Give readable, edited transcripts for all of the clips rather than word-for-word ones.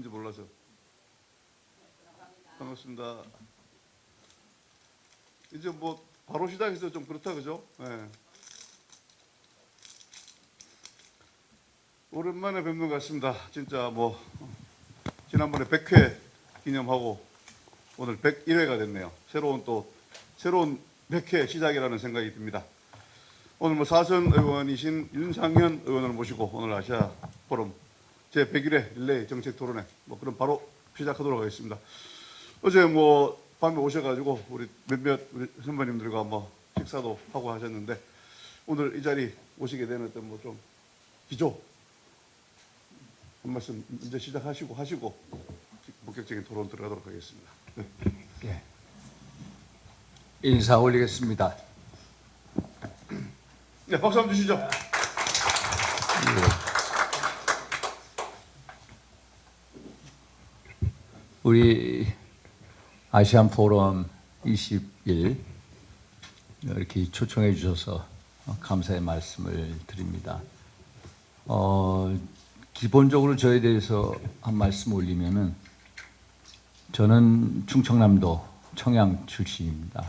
계신지 몰라서. 반갑습니다. 이제 뭐 바로 시작해서 좀 그렇다 그죠? 네. 오랜만에 뵙는 것 같습니다. 진짜 뭐 지난번에 100회 기념하고 오늘 101회가 됐네요. 새로운 100회 시작이라는 생각이 듭니다. 오늘 뭐 사선 의원이신 윤상현 의원을 모시고 오늘 아시아 포럼 제 101회 릴레이 정책 토론회 뭐 그럼 바로 시작하도록 하겠습니다. 어제 뭐 밤에 오셔가지고 우리 몇몇 우리 선배님들과 뭐 식사도 하고 하셨는데 오늘 이 자리 오시게 되는 어떤 뭐 좀 기조 한 말씀 이제 시작하시고 본격적인 토론 들어가도록 하겠습니다. 예. 인사 올리겠습니다. 네, 박수 한번 주시죠. 우리 아시안 포럼 20일 이렇게 초청해 주셔서 감사의 말씀을 드립니다. 기본적으로 저에 대해서 한 말씀 올리면은 저는 충청남도 청양 출신입니다.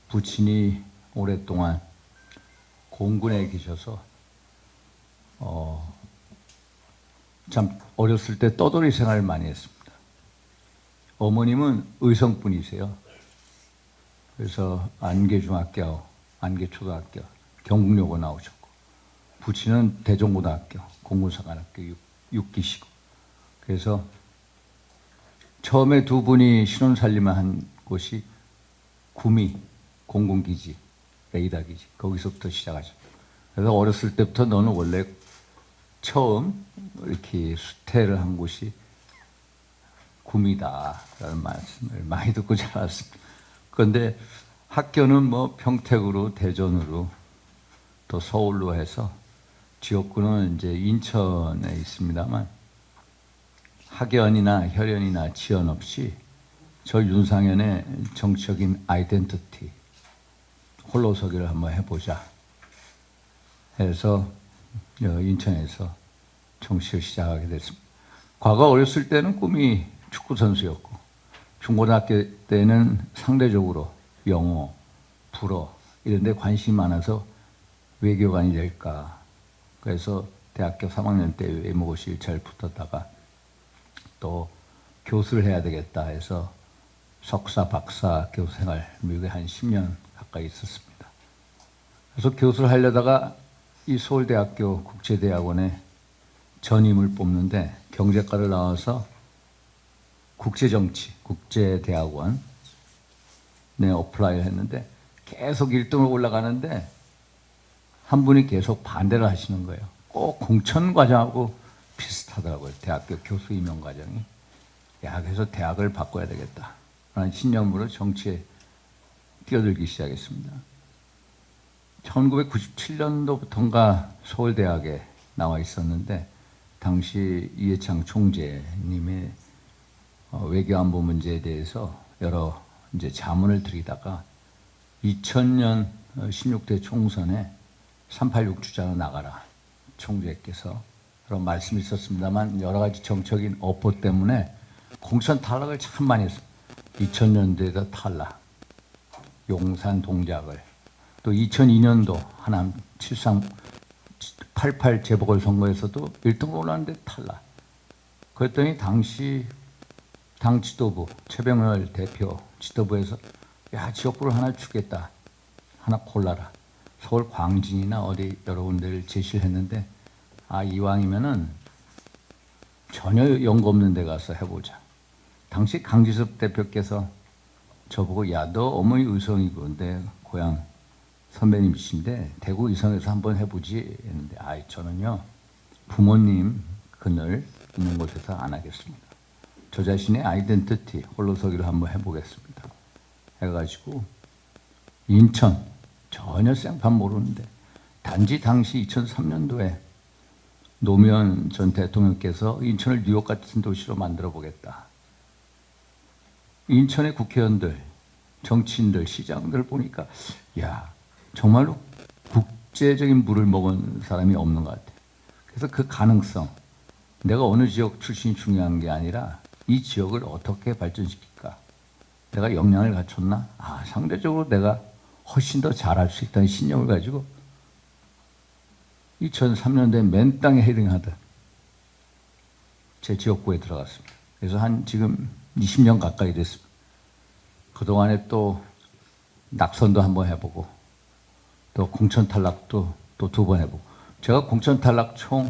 부친이 오랫동안 공군에 계셔서 참 어렸을 때 떠돌이 생활을 많이 했습니다. 어머님은 의성분이세요. 그래서 안개중학교, 안개초등학교, 경북여고 나오셨고 부친은 대종고등학교, 공군사관학교 6기시고 그래서 처음에 두 분이 신혼살림을 한 곳이 구미 공군기지, 레이더기지 거기서부터 시작하죠. 그래서 어렸을 때부터 너는 원래 처음 이렇게 수태를 한 곳이 구미다라는 말씀을 많이 듣고 자랐습니다. 그런데 학교는 뭐 평택으로 대전으로 또 서울로 해서 지역구는 이제 인천에 있습니다만 학연이나 혈연이나 지연 없이 저 윤상현의 정치적인 아이덴티티 홀로서기를 한번 해보자 해서 인천에서 정치를 시작하게 됐습니다. 과거 어렸을 때는 꿈이 축구 선수였고 중고등학교 때는 상대적으로 영어, 불어 이런 데 관심이 많아서 외교관이 될까. 그래서 대학교 3학년 때 외모고시를 잘 붙었다가 또 교수를 해야 되겠다 해서 석사, 박사 교수 생활 미국에 한 10년 가까이 있었습니다. 그래서 교수를 하려다가 이 서울대학교 국제대학원에 전임을 뽑는데 경제과를 나와서 국제정치, 국제대학원에 어플라이를 했는데 계속 1등으로 올라가는데 한 분이 계속 반대를 하시는 거예요. 꼭 공천과정하고 비슷하더라고요. 대학교 교수 임용 과정이. 야, 그래서 대학을 바꿔야 되겠다 라는 신념으로 정치에 뛰어들기 시작했습니다. 1997년도부터인가 서울대학에 나와 있었는데 당시 이해창 총재님의 외교안보 문제에 대해서 여러 이제 자문을 드리다가 2000년 16대 총선에 386 주자로 나가라 총재께서 그런 말씀이 있었습니다만 여러 가지 정책인 어포 때문에 공천 탈락을 참 많이 했습니다. 2000년대에도 탈락, 용산 동작을 또 2002년도 하남 88 재보궐선거에서도 1등으로 올랐는데 탈락. 그랬더니 당시 당 지도부 최병렬 대표 지도부에서 야 지역구를 하나 주겠다. 하나 골라라. 서울 광진이나 어디 여러 군데를 제시를 했는데 아 이왕이면은 전혀 연고 없는 데 가서 해보자. 당시 강지섭 대표께서 저보고 야 너 어머니 의성이고 내 고향 선배님이신데 대구 의성에서 한번 해보지 했는데 아이 저는요 부모님 그늘 있는 곳에서 안 하겠습니다. 저 자신의 아이덴티티 홀로서기를 한번 해보겠습니다. 해가지고 인천 전혀 생판 모르는데 단지 당시 2003년도에 노무현 전 대통령께서 인천을 뉴욕 같은 도시로 만들어 보겠다. 인천의 국회의원들, 정치인들, 시장들 보니까 야 정말로 국제적인 물을 먹은 사람이 없는 것 같아요. 그래서 그 가능성 내가 어느 지역 출신이 중요한 게 아니라 이 지역을 어떻게 발전시킬까? 내가 역량을 갖췄나? 상대적으로 내가 훨씬 더 잘할 수 있다는 신념을 가지고 2003년도에 맨 땅에 헤딩하듯 제 지역구에 들어갔습니다. 그래서 한 지금 20년 가까이 됐습니다. 그동안에 또 낙선도 한번 해보고 또 공천 탈락도 또 2번 해보고 제가 공천 탈락 총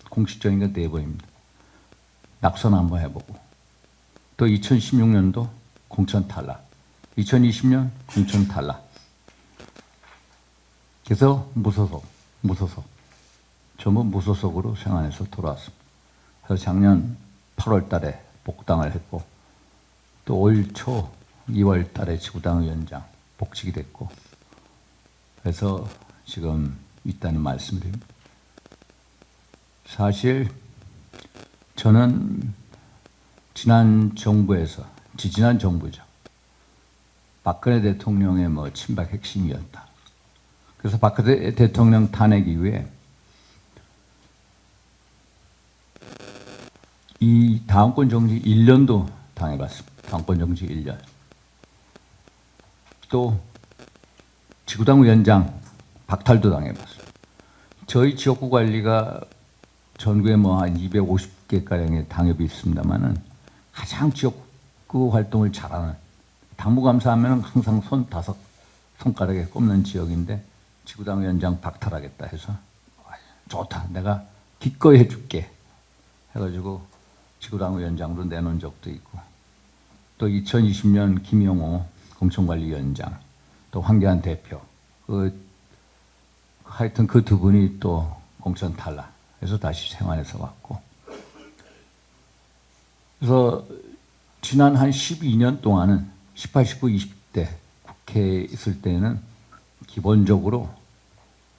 공식적인 건 4번입니다. 낙선 한번 해보고 또 2016년도 공천 탈락 2020년 공천 탈락 그래서 무소속 전부 무소속으로 생활해서 돌아왔습니다. 그래서 작년 8월 달에 복당을 했고 또 올 초 2월 달에 지구당 위원장 복직이 됐고 그래서 지금 있다는 말씀드립니다. 사실 저는 지난 정부에서 지지난 정부죠. 박근혜 대통령의 친박 핵심이었다. 그래서 박근혜 대통령 탄핵 이후에 이 당권 정지 1년도 당해봤습니다. 당권 정지 1년. 또 지구당 위원장 박탈도 당해봤습니다. 저희 지역구 관리가 전국에 한 250개가량의 당협이 있습니다만은 가장 지역구 활동을 잘하는 당무감사하면 항상 손 5손가락에 꼽는 지역인데 지구당 위원장 박탈하겠다 해서 좋다 내가 기꺼이 해줄게 해가지고 지구당 위원장으로 내놓은 적도 있고 또 2020년 김영호 공천관리위원장 또 황교안 대표 하여튼 그 2분이 또 공천 탈락 해서 다시 생활해서 왔고 그래서 지난 한 12년 동안은 18, 19, 20대 국회에 있을 때는 기본적으로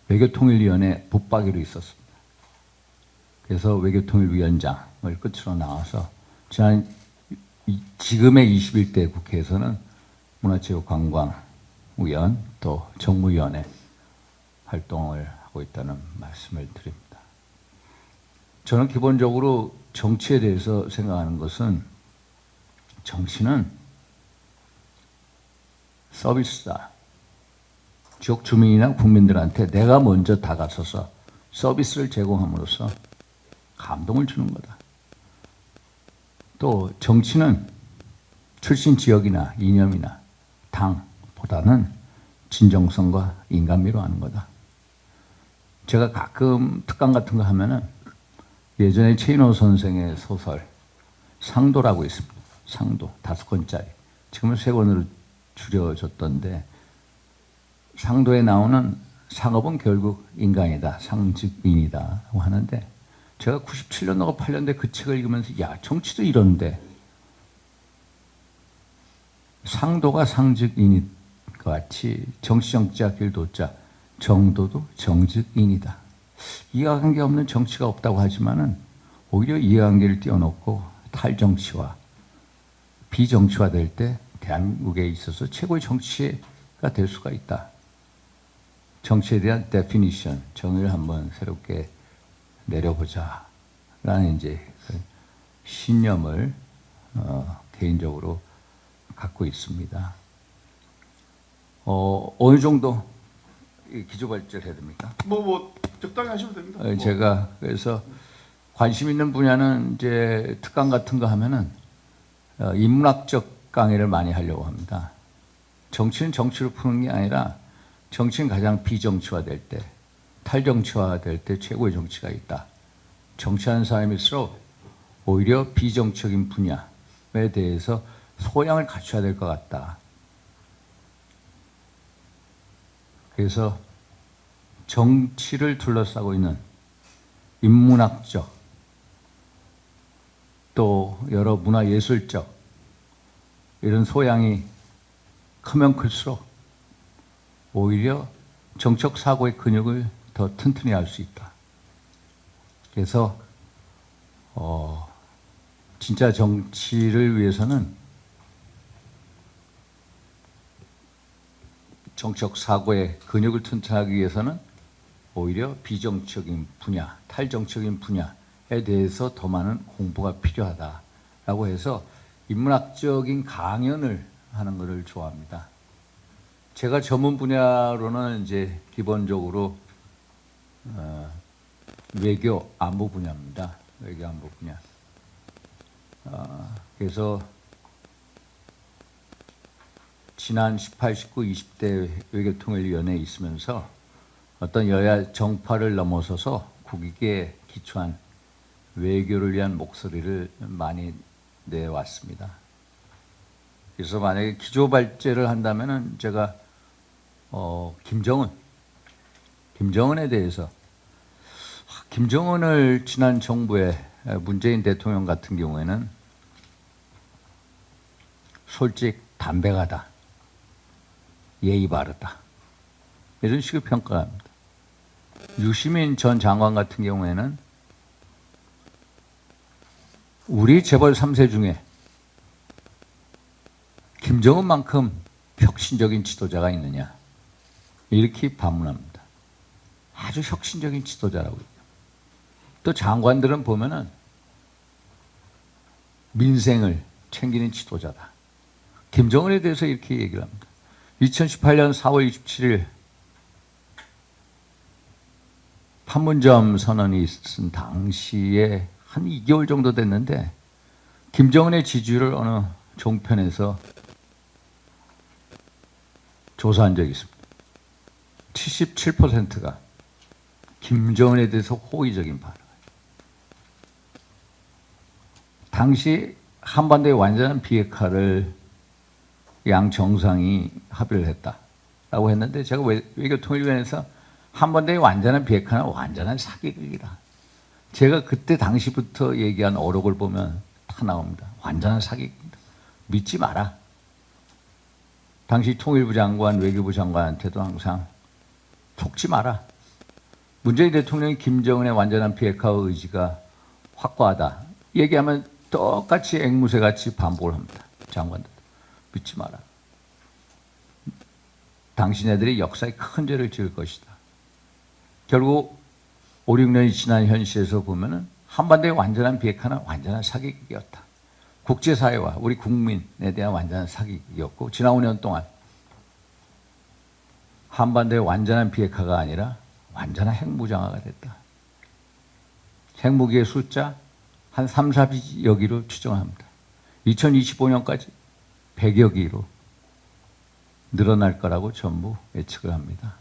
외교통일위원회 붙박이로 있었습니다. 그래서 외교통일위원장을 끝으로 나와서 지금의 21대 국회에서는 문화체육관광위원 또 정무위원회 활동을 하고 있다는 말씀을 드립니다. 저는 기본적으로 정치에 대해서 생각하는 것은 정치는 서비스다. 지역 주민이나 국민들한테 내가 먼저 다가서서 서비스를 제공함으로써 감동을 주는 거다. 또 정치는 출신 지역이나 이념이나 당보다는 진정성과 인간미로 하는 거다. 제가 가끔 특강 같은 거 하면은 예전에 최인호 선생의 소설 상도라고 있습니다. 상도 5권짜리. 지금은 3권으로 줄여졌던데 상도에 나오는 상업은 결국 인간이다. 상즉인이다. 하는데 제가 97년도가 8년대 그 책을 읽으면서 정치도 이런데 상도가 상즉인인 것 같이 정치자 길도자 정도도 정즉인이다. 이해관계 없는 정치가 없다고 하지만은 오히려 이해관계를 띄워놓고 탈정치와 비정치화 될 때 대한민국에 있어서 최고의 정치가 될 수가 있다. 정치에 대한 데피니션, 정의를 한번 새롭게 내려보자 라는 그 신념을 개인적으로 갖고 있습니다. 어느 정도 기초발전을 해야 됩니까? 적당히 하시면 됩니다. 제가 그래서 관심 있는 분야는 이제 특강 같은 거 하면은 인문학적 강의를 많이 하려고 합니다. 정치는 정치로 푸는 게 아니라 정치는 가장 비정치화될 때, 탈정치화될 때 최고의 정치가 있다. 정치하는 사람일수록 오히려 비정치적인 분야에 대해서 소양을 갖춰야 될 것 같다. 그래서 정치를 둘러싸고 있는 인문학적 또 여러 문화예술적 이런 소양이 크면 클수록 오히려 정책 사고의 근육을 더 튼튼히 할 수 있다. 그래서 진짜 정치를 위해서는 정책 사고의 근육을 튼튼하기 위해서는 오히려 비정치적인 분야, 탈정치적인 분야에 대해서 더 많은 공부가 필요하다라고 해서 인문학적인 강연을 하는 것을 좋아합니다. 제가 전문 분야로는 이제 기본적으로 외교 안보 분야입니다. 외교 안보 분야. 그래서 지난 18, 19, 20대 외교통일위원회에 있으면서 어떤 여야 정파를 넘어서서 국익에 기초한 외교를 위한 목소리를 많이 내왔습니다. 그래서 만약에 기조발제를 한다면은 제가 김정은에 대해서 김정은을 지난 정부의 문재인 대통령 같은 경우에는 솔직 담백하다, 예의 바르다 이런 식의 평가를 합니다. 유시민 전 장관 같은 경우에는 우리 재벌 3세 중에 김정은만큼 혁신적인 지도자가 있느냐 이렇게 반문합니다. 아주 혁신적인 지도자라고요. 또 장관들은 보면은 민생을 챙기는 지도자다. 김정은에 대해서 이렇게 얘기를 합니다. 2018년 4월 27일 판문점 선언이 있은 당시에 한 2개월 정도 됐는데 김정은의 지지율을 어느 종편에서 조사한 적이 있습니다. 77%가 김정은에 대해서 호의적인 발언. 당시 한반도의 완전한 비핵화를 양 정상이 합의를 했다라고 했는데 제가 외교통일위원회에서 한반도의 완전한 비핵화는 완전한 사기극이다. 제가 그때 당시부터 얘기한 어록을 보면 다 나옵니다. 완전한 사기극이다. 믿지 마라. 당시 통일부 장관, 외교부 장관한테도 항상 속지 마라. 문재인 대통령이 김정은의 완전한 비핵화 의지가 확고하다. 얘기하면 똑같이 앵무새같이 반복을 합니다. 장관들. 믿지 마라. 당신네들이 역사에 큰 죄를 지을 것이다. 결국 5, 6년이 지난 현실에서 보면은 한반도의 완전한 비핵화는 완전한 사기극이었다. 국제사회와 우리 국민에 대한 완전한 사기극이었고 지난 5년 동안 한반도의 완전한 비핵화가 아니라 완전한 핵무장화가 됐다. 핵무기의 숫자 한 3, 4여 기로 추정합니다. 2025년까지 100여 기로 늘어날 거라고 전부 예측을 합니다.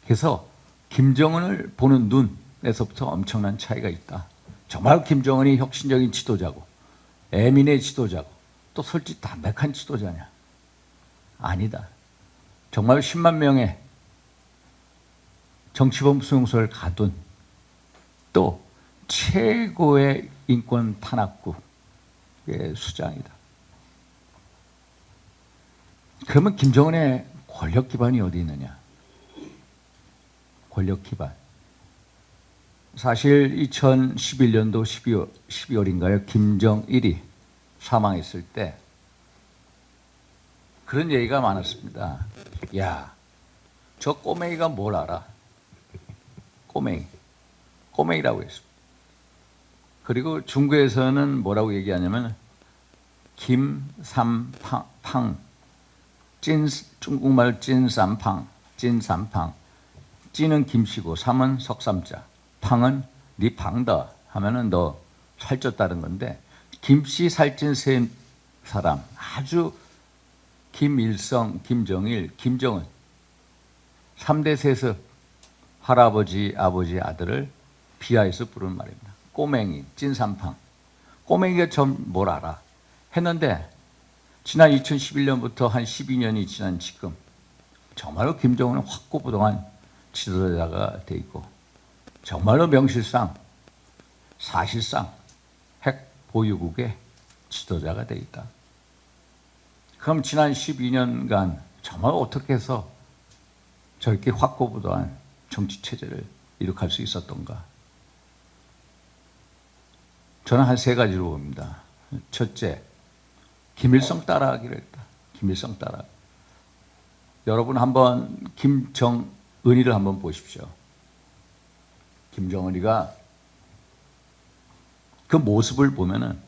그래서 김정은을 보는 눈에서부터 엄청난 차이가 있다. 정말 김정은이 혁신적인 지도자고 애민의 지도자고 또 솔직히 담백한 지도자냐? 아니다. 정말 10만 명의 정치범 수용소를 가둔 또 최고의 인권 탄압국의 수장이다. 그러면 김정은의 권력 기반이 어디 있느냐? 권력 기반. 사실 2011년도 12월인가요? 김정일이 사망했을 때 그런 얘기가 많았습니다. 야, 저 꼬맹이가 뭘 알아? 꼬맹이라고 했습니다. 그리고 중국에서는 뭐라고 얘기하냐면 김삼팡, 중국말 찐삼팡, 찐은 김씨고 삼은 석삼자, 팡은 네 방다 하면은 너 살쪘다는 건데 김씨 살찐 세 사람 아주 김일성, 김정일, 김정은 3대 세습 할아버지, 아버지, 아들을 비하해서 부르는 말입니다. 꼬맹이, 찐삼팡. 꼬맹이가 좀 뭘 알아? 했는데 지난 2011년부터 한 12년이 지난 지금 정말로 김정은은 확고부동한 지도자가 돼 있고 정말로 명실상 사실상 핵 보유국의 지도자가 돼 있다. 그럼 지난 12년간 정말 어떻게 해서 저렇게 확고부동한 정치체제를 이룩할 수 있었던가? 저는 한 3가지로 봅니다. 첫째, 김일성 따라하기로 했다. 김일성 따라. 여러분 한번 김정은이를 한번 보십시오. 김정은이가 그 모습을 보면은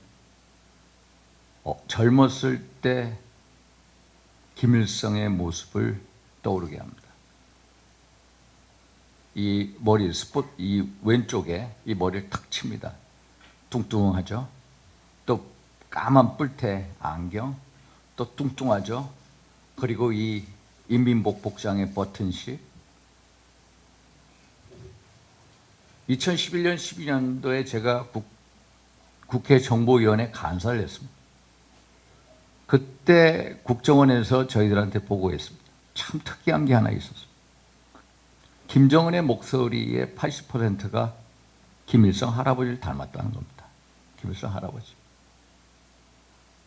젊었을 때 김일성의 모습을 떠오르게 합니다. 이 머리 이 왼쪽에 이 머리를 탁 칩니다. 뚱뚱하죠. 또 까만 뿔테 안경, 또 뚱뚱하죠. 그리고 이 인민복 복장의 버튼식. 2011년 12년도에 제가 국회 정보위원회 간사를 했습니다. 그때 국정원에서 저희들한테 보고했습니다. 참 특이한 게 하나 있었어요. 김정은의 목소리의 80%가 김일성 할아버지를 닮았다는 겁니다. 김일성 할아버지.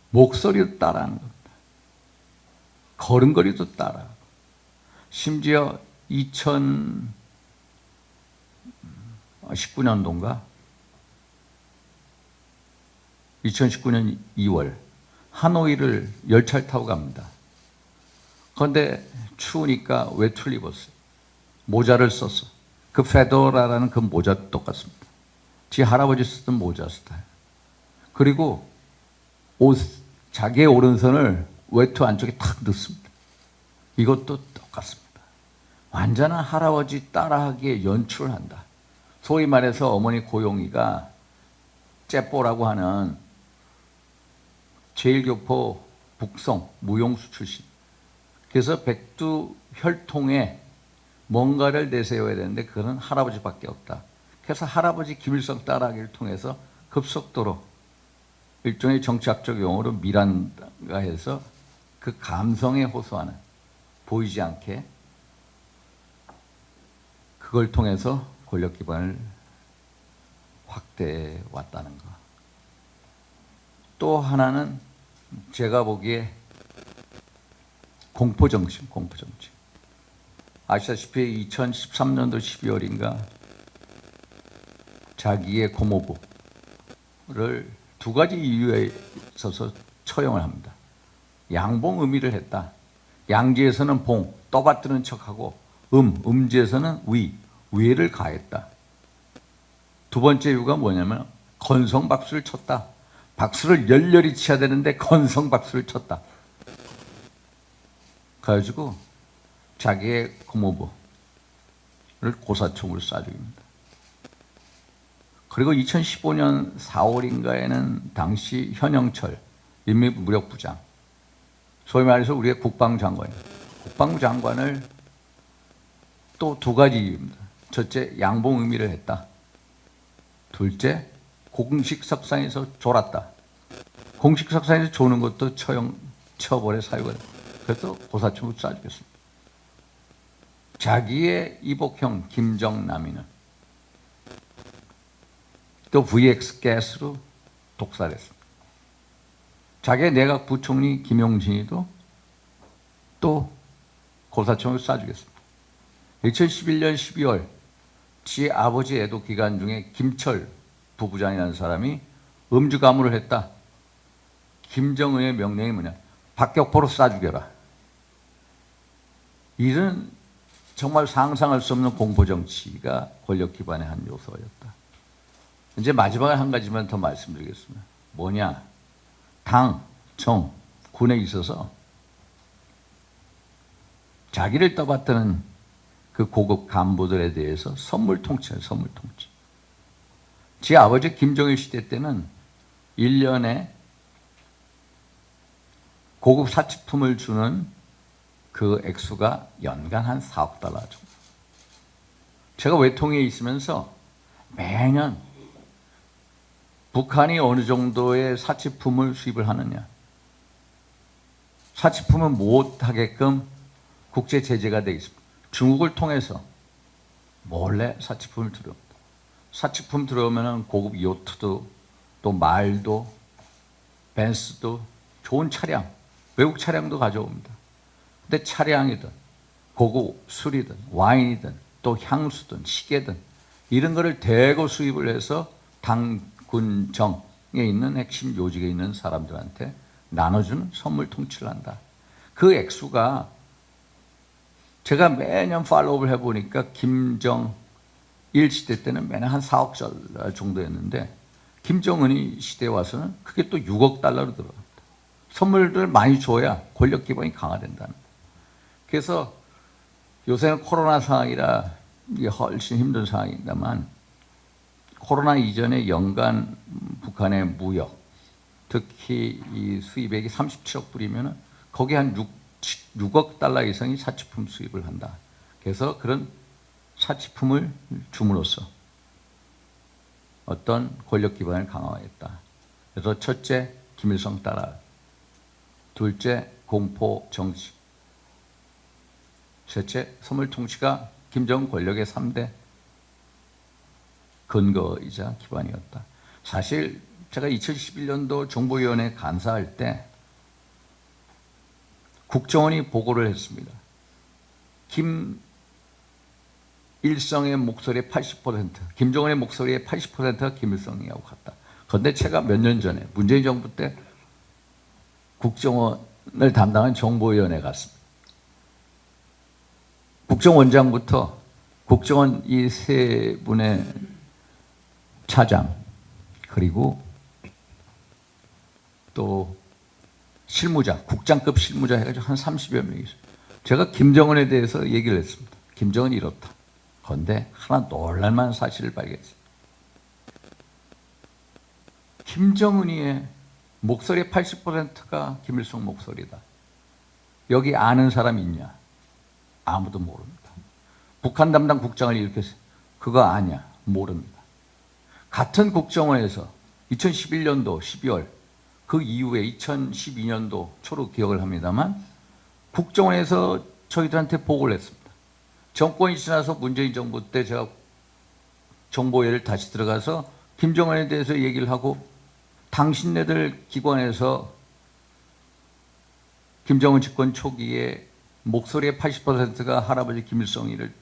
목소리도 따라하는 겁니다. 걸음걸이도 따라하고. 심지어 2019년도인가? 2019년 2월 하노이를 열차를 타고 갑니다. 그런데 추우니까 외투를 입었어요. 모자를 썼어. 그 페도라라는 그 모자도 똑같습니다. 지 할아버지 쓰던 모자 스타일. 그리고 자기의 오른손을 외투 안쪽에 탁 넣습니다. 이것도 똑같습니다. 완전한 할아버지 따라하기에 연출을 한다. 소위 말해서 어머니 고용이가 째뽀라고 하는 제1교포 북성 무용수 출신. 그래서 백두 혈통에 뭔가를 내세워야 되는데 그거는 할아버지밖에 없다. 그래서 할아버지 김일성 따라하기를 통해서 급속도로 일종의 정치학적 용어로 미란다가 해서 그 감성에 호소하는, 보이지 않게 그걸 통해서 권력 기반을 확대해 왔다는 것. 또 하나는 제가 보기에 공포정신. 아시다시피 2013년도 12월인가 자기의 고모부를 두 가지 이유에 있어서 처형을 합니다. 양봉 의미를 했다. 양지에서는 봉, 떠받드는 척하고 음지에서는 위를 가했다. 두 번째 이유가 뭐냐면 건성박수를 쳤다. 박수를 열렬히 쳐야 되는데 건성박수를 쳤다. 그래가지고 자기의 고모부를 고사총으로 쏴 죽입니다. 그리고 2015년 4월인가에는 당시 현영철 인민무력부장, 소위 말해서 우리의 국방장관이에요. 국방부 장관을 또 두 가지 이유입니다. 첫째, 양봉 의미를 했다. 둘째, 공식 석상에서 졸았다. 공식 석상에서 조는 것도 처벌의 사유가 됩니다. 그래서 고사총으로 쏴 죽였습니다. 자기의 이복형 김정남이는 또 VX 가스로 독살했습니다. 자기의 내각 부총리 김용진이도 또 고사총으로 쏴 죽였습니다. 2011년 12월 지 아버지 애도 기간 중에 김철 부부장이라는 사람이 음주 가물을 했다. 김정은의 명령이 뭐냐? 박격포로 쏴 죽여라. 이런 정말 상상할 수 없는 공포정치가 권력 기반의 한 요소였다. 이제 마지막에 한 가지만 더 말씀드리겠습니다. 뭐냐? 당, 정, 군에 있어서 자기를 떠받드는 그 고급 간부들에 대해서 선물 통치예요. 선물 통치. 지 아버지 김정일 시대 때는 1년에 고급 사치품을 주는 그 액수가 연간 한 4억 달러 정도. 제가 외통위에 있으면서 매년 북한이 어느 정도의 사치품을 수입을 하느냐, 사치품을 못하게끔 국제 제재가 되어 있습니다. 중국을 통해서 몰래 사치품을 들어옵니다. 사치품 들어오면 고급 요트도 또 말도 벤츠도 좋은 차량, 외국 차량도 가져옵니다. 근데 차량이든 고급 술이든 와인이든 또 향수든 시계든 이런 거를 대거 수입을 해서 당군 정에 있는 핵심 요직에 있는 사람들한테 나눠주는 선물 통치를 한다. 그 액수가 제가 매년 팔로우를 해보니까 김정일 시대 때는 매년 한 4억 달러 정도였는데 김정은이 시대에 와서는 그게 또 6억 달러로 들어갑니다. 선물들 많이 줘야 권력 기반이 강화된다는 거예요. 그래서 요새는 코로나 상황이라 이게 훨씬 힘든 상황입니다만 코로나 이전에 연간 북한의 무역, 특히 이 수입액이 37억 불이면 거기에 한 6억 달러 이상이 사치품 수입을 한다. 그래서 그런 사치품을 줌으로써 어떤 권력 기반을 강화했다. 그래서 첫째, 김일성 따라. 둘째, 공포 정치. 셋째, 선물 통치가 김정은 권력의 3대 근거이자 기반이었다. 사실 제가 2011년도 정보위원회 감사할 때 국정원이 보고를 했습니다. 김일성의 목소리의 80%, 김정은의 목소리의 80%가 김일성이하고 같다. 그런데 제가 몇 년 전에 문재인 정부 때 국정원을 담당한 정보위원회 갔습니다. 국정원장부터 국정원 이 세 분의 차장 그리고 또 실무자, 국장급 실무자 해가지고 한 30여 명이 있어요. 제가 김정은에 대해서 얘기를 했습니다. 김정은이 이렇다. 그런데 하나 놀랄만한 사실을 발견했어요. 김정은이의 목소리의 80%가 김일성 목소리다. 여기 아는 사람 있냐? 아무도 모릅니다. 북한 담당 국장을 이렇게 했어요. 그거 아냐? 모릅니다. 같은 국정원에서 2011년도 12월 그 이후에 2012년도 초로 기억을 합니다만 국정원에서 저희들한테 보고를 했습니다. 정권이 지나서 문재인 정부 때 제가 정보회를 다시 들어가서 김정은에 대해서 얘기를 하고 당신네들 기관에서 김정은 집권 초기에 목소리의 80%가 할아버지 김일성이를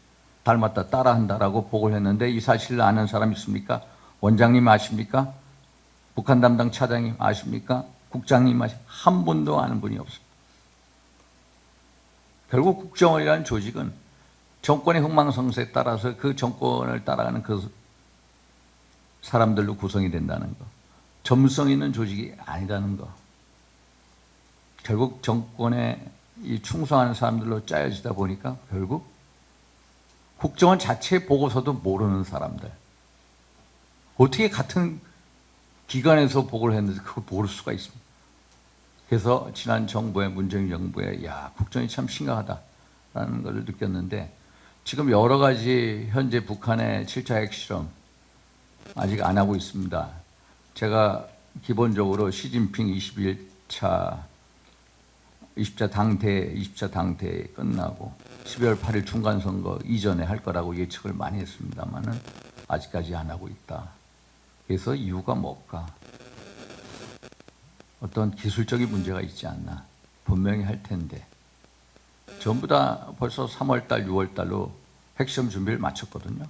닮았다 따라한다라고 보고를 했는데 이 사실을 아는 사람 있습니까? 원장님 아십니까? 북한 담당 차장님 아십니까? 국장님 한 분도 아는 분이 없습니다. 결국 국정원이라는 조직은 정권의 흥망성쇠에 따라서 그 정권을 따라가는 그 사람들로 구성이 된다는 거. 전문성 있는 조직이 아니라는 거. 결국 정권에 이 충성하는 사람들로 짜여지다 보니까 결국 국정원 자체 보고서도 모르는 사람들. 어떻게 같은 기관에서 보고를 했는데 그걸 모를 수가 있습니까? 그래서 지난 정부의 문재인 정부의 국정이 참 심각하다라는 것을 느꼈는데 지금 여러 가지 현재 북한의 7차 핵실험 아직 안 하고 있습니다. 제가 기본적으로 시진핑 20차 당대 끝나고 12월 8일 중간선거 이전에 할 거라고 예측을 많이 했습니다만은 아직까지 안 하고 있다. 그래서 이유가 뭘까? 어떤 기술적인 문제가 있지 않나? 분명히 할 텐데 전부 다 벌써 3월달, 6월달로 핵시험 준비를 마쳤거든요.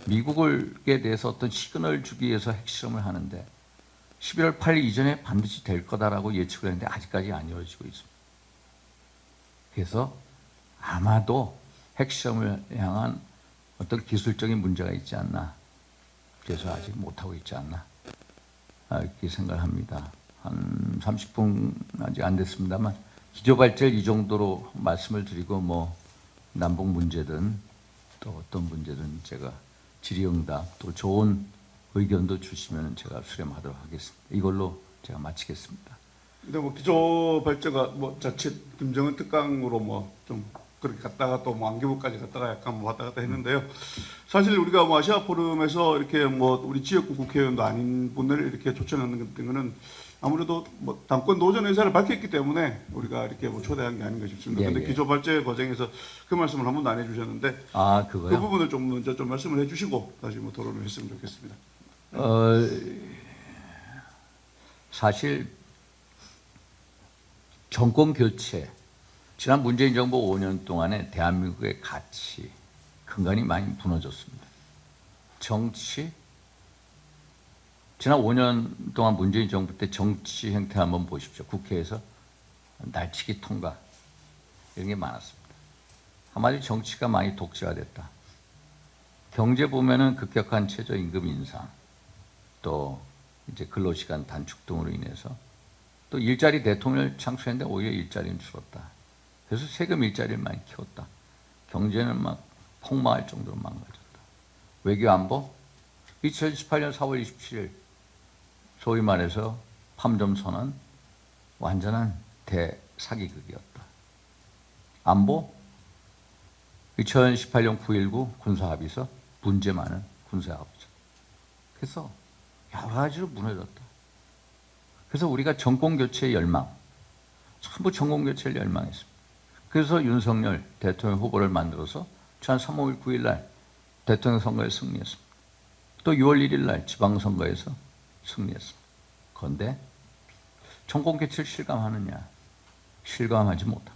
미국에 대해서 어떤 시그널을 주기 위해서 핵실험을 하는데 11월 8일 이전에 반드시 될 거다라고 예측을 했는데 아직까지 안 이루어지고 있습니다. 그래서 아마도 핵시험을 향한 어떤 기술적인 문제가 있지 않나. 그래서 아직 못하고 있지 않나. 이렇게 생각을 합니다. 한 30분 아직 안 됐습니다만 기조발전 이 정도로 말씀을 드리고 뭐 남북 문제든 또 어떤 문제든 제가 질의응답 또 좋은 의견도 주시면 제가 수렴하도록 하겠습니다. 이걸로 제가 마치겠습니다. 근데 뭐 기조 발제가 뭐 자칫 김정은 특강으로 뭐 좀 그렇게 갔다가 또 뭐 안기부까지 갔다가 약간 뭐 왔다 갔다 했는데요. 사실 우리가 뭐 아시아 포럼에서 이렇게 뭐 우리 지역구 국회의원도 아닌 분을 이렇게 초청하는 거는 아무래도 뭐 당권 노전 의사를 밝혔기 때문에 우리가 이렇게 뭐 초대한 게 아닌가 싶습니다. 그런데 기조 발제 과정에서 그 말씀을 한 번도 안 해주셨는데 그거요? 그 부분을 좀 먼저 좀 말씀을 해주시고 다시 뭐 토론을 했으면 좋겠습니다. 사실 정권 교체, 지난 문재인 정부 5년 동안에 대한민국의 가치 근간이 많이 무너졌습니다. 정치, 지난 5년 동안 문재인 정부 때 정치 행태 한번 보십시오. 국회에서 날치기 통과 이런 게 많았습니다. 한마디로 정치가 많이 독재화됐다. 경제 보면은 급격한 최저임금 인상, 또 이제 근로시간 단축 등으로 인해서 또 일자리 대통령을 창출했는데 오히려 일자리는 줄었다. 그래서 세금 일자리를 많이 키웠다. 경제는 막 폭망할 정도로 망가졌다. 외교 안보 2018년 4월 27일 소위 말해서 판점선언 완전한 대사기극이었다. 안보 2018년 9.19 군사합의서 문제 많은 군사합의서. 그래서 여러 가지로 무너졌다. 그래서 우리가 정권교체 열망, 전부 정권교체를 열망했습니다. 그래서 윤석열 대통령 후보를 만들어서 지난 3월 9일 날 대통령 선거에 승리했습니다. 또 6월 1일 날 지방선거에서 승리했습니다. 그런데 정권교체를 실감하느냐? 실감하지 못합니다.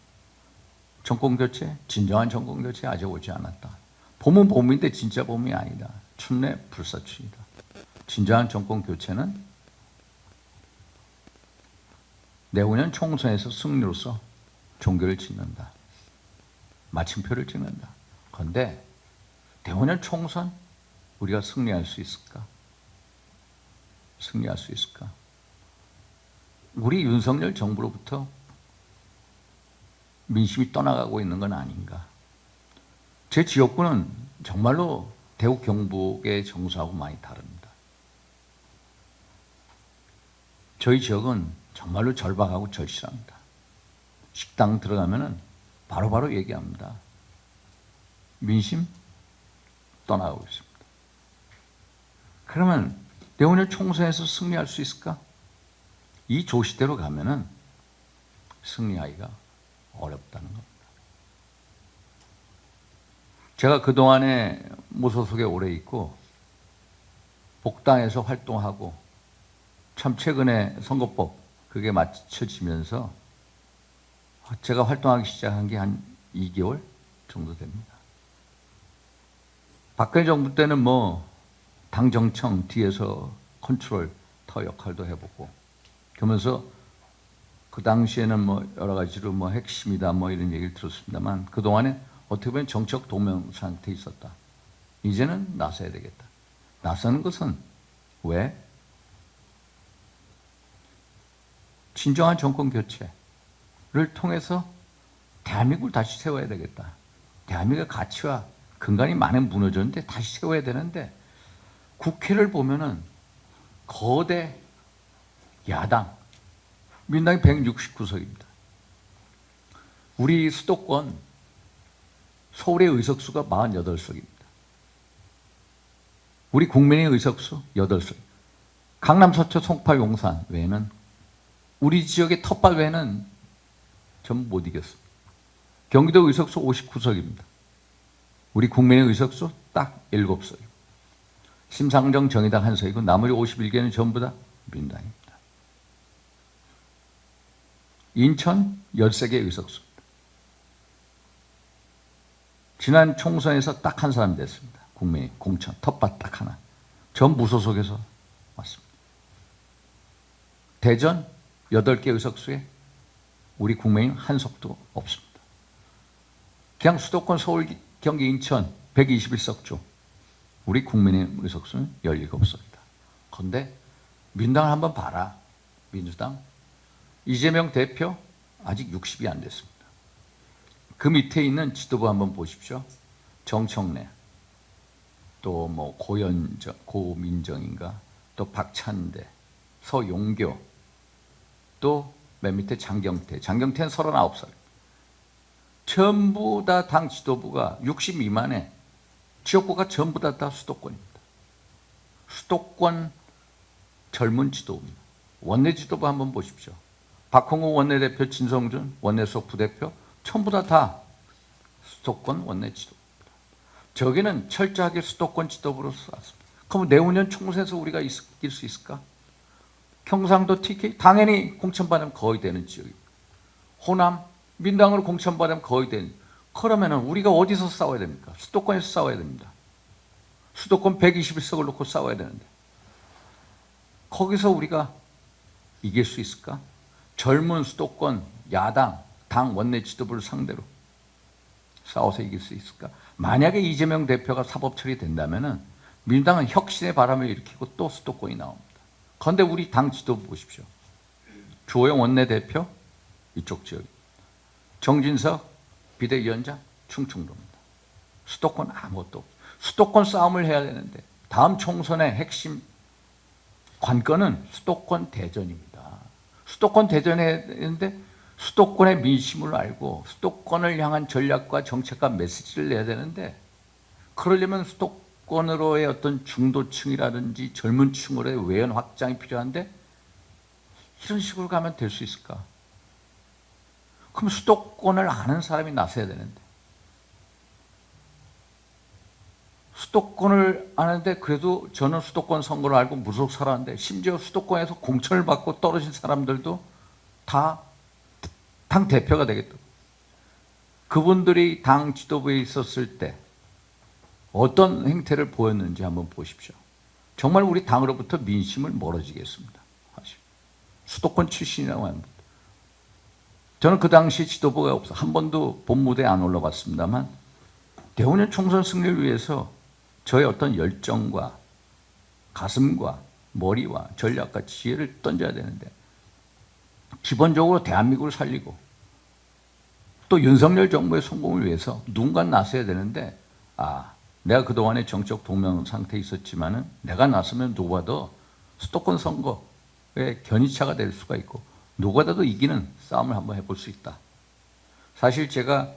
정권교체, 진정한 정권교체 아직 오지 않았다. 봄은 봄인데 진짜 봄이 아니다. 춘내 불사춘이다. 진정한 정권교체는 내후년 총선에서 승리로서 종교를 짓는다. 마침표를 찍는다. 그런데 내후년 총선 우리가 승리할 수 있을까? 승리할 수 있을까? 우리 윤석열 정부로부터 민심이 떠나가고 있는 건 아닌가? 제 지역구는 정말로 대구 경북의 정서하고 많이 다릅니다. 저희 지역은 정말로 절박하고 절실합니다. 식당 들어가면은 바로바로 얘기합니다. 민심 떠나가고 있습니다. 그러면 내후년 총선에서 승리할 수 있을까? 이 조시대로 가면은 승리하기가 어렵다는 겁니다. 제가 그동안에 무소속에 오래 있고 복당에서 활동하고 참 최근에 선거법 그게 맞춰지면서 제가 활동하기 시작한 게 한 2개월 정도 됩니다. 박근혜 정부 때는 뭐 당정청 뒤에서 컨트롤 터 역할도 해보고 그러면서 그 당시에는 뭐 여러 가지로 뭐 핵심이다 뭐 이런 얘기를 들었습니다만 그동안에 어떻게 보면 정책 도명 상태에 있었다. 이제는 나서야 되겠다. 나서는 것은 왜? 진정한 정권 교체를 통해서 대한민국을 다시 세워야 되겠다. 대한민국의 가치와 근간이 많이 무너졌는데 다시 세워야 되는데 국회를 보면은 거대 야당 민당이 169석입니다. 우리 수도권 서울의 의석수가 48석입니다. 우리 국민의 의석수 8석. 강남, 서초, 송파, 용산 외에는 우리 지역의 텃밭 외에는 전부 못 이겼습니다. 경기도 의석수 59석입니다. 우리 국민의 의석수 딱 7석입니다. 심상정 정의당 1석이고 나머지 51개는 전부 다 민당입니다. 인천 13개 의석수입니다. 지난 총선에서 딱 한 사람 됐습니다. 국민의 공천, 텃밭 딱 하나. 전 무소속에서 왔습니다. 대전 8개 의석수에 우리 국민의힘 한 석도 없습니다. 그냥 수도권 서울, 경기, 인천 121석 중 우리 국민의힘 의석수는 17석이다. 그런데 민당을 한번 봐라. 민주당 이재명 대표 아직 60이 안 됐습니다. 그 밑에 있는 지도부 한번 보십시오. 정청래, 또 뭐 고민정인가, 또 박찬대, 서용교, 또 맨 밑에 장경태. 장경태는 39살. 전부 다 당 지도부가 60 미만의 지역구가 전부 다 수도권입니다. 수도권 젊은 지도부입니다. 원내 지도부 한번 보십시오. 박홍우 원내대표, 진성준 원내수석 부대표 전부 다 수도권 원내 지도부입니다. 저기는 철저하게 수도권 지도부로 쐈습니다. 그럼 내후년 총선에서 우리가 이길 수 있을까? 경상도 TK 당연히 공천받으면 거의 되는 지역입니다. 호남 민당으로 공천받으면 거의 되는. 그러면 우리가 어디서 싸워야 됩니까? 수도권에서 싸워야 됩니다. 수도권 121석을 놓고 싸워야 되는데 거기서 우리가 이길 수 있을까? 젊은 수도권 야당 당 원내 지도부를 상대로 싸워서 이길 수 있을까? 만약에 이재명 대표가 사법 처리된다면은 민주당은 혁신의 바람을 일으키고 또 수도권이 나옵니다. 그런데 우리 당 지도부 보십시오. 주호영 원내대표 이쪽 지역, 정진석 비대위원장 충청도입니다. 수도권 아무것도 없어요. 수도권 싸움을 해야 되는데 다음 총선의 핵심 관건은 수도권 대전입니다. 수도권 대전해야 되는데 수도권의 민심을 알고 수도권을 향한 전략과 정책과 메시지를 내야 되는데, 그러려면 수도권으로의 어떤 중도층이라든지 젊은 층으로의 외연 확장이 필요한데 이런 식으로 가면 될 수 있을까? 그럼 수도권을 아는 사람이 나서야 되는데, 수도권을 아는데 그래도 저는 수도권 선거를 알고 무속 살았는데, 심지어 수도권에서 공천을 받고 떨어진 사람들도 다 당 대표가 되겠다고. 그분들이 당 지도부에 있었을 때 어떤 행태를 보였는지 한번 보십시오. 정말 우리 당으로부터 민심을 멀어지게 했습니다. 사실 수도권 출신이라고 합니다. 저는 그 당시 지도부가 없어 한 번도 본무대에 안 올라갔습니다만, 내후년 총선 승리를 위해서 저의 어떤 열정과 가슴과 머리와 전략과 지혜를 던져야 되는데, 기본적으로 대한민국을 살리고 또 윤석열 정부의 성공을 위해서 누군가 나서야 되는데, 내가 그동안에 정적 동명 상태에 있었지만은 내가 나서면 누구보다도 수도권 선거의 견인차가 될 수가 있고 누구보다도 이기는 싸움을 한번 해볼 수 있다. 사실 제가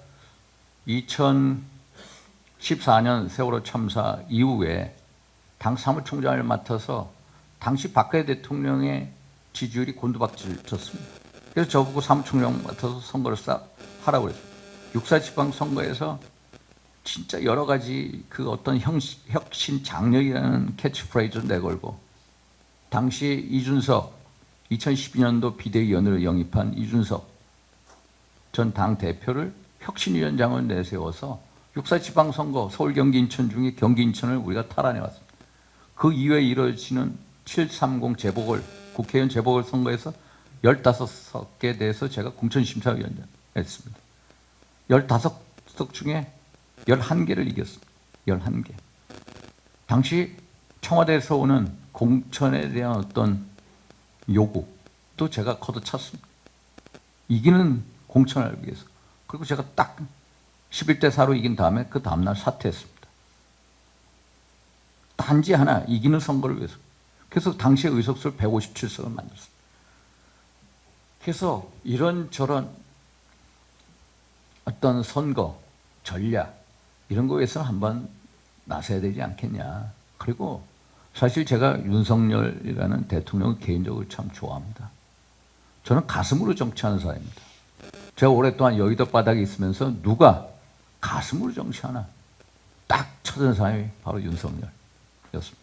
2014년 세월호 참사 이후에 당 사무총장을 맡아서 당시 박근혜 대통령의 지지율이 곤두박질 쳤습니다. 그래서 저보고 사무총장 맡아서 선거를 하라고 그랬어요. 6.4 지방선거에서 진짜 여러 가지 그 어떤 혁신 장려이라는 캐치프레이즈를 내걸고, 당시 이준석 2012년도 비대위원으로 영입한 이준석 전 당 대표를 혁신위원장을 내세워서 6.4 지방선거 서울, 경기, 인천 중에 경기, 인천을 우리가 탈환해 왔습니다. 그 이후에 이루어지는 730 재보궐 국회의원 재보궐 선거에서 15석에 대해서 제가 공천심사위원장 했습니다. 15석 중에 11개를 이겼습니다. 11개. 당시 청와대에서 오는 공천에 대한 어떤 요구도 제가 걷어찼습니다. 이기는 공천을 위해서. 그리고 제가 딱 11대 4로 이긴 다음에 그 다음날 사퇴했습니다. 단지 하나, 이기는 선거를 위해서. 그래서 당시에 의석수를 157석을 만들었습니다. 그래서 이런저런 어떤 선거, 전략 이런 거에 서 한번 나서야 되지 않겠냐. 그리고 사실 제가 윤석열이라는 대통령을 개인적으로 참 좋아합니다. 저는 가슴으로 정치하는 사람입니다. 제가 오랫동안 여의도 바닥에 있으면서 누가 가슴으로 정치하나 딱 찾은 사람이 바로 윤석열이었습니다.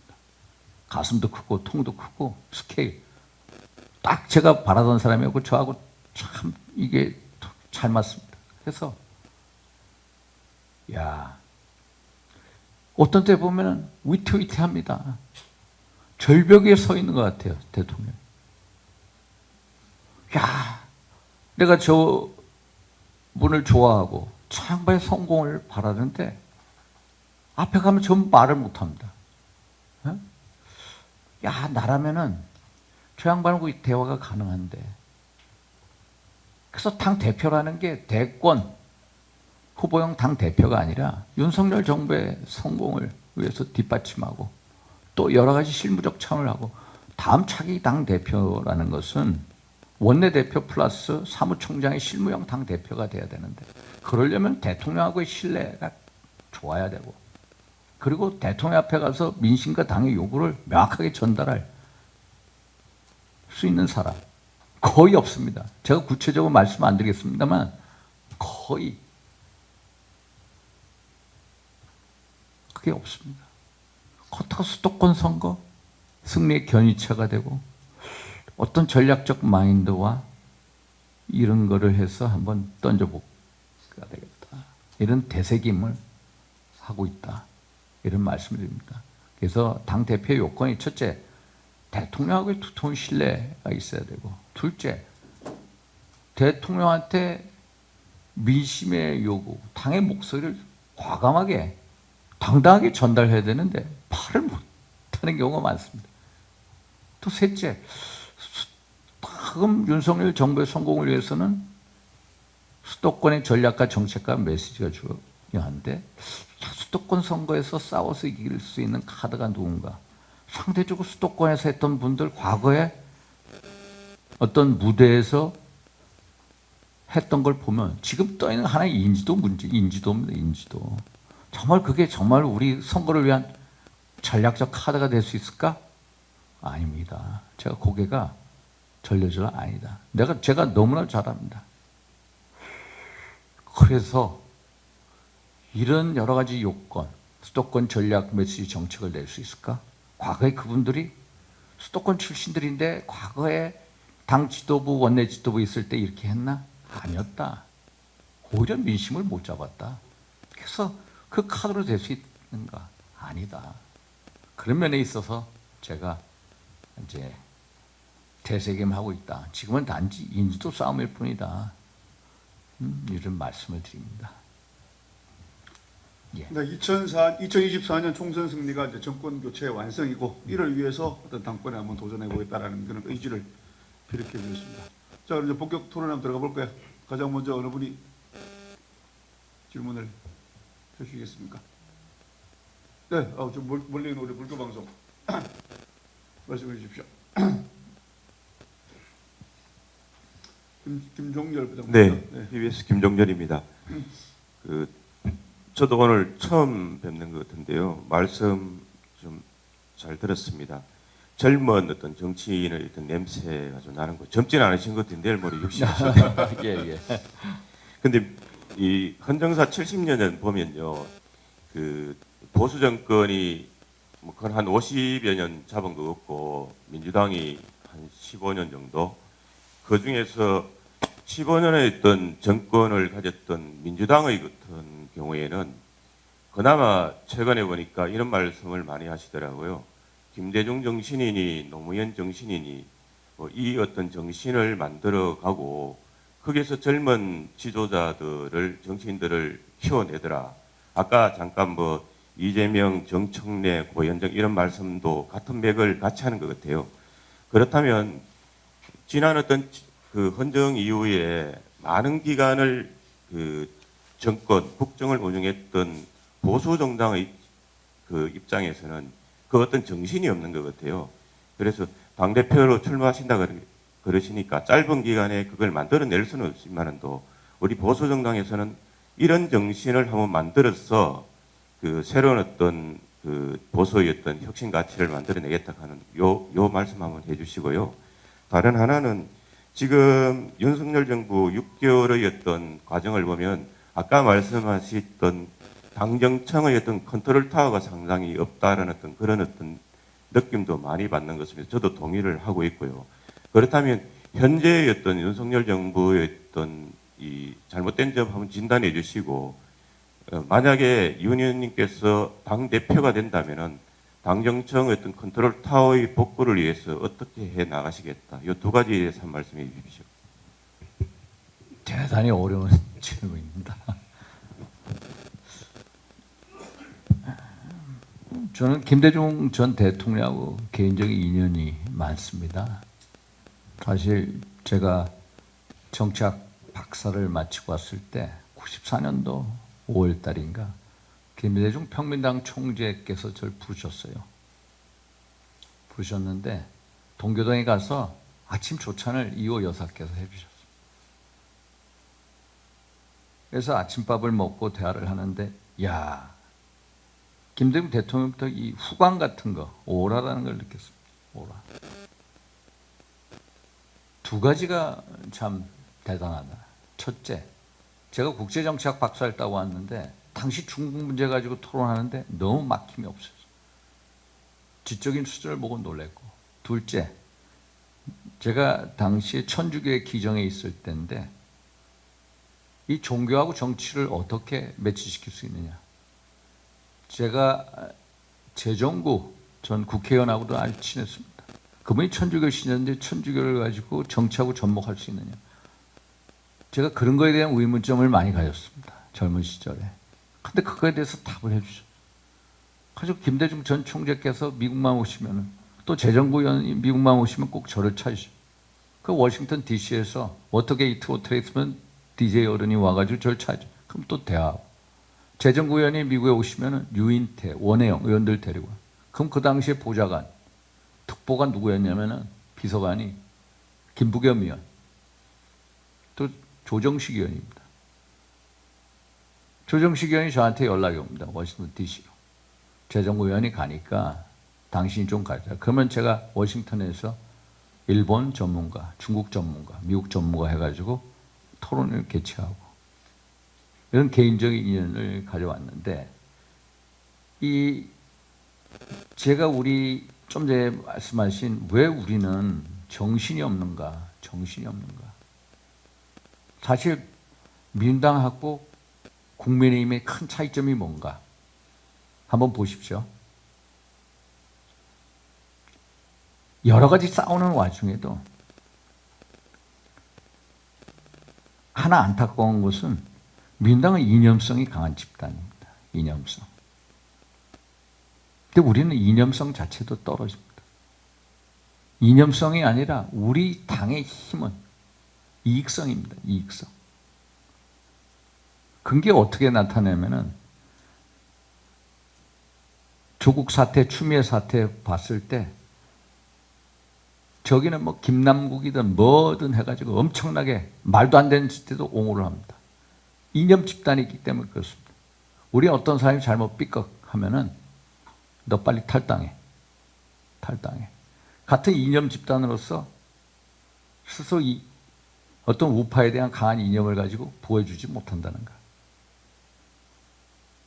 가슴도 크고 통도 크고 스케일 딱 제가 바라던 사람이었고, 저하고 참 이게 잘 맞습니다. 그래서 어떤 때 보면은 위태위태합니다. 절벽에 서 있는 것 같아요, 대통령. 내가 저 분을 좋아하고 저 양반의 성공을 바라는데 앞에 가면 전 말을 못합니다. 나라면은 저 양반하고 대화가 가능한데. 그래서 당 대표라는 게 대권 후보형 당 대표가 아니라 윤석열 정부의 성공을 위해서 뒷받침하고 또 여러 가지 실무적 참여를 하고, 다음 차기 당 대표라는 것은 원내대표 플러스 사무총장의 실무형 당 대표가 돼야 되는데, 그러려면 대통령하고의 신뢰가 좋아야 되고, 그리고 대통령 앞에 가서 민심과 당의 요구를 명확하게 전달할 수 있는 사람 거의 없습니다. 제가 구체적으로 말씀 안 드리겠습니다만 거의 그게 없습니다. 그렇다고 수도권 선거 승리의 견인차가 되고 어떤 전략적 마인드와 이런 거를 해서 한번 던져보가 되겠다, 이런 되새김을 하고 있다, 이런 말씀을 드립니다. 그래서 당대표의 요건이 첫째, 대통령하고의 두터운 신뢰가 있어야 되고, 둘째, 대통령한테 민심의 요구, 당의 목소리를 과감하게 당당하게 전달해야 되는데 말을 못하는 경우가 많습니다. 또 셋째, 다금 윤석열 정부의 성공을 위해서는 수도권의 전략과 정책과 메시지가 중요한데 수도권 선거에서 싸워서 이길 수 있는 카드가 누군가? 상대적으로 수도권에서 했던 분들 과거에 어떤 무대에서 했던 걸 보면 지금 떠 있는 하나의 인지도입니다. 인지도. 정말 그게 정말 우리 선거를 위한 전략적 카드가 될 수 있을까? 아닙니다. 제가 고개가 절려져라 아니다. 제가 너무나 잘합니다. 그래서 이런 여러 가지 요건, 수도권 전략 메시지 정책을 낼 수 있을까? 과거에 그분들이 수도권 출신들인데 과거에 당 지도부, 원내 지도부 있을 때 이렇게 했나? 아니었다. 오히려 민심을 못 잡았다. 그래서 그 카드로 될 수 있는가? 아니다. 그런 면에 있어서 제가 이제 대세겜하고 있다. 지금은 단지 인지도 싸움일 뿐이다. 이런 말씀을 드립니다. 예. 네, 2024년 총선 승리가 이제 정권 교체의 완성이고 이를 위해서 어떤 당권에 한번 도전해 보겠다라는 그런 의지를 피력해 주셨습니다. 자, 그럼 이제 본격 토론 한번 들어가 볼까요? 가장 먼저 어느 분이 질문을 해주시겠습니까? 네, 좀 멀리 있는 우리 불교 방송 말씀해 주십시오. 김종열 부장님. 네, TBS 김종렬입니다. 저도 오늘 처음 뵙는 것 같은데요. 말씀 좀 잘 들었습니다. 젊은 어떤 정치인의 어떤 냄새가 좀 나는 거. 젊지는 않으신 것 같은데 내일 모레 60이시죠. 예. 근데 이 헌정사 70년 전 보면요, 그 보수 정권이 뭐 거의 한 50여 년 잡은 거 없고 민주당이 한 15년 정도. 그 중에서 15년의 어떤 정권을 가졌던 민주당의 같은 경우에는 그나마 최근에 보니까 이런 말씀을 많이 하시더라고요. 김대중 정신이니 노무현 정신이니 이 어떤 정신을 만들어가고 거기에서 젊은 지도자들을 정치인들을 키워내더라. 아까 잠깐 이재명, 정청래, 고현정 이런 말씀도 같은 맥을 같이 하는 것 같아요. 그렇다면 지난 어떤 그 헌정 이후에 많은 기간을 그 정권, 국정을 운영했던 보수 정당의 그 입장에서는 그 어떤 정신이 없는 것 같아요. 그래서 당대표로 출마하신다 그러시니까 짧은 기간에 그걸 만들어낼 수는 없지만도 우리 보수 정당에서는 이런 정신을 한번 만들어서 그 새로운 어떤 그 보수의 어떤 혁신 가치를 만들어내겠다 하는 요 말씀 한번 해주시고요. 다른 하나는 지금 윤석열 정부 6개월의 어떤 과정을 보면 아까 말씀하셨던 당정청의 어떤 컨트롤 타워가 상당히 없다라는 어떤 그런 어떤 느낌도 많이 받는 것입니다. 저도 동의를 하고 있고요. 그렇다면 현재의 어떤 윤석열 정부의 어떤 이 잘못된 점 한번 진단해 주시고 만약에 윤 의원님께서 당 대표가 된다면은 당정청의 어떤 컨트롤 타워의 복구를 위해서 어떻게 해 나가시겠다. 이 두 가지에 대해서 한 말씀해 주십시오. 대단히 어려운 질문입니다. 저는 김대중 전 대통령하고 개인적인 인연이 많습니다. 사실 제가 정치학 박사를 마치고 왔을 때 94년도 5월 달인가 김대중 평민당 총재께서 저를 부르셨어요. 부르셨는데 동교동에 가서 아침 조찬을 이호 여사께서 해주셨어요. 그래서 아침밥을 먹고 대화를 하는데 야, 김대중 대통령부터 이 후광 같은 거, 오라라는 걸 느꼈습니다. 오라. 두 가지가 참 대단하다. 첫째, 제가 국제정치학 박사를 따고 왔는데 당시 중국 문제 가지고 토론하는데 너무 막힘이 없었어요. 지적인 수준을 보고 놀랬고. 둘째, 제가 당시에 천주교의 기정에 있을 때인데 이 종교하고 정치를 어떻게 매치시킬 수 있느냐. 제가 재정구 전 국회의원하고도 아주 친했습니다. 그분이 천주교 신자인데 천주교를 가지고 정치하고 접목할 수 있느냐. 제가 그런 거에 대한 의문점을 많이 가졌습니다. 젊은 시절에. 근데 그거에 대해서 답을 해주셨어요. 그래서 김대중 전 총재께서 미국만 오시면은 또 재정부 의원이 미국만 오시면 꼭 저를 찾으셔. 그 워싱턴 DC에서 워터게이트 트리트먼트 DJ 어른이 와가지고 저를 찾아. 그럼 또 대화하고. 재정부 의원이 미국에 오시면 유인태, 원혜영 의원들 데리고 와. 그럼 그 당시에 보좌관, 특보가 누구였냐면은 비서관이 김부겸 의원, 또 조정식 의원입니다. 조정식 의원이 저한테 연락이 옵니다. 워싱턴 DC로. 재정부 의원이 가니까 당신이 좀 가자. 그러면 제가 워싱턴에서 일본 전문가, 중국 전문가, 미국 전문가 해가지고 토론을 개최하고 이런 개인적인 인연을 가져왔는데 제가 우리 좀 전에 말씀하신 왜 우리는 정신이 없는가? 사실 민주당하고 국민의힘의 큰 차이점이 뭔가? 한번 보십시오. 여러 가지 싸우는 와중에도 하나 안타까운 것은 민주당은 이념성이 강한 집단입니다. 이념성. 근데 우리는 이념성 자체도 떨어집니다. 이념성이 아니라 우리 당의 힘은 이익성입니다. 이익성. 그게 어떻게 나타내면은 조국 사태, 추미애 사태 봤을 때 저기는 뭐 김남국이든 뭐든 해가지고 엄청나게 말도 안 되는 짓에도 옹호를 합니다. 이념 집단이기 때문에 그렇습니다. 우리 어떤 사람이 잘못 삐걱하면은 너 빨리 탈당해. 같은 이념 집단으로서 스스로 어떤 우파에 대한 강한 이념을 가지고 보여주지 못한다는 것.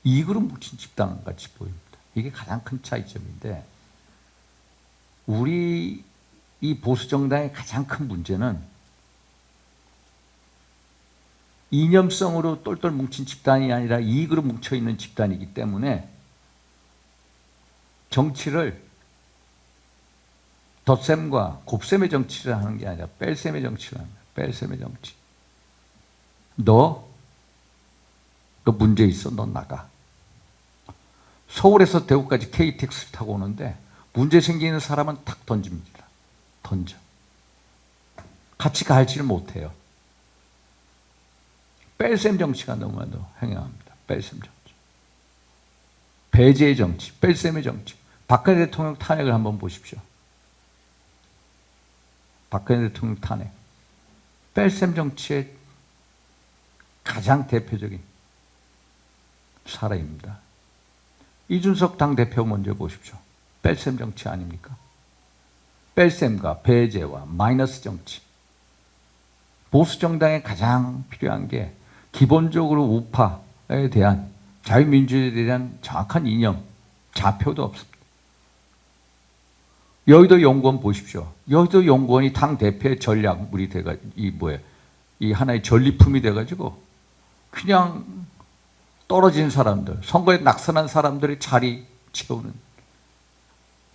이익으로 뭉친 집단 같이 보입니다. 이게 가장 큰 차이점인데 우리 이 보수 정당의 가장 큰 문제는 이념성으로 똘똘 뭉친 집단이 아니라 이익으로 뭉쳐있는 집단이기 때문에 정치를 덧셈과 곱셈의 정치를 하는 게 아니라 뺄셈의 정치를 하는 거예요. 뺄셈의 정치. 너 문제 있어. 너 나가. 서울에서 대구까지 KTX를 타고 오는데 문제 생기는 사람은 탁 던집니다. 던져. 같이 갈지를 못해요. 뺄셈 정치가 너무나도 횡행합니다. 뺄셈 정치. 배제의 정치, 뺄셈의 정치. 박근혜 대통령 탄핵을 한번 보십시오. 박근혜 대통령 탄핵. 뺄셈 정치의 가장 대표적인 사례입니다. 이준석 당대표 먼저 보십시오. 뺄셈 정치 아닙니까? 뺄셈과 배제와 마이너스 정치. 보수 정당에 가장 필요한 게 기본적으로 우파에 대한 자유민주주의에 대한 정확한 이념, 좌표도 없습니다. 여의도 연구원 보십시오. 여의도 연구원이 당 대표의 전략물이 돼가지고 이 하나의 전리품이 돼가지고 그냥 떨어진 사람들, 선거에 낙선한 사람들의 자리 채우는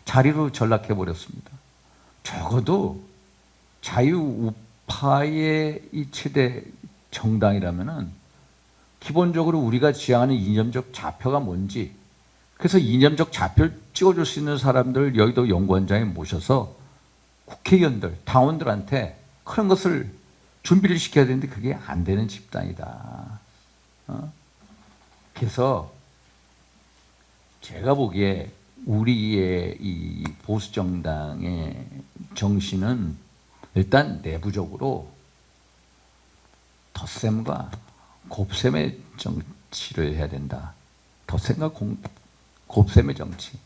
자리로 전락해 버렸습니다. 적어도 자유우파의 이 최대 정당이라면은 기본적으로 우리가 지향하는 이념적 좌표가 뭔지, 그래서 이념적 좌표를 찍어줄 수 있는 사람들 여의도 연구원장에 모셔서 국회의원들, 당원들한테 그런 것을 준비를 시켜야 되는데 그게 안 되는 집단이다. 그래서 제가 보기에 우리의 이 보수 정당의 정신은 일단 내부적으로 덧셈과 곱셈의 정치를 해야 된다. 덧셈과 곱셈의 정치.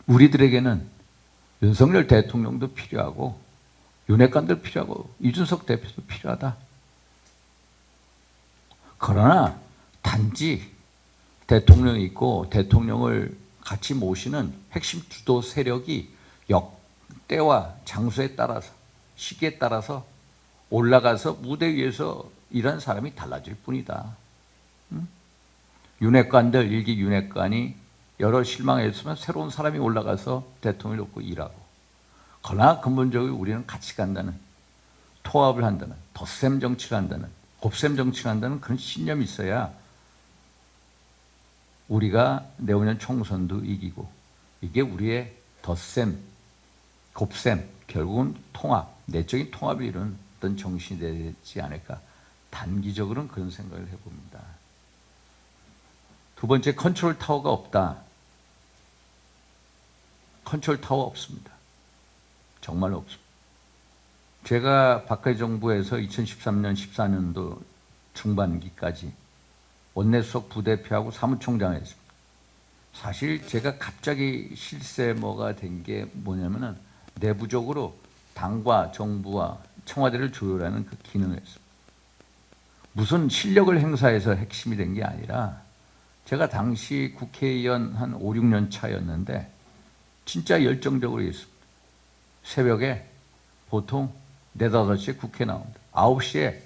우리들에게는 윤석열 대통령도 필요하고 윤핵관들 필요하고 이준석 대표도 필요하다. 그러나 단지 대통령이 있고 대통령을 같이 모시는 핵심 주도 세력이 때와 장소에 따라서 시기에 따라서 올라가서 무대 위에서 일하는 사람이 달라질 뿐이다. 윤핵관들, 일기 윤핵관이 여러 실망했으면 새로운 사람이 올라가서 대통령을 놓고 일하고. 그러나 근본적으로 우리는 같이 간다는, 통합을 한다는, 덧셈 정치를 한다는, 곱셈 정치를 한다는 그런 신념이 있어야 우리가 내후년 총선도 이기고 이게 우리의 덧셈, 곱셈, 결국은 통합, 내적인 통합이 이룬 어떤 정신이 되지 않을까. 단기적으로는 그런 생각을 해봅니다. 두 번째, 컨트롤 타워가 없다. 컨트롤 타워 없습니다. 정말로 없습니다. 제가 박근혜 정부에서 2013년, 14년도 중반기까지 원내수석 부대표하고 사무총장을 했습니다. 사실 제가 갑자기 실세모가 된 게 뭐냐면은 내부적으로 당과 정부와 청와대를 조율하는 그 기능을 했습니다. 무슨 실력을 행사해서 핵심이 된 게 아니라 제가 당시 국회의원 한 5, 6년 차였는데 진짜 열정적으로 했습니다. 새벽에 보통 4, 5시에 국회 나옵니다. 9시에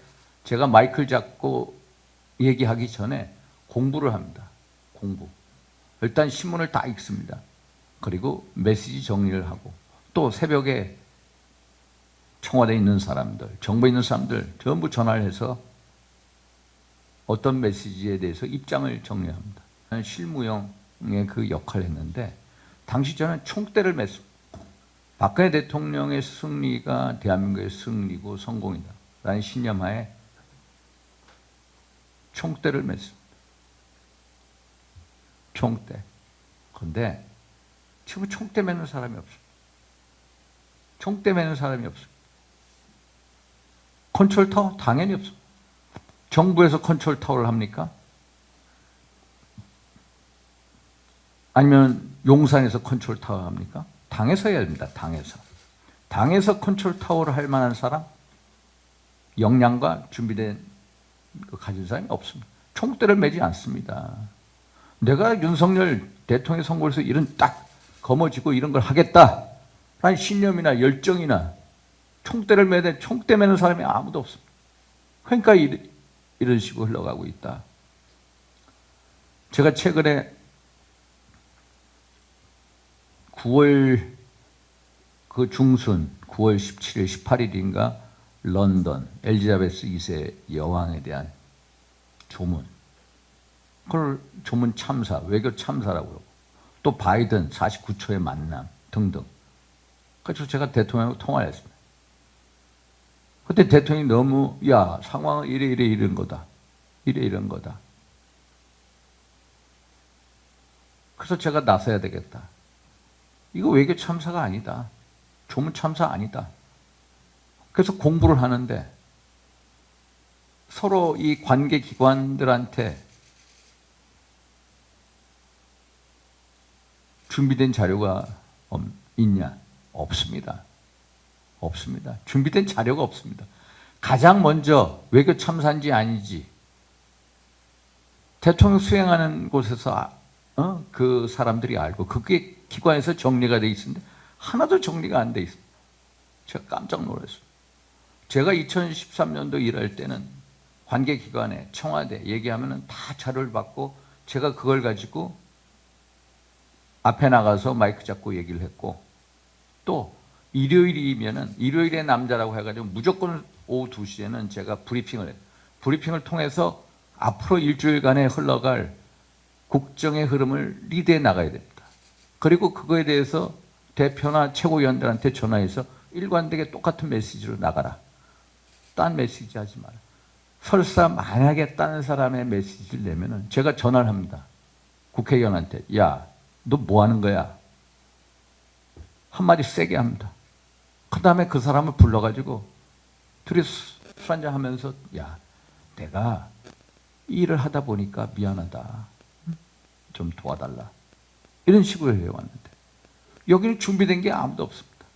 제가 마이크를 잡고 얘기하기 전에 공부를 합니다. 공부. 일단 신문을 다 읽습니다. 그리고 메시지 정리를 하고 또 새벽에 청와대에 있는 사람들, 정부에 있는 사람들 전부 전화를 해서 어떤 메시지에 대해서 입장을 정리합니다. 저는 실무형의 그 역할을 했는데 당시 저는 총대를 맸습니다. 박근혜 대통령의 승리가 대한민국의 승리고 성공이다 라는 신념하에 총대를 맸습니다. 총대. 그런데 지금 총대 매는 사람이 없습니다. 총대 매는 사람이 없습니다. 컨트롤 타워? 당연히 없습니다. 정부에서 컨트롤 타워를 합니까? 아니면 용산에서 컨트롤 타워 합니까? 당에서 해야 됩니다. 당에서. 당에서 컨트롤 타워를 할 만한 사람? 역량과 준비된 거 가진 사람이 없습니다. 총대를 매지 않습니다. 내가 윤석열 대통령 선거에서 이런 딱 거머쥐고 이런 걸 하겠다라는 신념이나 열정이나 총대를 매는 총대 매는 사람이 아무도 없습니다. 그러니까 이런 식으로 흘러가고 있다. 제가 최근에 9월 그 중순 9월 17일, 18일인가 런던 엘리자베스 2세 여왕에 대한 조문. 그걸 조문 참사, 외교 참사라고 그러고 또 바이든 49초의 만남 등등. 그래서 제가 대통령하고 통화를 했습니다. 그때 대통령이 너무 야 상황은 이런 거다. 이런 거다. 그래서 제가 나서야 되겠다. 이거 외교 참사가 아니다. 조문 참사 아니다. 그래서 공부를 하는데 서로 이 관계 기관들한테 준비된 자료가 있냐? 없습니다. 없습니다. 준비된 자료가 없습니다. 가장 먼저 외교 참사인지 아닌지 대통령 수행하는 곳에서 그 사람들이 알고 그게 기관에서 정리가 돼 있는데 하나도 정리가 안 돼 있습니다. 제가 깜짝 놀랐어요. 제가 2013년도 일할 때는 관계기관에 청와대 얘기하면 다 자료를 받고 제가 그걸 가지고 앞에 나가서 마이크 잡고 얘기를 했고 또 일요일이면은 일요일의 남자라고 해가지고 무조건 오후 2시에는 제가 브리핑을 해요. 브리핑을 통해서 앞으로 일주일간에 흘러갈 국정의 흐름을 리드해 나가야 됩니다. 그리고 그거에 대해서 대표나 최고위원들한테 전화해서 일관되게 똑같은 메시지로 나가라. 딴 메시지 하지 마라. 설사 만약에 딴 사람의 메시지를 내면은 제가 전화를 합니다. 국회의원한테 야, 너 뭐 하는 거야? 한마디 세게 합니다. 그 다음에 그 사람을 불러가지고 둘이 술 한잔 하면서 야, 내가 이 일을 하다 보니까 미안하다. 좀 도와달라. 이런 식으로 해왔는데 여기는 준비된 게 아무도 없습니다.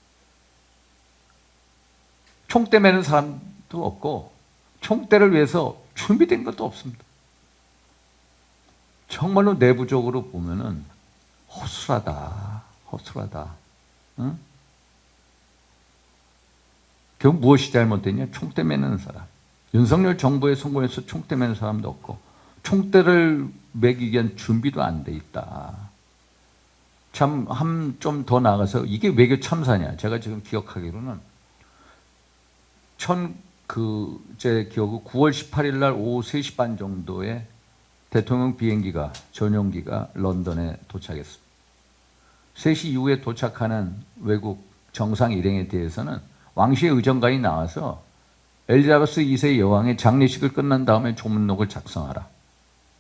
총대 매는 사람도 없고 총대를 위해서 준비된 것도 없습니다. 정말로 내부적으로 보면은 허술하다. 허술하다. 응? 결국 무엇이 잘못됐냐? 총대 매는 사람. 윤석열 정부의 성공에서 총대 매는 사람도 없고 총대를 매기 위한 준비도 안 돼 있다. 참 좀 더 나아가서 이게 외교 참사냐? 제가 지금 기억하기로는 제 기억은 9월 18일 날 오후 3시 반 정도에 대통령 비행기가 전용기가 런던에 도착했습니다. 3시 이후에 도착하는 외국 정상 일행에 대해서는 왕실의 의정관이 나와서 엘리자베스 2세 여왕의 장례식을 끝난 다음에 조문록을 작성하라.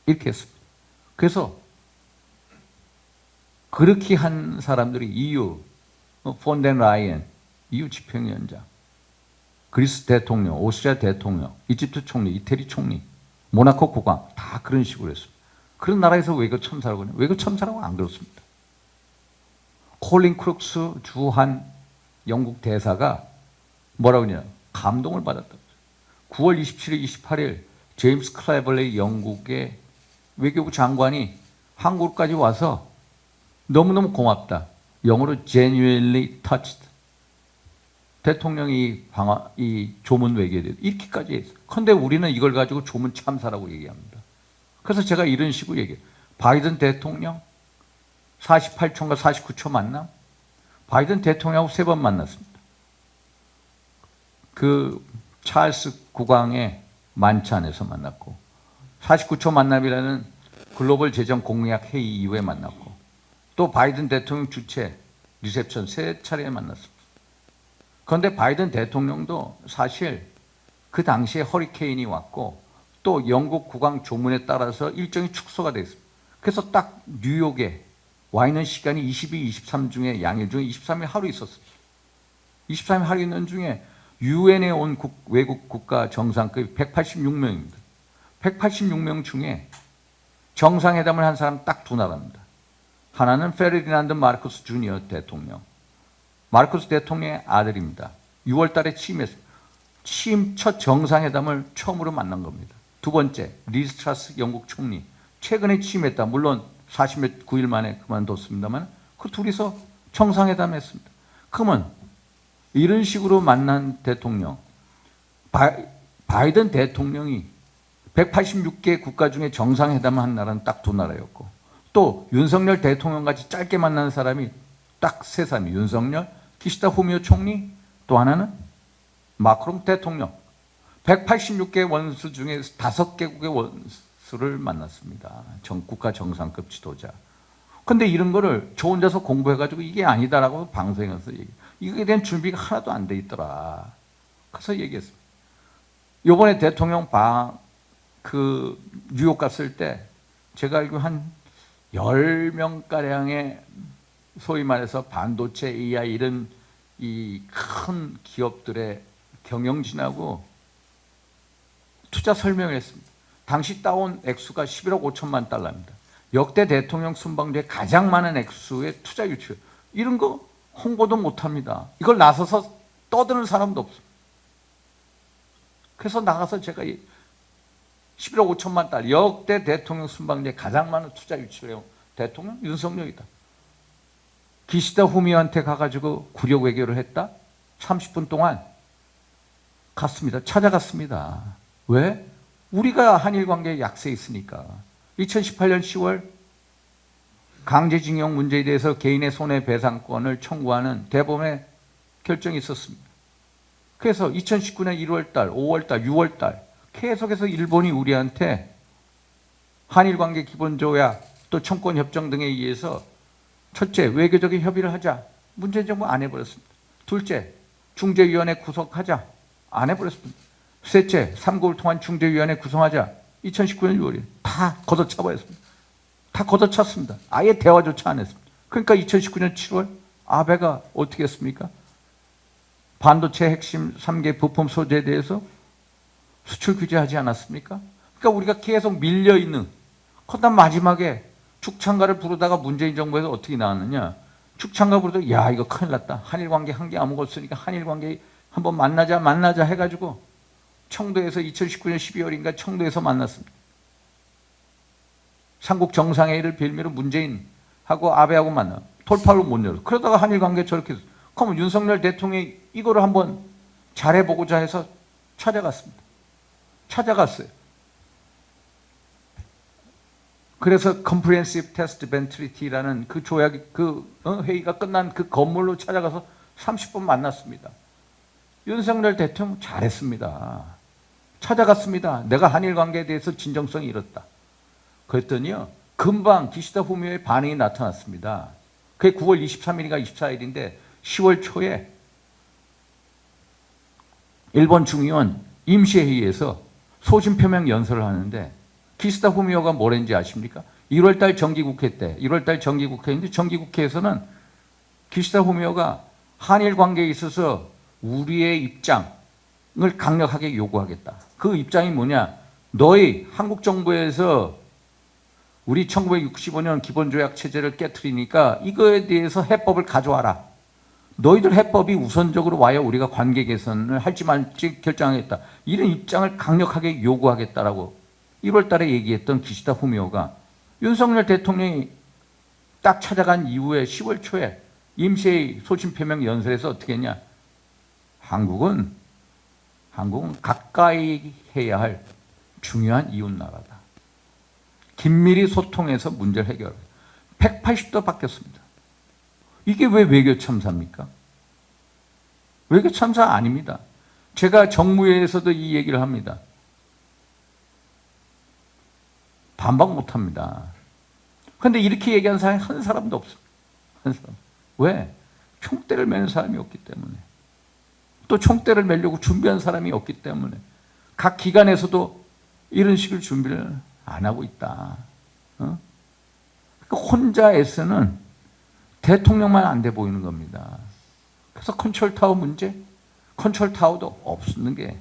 이렇게 했습니다. 그래서 그렇게 한 사람들이 EU, 폰덴 라이엔, EU 집행위원장, 그리스 대통령, 오스트리아 대통령, 이집트 총리, 이태리 총리, 모나코 국왕 다 그런 식으로 했습니다. 그런 나라에서 외교 첨사라고 하냐? 외교 첨사라고 안 그렇습니다. 콜린 크룩스 주한 영국 대사가 뭐라고 하냐? 감동을 받았다. 9월 27일, 28일 제임스 클래벌레이 영국의 외교부 장관이 한국까지 와서 너무너무 고맙다. 영어로 genuinely touched. 대통령이 이 조문 외교에 대해서 이렇게까지 했어요. 그런데 우리는 이걸 가지고 조문 참사라고 얘기합니다. 그래서 제가 이런 식으로 얘기해요. 바이든 대통령 48초인가 49초 만남. 바이든 대통령하고 3번 만났습니다. 그 찰스 국왕의 만찬에서 만났고 49초 만남이라는 글로벌 재정 공약 회의 이후에 만났고 또 바이든 대통령 주최 리셉션 3차례에 만났습니다. 그런데 바이든 대통령도 사실 그 당시에 허리케인이 왔고 또 영국 국왕 조문에 따라서 일정이 축소가 됐습니다. 그래서 딱 뉴욕에 와 있는 시간이 22, 23 중에 양일 중에 23일 하루 있었습니다. 23일 하루 있는 중에 유엔에 온 외국 국가 정상급이 186명입니다. 186명 중에 정상회담을 한 사람 딱 2나라입니다. 하나는 페르디난드 마르코스 주니어 대통령. 마르코스 대통령의 아들입니다. 6월 달에 취임했습니다. 취임 첫 정상회담을 처음으로 만난 겁니다. 두 번째, 리즈 트라스 영국 총리. 최근에 취임했다. 물론 49일 만에 그만뒀습니다만 그 둘이서 정상회담했습니다. 그러면 이런 식으로 만난 대통령, 바이든 대통령이 186개 국가 중에 정상회담을 한 나라는 딱 2나라였고 또 윤석열 대통령같이 짧게 만난 사람이 딱 3사람이 윤석열, 기시다 후미오 총리, 또 하나는 마크롱 대통령. 186개 원수 중에 5개국의 원수를 만났습니다. 국가 정상급 지도자. 근데 이런 거를 저 혼자서 공부해가지고 이게 아니다라고 방송에서 이거에 대한 준비가 하나도 안 돼 있더라. 그래서 얘기했습니다. 요번에 대통령 뉴욕 갔을 때 제가 알기로 한 10명가량의 소위 말해서 반도체, AI 이런 이 큰 기업들의 경영진하고 투자 설명을 했습니다. 당시 따온 액수가 11억 5천만 달러입니다. 역대 대통령 순방주에 가장 많은 액수의 투자 유치. 이런 거 홍보도 못합니다. 이걸 나서서 떠드는 사람도 없습니다. 그래서 나가서 제가 11억 5천만 달러 역대 대통령 순방주에 가장 많은 투자 유치를 해온 대통령 윤석열이다. 기시다 후미오한테 가가지고 굴욕 외교를 했다. 30분 동안 갔습니다. 찾아갔습니다. 왜? 우리가 한일 관계에 약세에 있으니까. 2018년 10월 강제징용 문제에 대해서 개인의 손해배상권을 청구하는 대법원의 결정이 있었습니다. 그래서 2019년 1월달, 5월달, 6월달 계속해서 일본이 우리한테 한일관계 기본조약 또 청권협정 등에 의해서 첫째, 외교적인 협의를 하자. 문재인 정부 안 해버렸습니다. 둘째, 중재위원회 구성하자. 안 해버렸습니다. 셋째, 3국을 통한 중재위원회 구성하자. 2019년 6월에 다 걷어차버렸습니다. 다 걷어찼습니다. 아예 대화조차 안 했습니다. 그러니까 2019년 7월 아베가 어떻게 했습니까? 반도체 핵심 3개 부품 소재에 대해서 수출 규제하지 않았습니까? 그러니까 우리가 계속 밀려있는, 그러다 마지막에 축창가를 부르다가 문재인 정부에서 어떻게 나왔느냐. 축창가 부르다가 야 이거 큰일 났다. 한일관계 한 게 아무것도 없으니까 한일관계 한번 만나자 해가지고 청도에서 2019년 12월인가 청도에서 만났습니다. 삼국 정상회의를 빌미로 문재인하고 아베하고 만나. 돌파로 못 열어. 그러다가 한일관계 저렇게 해서. 그러면 윤석열 대통령이 이거를 한번 잘해보고자 해서 찾아갔습니다. 찾아갔어요. 그래서 Comprehensive Test Ban Treaty라는 그 조약이 회의가 끝난 그 건물로 찾아가서 30분 만났습니다. 윤석열 대통령 잘했습니다. 찾아갔습니다. 내가 한일 관계에 대해서 진정성이 이렇다. 그랬더니요, 금방 기시다 후미오의 반응이 나타났습니다. 그게 9월 23일인가 24일인데 10월 초에 일본 중의원 임시회의에서 소신표명 연설을 하는데 기시다 후미오가 뭐랬는지 아십니까? 1월달 정기국회 때, 1월달 정기국회인데 정기국회에서는 기시다 후미오가 한일 관계에 있어서 우리의 입장을 강력하게 요구하겠다. 그 입장이 뭐냐? 너희 한국 정부에서 우리 1965년 기본조약 체제를 깨트리니까 이거에 대해서 해법을 가져와라. 너희들 해법이 우선적으로 와야 우리가 관계 개선을 할지 말지 결정하겠다. 이런 입장을 강력하게 요구하겠다라고 1월 달에 얘기했던 기시다 후미오가 윤석열 대통령이 딱 찾아간 이후에 10월 초에 임시회의 소신표명 연설에서 어떻게 했냐. 한국은 가까이 해야 할 중요한 이웃나라다. 긴밀히 소통해서 문제를 해결해. 180도 바뀌었습니다. 이게 왜 외교 참사입니까? 외교 참사 아닙니다. 제가 정무회에서도 이 얘기를 합니다. 반박 못 합니다. 그런데 이렇게 얘기하는 사람이 한 사람도 없습니다. 한 사람. 왜? 총대를 매는 사람이 없기 때문에. 또 총대를 매려고 준비한 사람이 없기 때문에. 각 기관에서도 이런 식의 준비를 안 하고 있다. 그러니까 혼자 애쓰는 대통령만 안 돼 보이는 겁니다. 그래서 컨트롤타워 문제? 컨트롤타워도 없는 게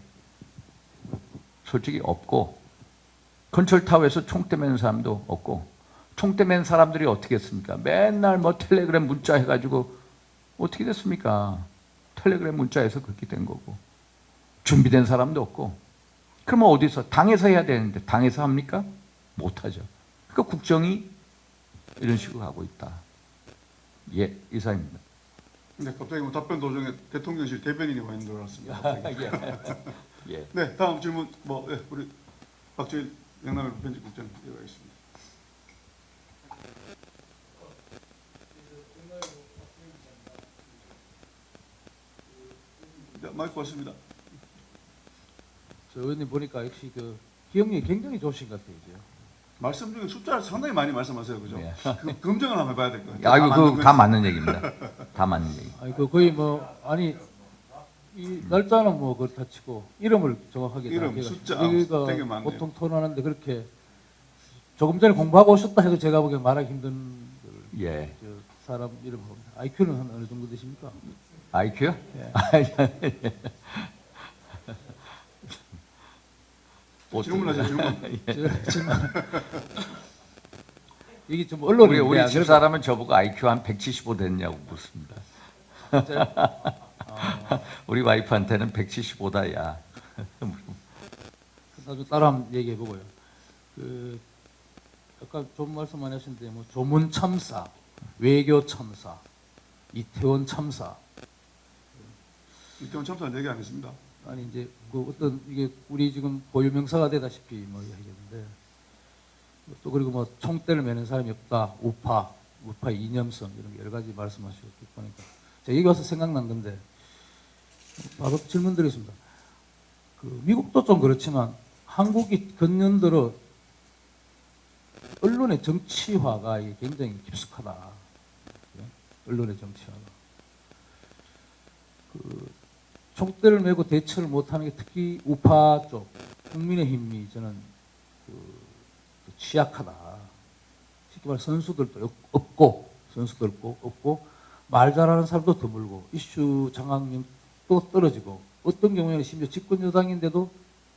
솔직히 없고, 컨트롤타워에서 총대 매는 사람도 없고, 총대 맨 사람들이 어떻게 했습니까? 맨날 뭐 텔레그램 문자 해가지고 어떻게 됐습니까? 텔레그램 문자에서 그렇게 된 거고, 준비된 사람도 없고. 그러면 어디서? 당에서 해야 되는데 당에서 합니까? 못하죠. 그러니까 국정이 이런 식으로 가고 있다. 예, 이사입니다. 네, 갑자기 뭐 답변 도중에 대통령실 대변인이 와 있는 줄 알았습니다. 예. 네, 다음 질문 우리 박주일 영남일보 편집국장 이어가겠습니다. 네, 마이크 왔습니다. 저 의원님 보니까 역시 그 기억력이 굉장히 좋으신 것 같아요. 이제. 말씀 중에 숫자를 상당히 많이 말씀하세요, 그죠? 예. 그 검증을 한번 해봐야 될 것 같아요. 아이고, 그거 다 맞는 얘기입니다. 다 맞는 얘기. 아니 그 거의 뭐 아니 이 날짜는 뭐 그렇다 치고 이름을 정확하게 다 이름, 기억하시고. 숫자, 우리가 되게 많네요. 보통 토론하는데 그렇게 조금 전에 공부하고 오셨다 해도 제가 보기엔 말하기 힘든 예. 저 사람 이름 봅니다. IQ는 한 어느 정도 되십니까? IQ요? 예. 질문하세요, 질문. 질문. 이게 좀 언론인데 우리 집사람은 저보고 IQ 한 175 됐냐고 묻습니다. 우리 와이프한테는 175다, 야. 나도 따로 한번 얘기해 보고요. 그 아까 좀 말씀 안 하셨는데 뭐 조문 참사, 외교 참사, 이태원 참사. 이태원 참사는 얘기 안 했습니다. 아니 이제 그 어떤 이게 우리 지금 고유명사가 되다시피 뭐 이야기했는데 또 그리고 뭐 총대를 매는 사람이 없다, 우파 이념성 이런 여러 가지 말씀하시고 보니까 제가 여기 와서 생각난 건데 바로 질문 드리겠습니다. 그 미국도 좀 그렇지만 한국이 근년들어 언론의 정치화가 이게 굉장히 깊숙하다. 언론의 정치화가. 그 총대를 메고 대처를 못하는 게 특히 우파 쪽 국민의힘이 저는 취약하다. 쉽게 말해 선수들도 없고 말 잘하는 사람도 드물고 이슈 장악력도 떨어지고 어떤 경우에는 심지어 집권 여당인데도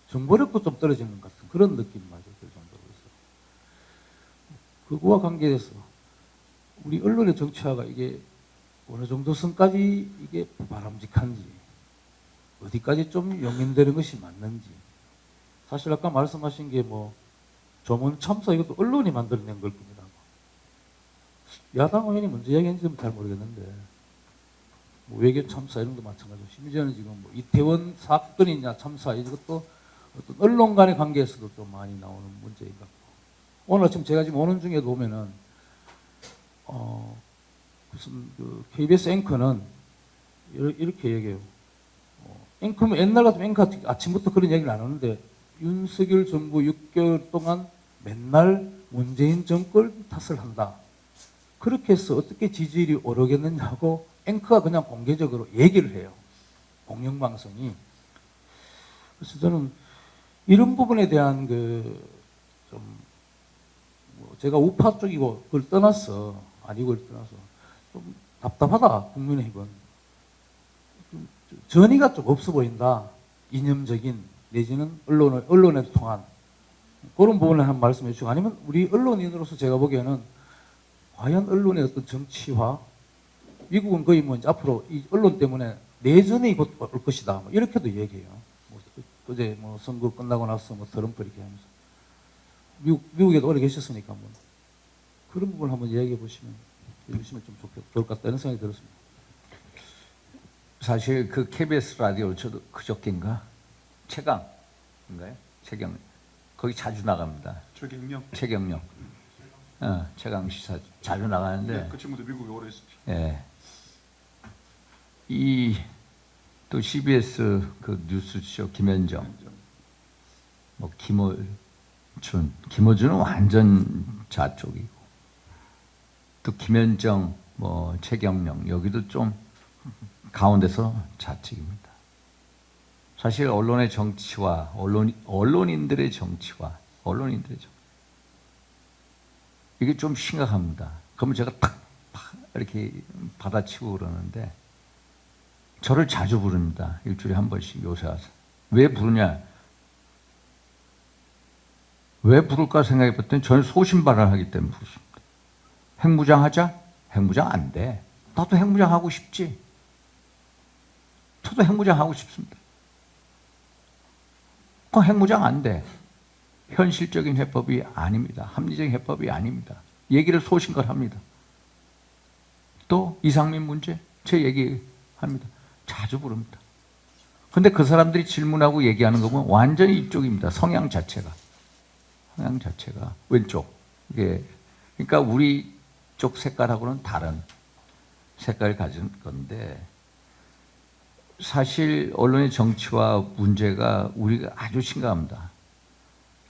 정보력도 좀 떨어지는 것 같은 그런 느낌마저 들 정도로 있어요. 그거와 관계돼서 우리 언론의 정치화가 이게 어느 정도 선까지 이게 바람직한지 어디까지 좀 용인되는 것이 맞는지. 사실 아까 말씀하신 게 뭐 조문 참사 이것도 언론이 만들어낸 걸 겁니다. 야당 의원이 먼저 이야기했는지는 잘 모르겠는데 뭐 외교 참사 이런 것도 마찬가지고 심지어는 지금 뭐 이태원 사건이냐 참사 이것도 어떤 언론 간의 관계에서도 좀 많이 나오는 문제인 것 같고 오늘 아침 제가 지금 오는 중에 보면은 무슨 그 KBS 앵커는 이렇게 얘기해요. 앵커면 옛날 같으면 앵커 아침부터 그런 얘기를 안 하는데 윤석열 정부 6개월 동안 맨날 문재인 정권 탓을 한다. 그렇게 해서 어떻게 지지율이 오르겠느냐고 앵커가 그냥 공개적으로 얘기를 해요. 공영방송이. 그래서 저는 이런 부분에 대한 제가 우파 쪽이고 그걸 떠나서 아니고를 떠나서 좀 답답하다. 국민의힘은 좀 전의가 좀 없어 보인다. 이념적인 내지는 언론을 통한 그런 부분을 한 말씀해 주시고, 아니면 우리 언론인으로서 제가 보기에는 과연 언론의 어떤 정치화, 미국은 거의 뭐 이제 앞으로 이 언론 때문에 내전이 곧 올 것이다. 뭐 이렇게도 얘기해요. 어제 뭐 선거 끝나고 나서 뭐 트럼프 이렇게 하면서 미국에도 오래 계셨으니까 뭐 그런 부분을 한번 이야기해 보시면 해주시면 좀 좋을 것 같다 이런 생각이 들었습니다. 사실 그 KBS 라디오 저도 그저께인가 최강인가요? 최경 거기 자주 나갑니다. 최경영. 최경영. 최강 시사 자주 나가는데. 네, 그 친구도 미국에 오래 있었죠. 예. 이 또 CBS 그 뉴스쇼 김현정, 뭐 김어준은 완전 좌쪽이고, 또 김현정, 뭐 최경영 여기도 좀 가운데서 좌측입니다. 사실 언론의 정치와 언론인들의 정치와 이게 좀 심각합니다. 그러면 제가 탁 이렇게 받아치고 그러는데 저를 자주 부릅니다. 일주일에 한 번씩 요새 와서. 왜 부르냐? 왜 부를까 생각해 봤더니 저는 소신발언을 하기 때문에 부르십니다. 핵무장 하자? 핵무장 안 돼. 나도 핵무장 하고 싶지. 저도 핵무장 하고 싶습니다. 그 핵무장 안 돼. 현실적인 해법이 아닙니다. 합리적인 해법이 아닙니다. 얘기를 소신껏 합니다. 또 이상민 문제 제 얘기합니다. 자주 부릅니다. 근데 그 사람들이 질문하고 얘기하는 거 보면 완전히 이쪽입니다. 성향 자체가 왼쪽. 이게 그러니까 우리 쪽 색깔하고는 다른 색깔을 가진 건데, 사실 언론의 정치와 문제가 우리가 아주 심각합니다.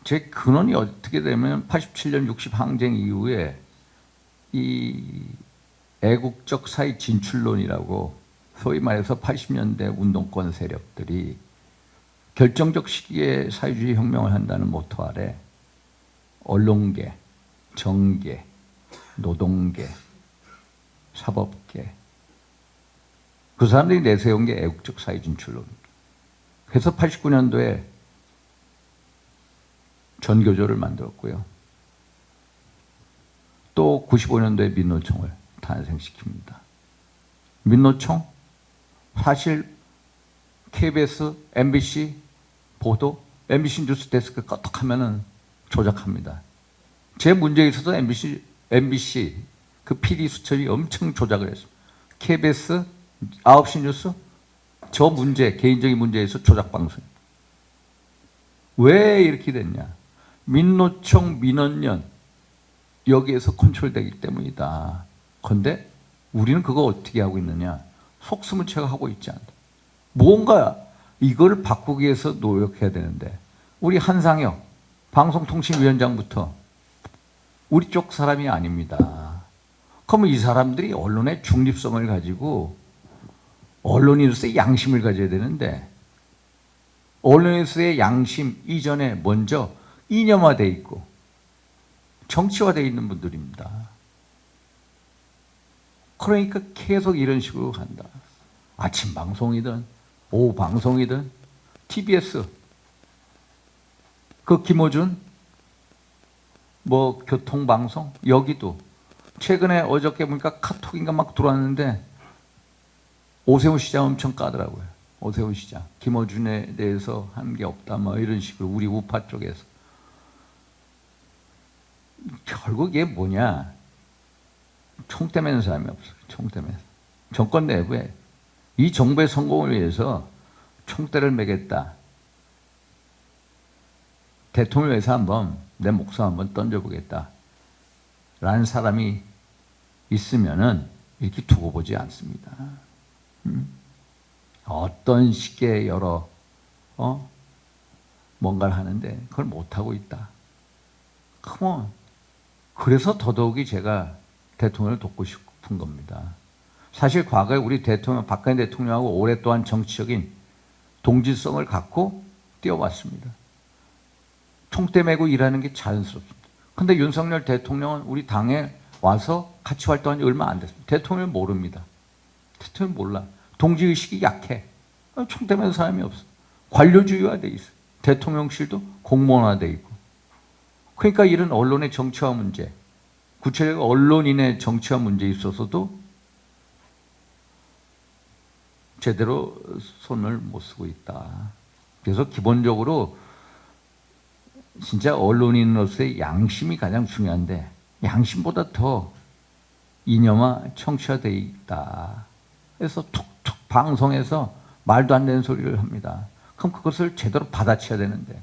제 근원이 어떻게 되면 87년 60 항쟁 이후에 이 애국적 사회 진출론이라고 소위 말해서 80년대 운동권 세력들이 결정적 시기에 사회주의 혁명을 한다는 모토 아래 언론계, 정계, 노동계, 사법계, 그 사람들이 내세운 게 애국적 사회 진출론입니다. 그래서 89년도에 전교조를 만들었고요. 또 95년도에 민노총을 탄생시킵니다. 민노총 사실 KBS, MBC 보도, MBC 뉴스 데스크 껐덕하면은 조작합니다. 제 문제에 있어서 MBC 그 PD 수첩이 엄청 조작을 했습니다. KBS 9시 뉴스 저 문제, 개인적인 문제에서 조작 방송입니다. 왜 이렇게 됐냐? 민노총, 민원연 여기에서 컨트롤되기 때문이다. 그런데 우리는 그거 어떻게 하고 있느냐? 속수문 체크하고 있지 않다. 뭔가 이걸 바꾸기 위해서 노력해야 되는데, 우리 한상혁 방송통신위원장부터 우리 쪽 사람이 아닙니다. 그러면 이 사람들이 언론의 중립성을 가지고 언론인으로서의 양심을 가져야 되는데, 언론인으로서의 양심 이전에 먼저 이념화되어 있고 정치화되어 있는 분들입니다. 그러니까 계속 이런 식으로 간다. 아침 방송이든 오후 방송이든 TBS 그 김어준 뭐 교통방송 여기도 최근에 어저께 보니까 카톡인가 막 들어왔는데 오세훈 시장 엄청 까더라고요. 오세훈 시장 김어준에 대해서 한 게 없다 뭐 이런 식으로 우리 우파 쪽에서. 결국 이게 뭐냐? 총대 매는 사람이 없어요. 총대 매는. 정권 내부에 이 정부의 성공을 위해서 총대를 매겠다. 대통령을 위해서 한번 내 목숨 한번 던져보겠다. 라는 사람이 있으면은 이렇게 두고 보지 않습니다. 어떤 식의 여러 뭔가를 하는데 그걸 못하고 있다. 그러면 그래서 더더욱이 제가 대통령을 돕고 싶은 겁니다. 사실 과거에 우리 대통령, 박근혜 대통령하고 오랫동안 정치적인 동질성을 갖고 뛰어왔습니다. 총대 메고 일하는 게 자연스럽습니다. 근데 윤석열 대통령은 우리 당에 와서 같이 활동한 지 얼마 안 됐습니다. 대통령을 모릅니다. 대통령 몰라. 동지의식이 약해. 총대 맨 사람이 없어. 관료주의화돼 있어. 대통령실도 공무원화돼 있고. 그러니까 이런 언론의 정치화 문제, 구체적으로 언론인의 정치화 문제에 있어서도 제대로 손을 못 쓰고 있다. 그래서 기본적으로 진짜 언론인으로서의 양심이 가장 중요한데 양심보다 더 이념화, 청취화되어 있다. 그래서 툭툭 방송에서 말도 안 되는 소리를 합니다. 그럼 그것을 제대로 받아쳐야 되는데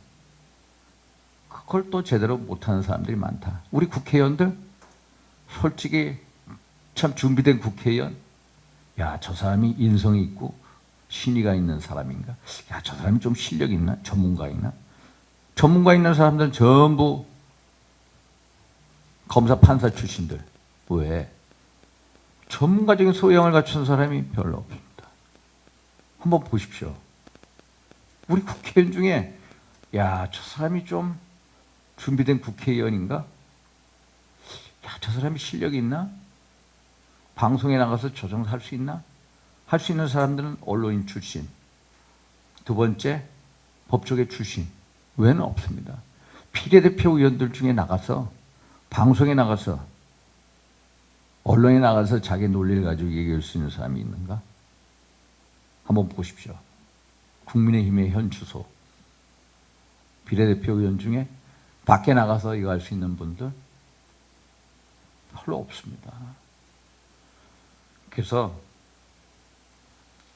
그걸 또 제대로 못하는 사람들이 많다. 우리 국회의원들 솔직히 참 준비된 국회의원, 야, 저 사람이 인성이 있고 신의가 있는 사람인가? 야, 저 사람이 좀 실력이 있나? 전문가 있나? 전문가 있는 사람들은 전부 검사 판사 출신들. 왜? 전문가적인 소양을 갖춘 사람이 별로 없습니다. 한번 보십시오. 우리 국회의원 중에 야, 저 사람이 좀 준비된 국회의원인가? 야, 저 사람이 실력이 있나? 방송에 나가서 조정할 수 있나? 할 수 있는 사람들은 언론인 출신. 두 번째, 법조계 출신. 외에는 없습니다. 비례대표 의원들 중에 나가서 방송에 나가서 언론에 나가서 자기 논리를 가지고 얘기할 수 있는 사람이 있는가? 한번 보십시오. 국민의힘의 현 주소. 비례대표 의원 중에 밖에 나가서 이거 할 수 있는 분들 별로 없습니다. 그래서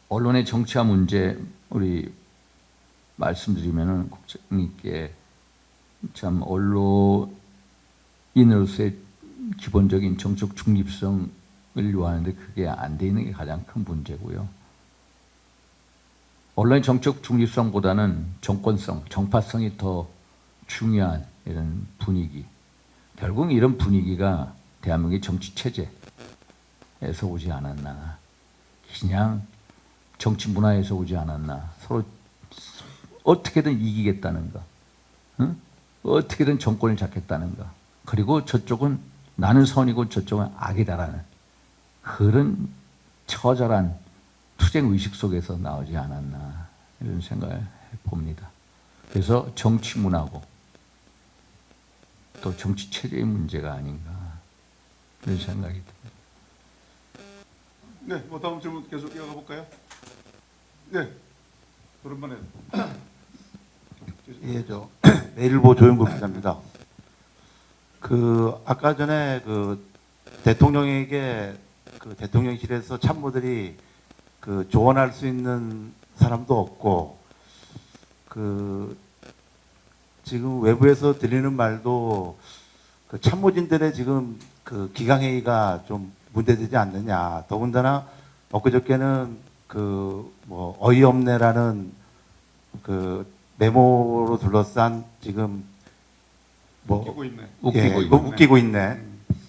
언론의 정치화 문제 우리 말씀드리면은 국장님께 참 언론인으로서의 기본적인 정책 중립성을 요하는데 그게 안 돼 있는 게 가장 큰 문제고요. 언론의 정책 중립성보다는 정권성, 정파성이 더 중요한 이런 분위기. 결국 이런 분위기가 대한민국의 정치 체제에서 오지 않았나. 그냥 정치 문화에서 오지 않았나. 서로 어떻게든 이기겠다는 거. 응? 어떻게든 정권을 잡겠다는 거. 그리고 저쪽은 나는 선이고 저쪽은 악이다라는 그런 처절한 투쟁 의식 속에서 나오지 않았나 이런 생각을 봅니다. 그래서 정치 문화고 또 정치 체제의 문제가 아닌가 그런 생각이 듭니다. 네, 뭐 다음 질문 계속 이어가 볼까요? 네, 오랜만에. 예, 매일보 조영국 기자입니다. 아까 전에 대통령에게 대통령실에서 참모들이 조언할 수 있는 사람도 없고 지금 외부에서 들리는 말도 참모진들의 지금 기강회의가 좀 문제되지 않느냐. 더군다나 엊그저께는 어이없네라는 메모로 둘러싼 지금 웃기고 있네. 웃기고 있네.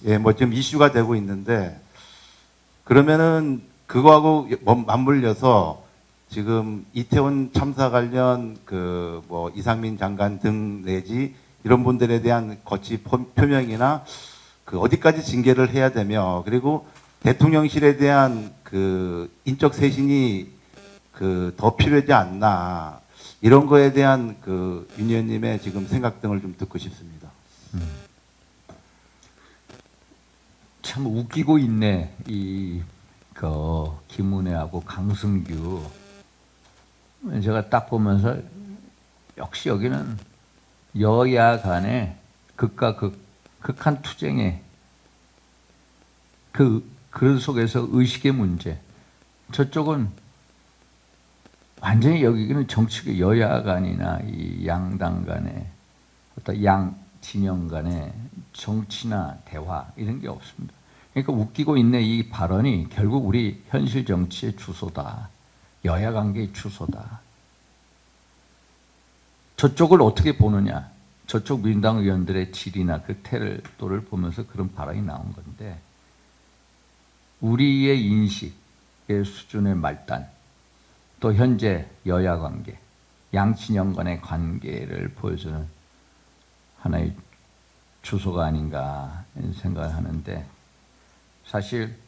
예, 지금 이슈가 되고 있는데 그러면은 그거하고 맞물려서 지금 이태원 참사 관련 이상민 장관 등 내지 이런 분들에 대한 거치 표명이나 어디까지 징계를 해야 되며 그리고 대통령실에 대한 인적 쇄신이 더 필요하지 않나 이런 거에 대한 윤 의원님의 지금 생각 등을 좀 듣고 싶습니다. 참 웃기고 있네. 김은혜하고 강승규. 제가 딱 보면서 역시 여기는 여야 간의 극과 극한 투쟁의 그런 속에서 의식의 문제. 저쪽은 완전히 여기는 정치의 여야 간이나 이 양당 간의 어떤 양 진영 간의 정치나 대화 이런 게 없습니다. 그러니까 웃기고 있네 이 발언이 결국 우리 현실 정치의 주소다. 여야 관계의 주소다. 저쪽을 어떻게 보느냐. 저쪽 민주당 의원들의 질이나 그 태도를 보면서 그런 발언이 나온 건데 우리의 인식의 수준의 말단, 또 현재 여야 관계, 양친형 간의 관계를 보여주는 하나의 주소가 아닌가 생각을 하는데, 사실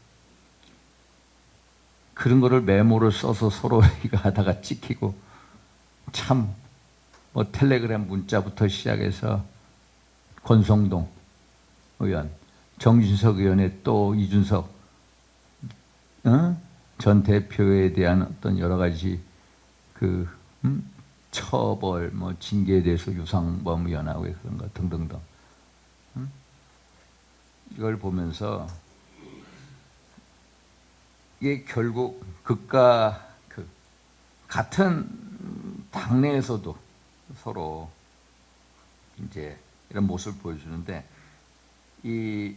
그런 거를 메모를 써서 서로 이거 하다가 찍히고, 참 뭐 텔레그램 문자부터 시작해서 권성동 의원, 정진석 의원의 또 이준석 전 대표에 대한 어떤 여러 가지 그 처벌, 뭐 징계에 대해서 유상범위원하고의 그런 것 등등등. 이걸 보면서 이게 결국 극과 극, 같은 당내에서도 서로 이제 이런 모습을 보여주는데, 이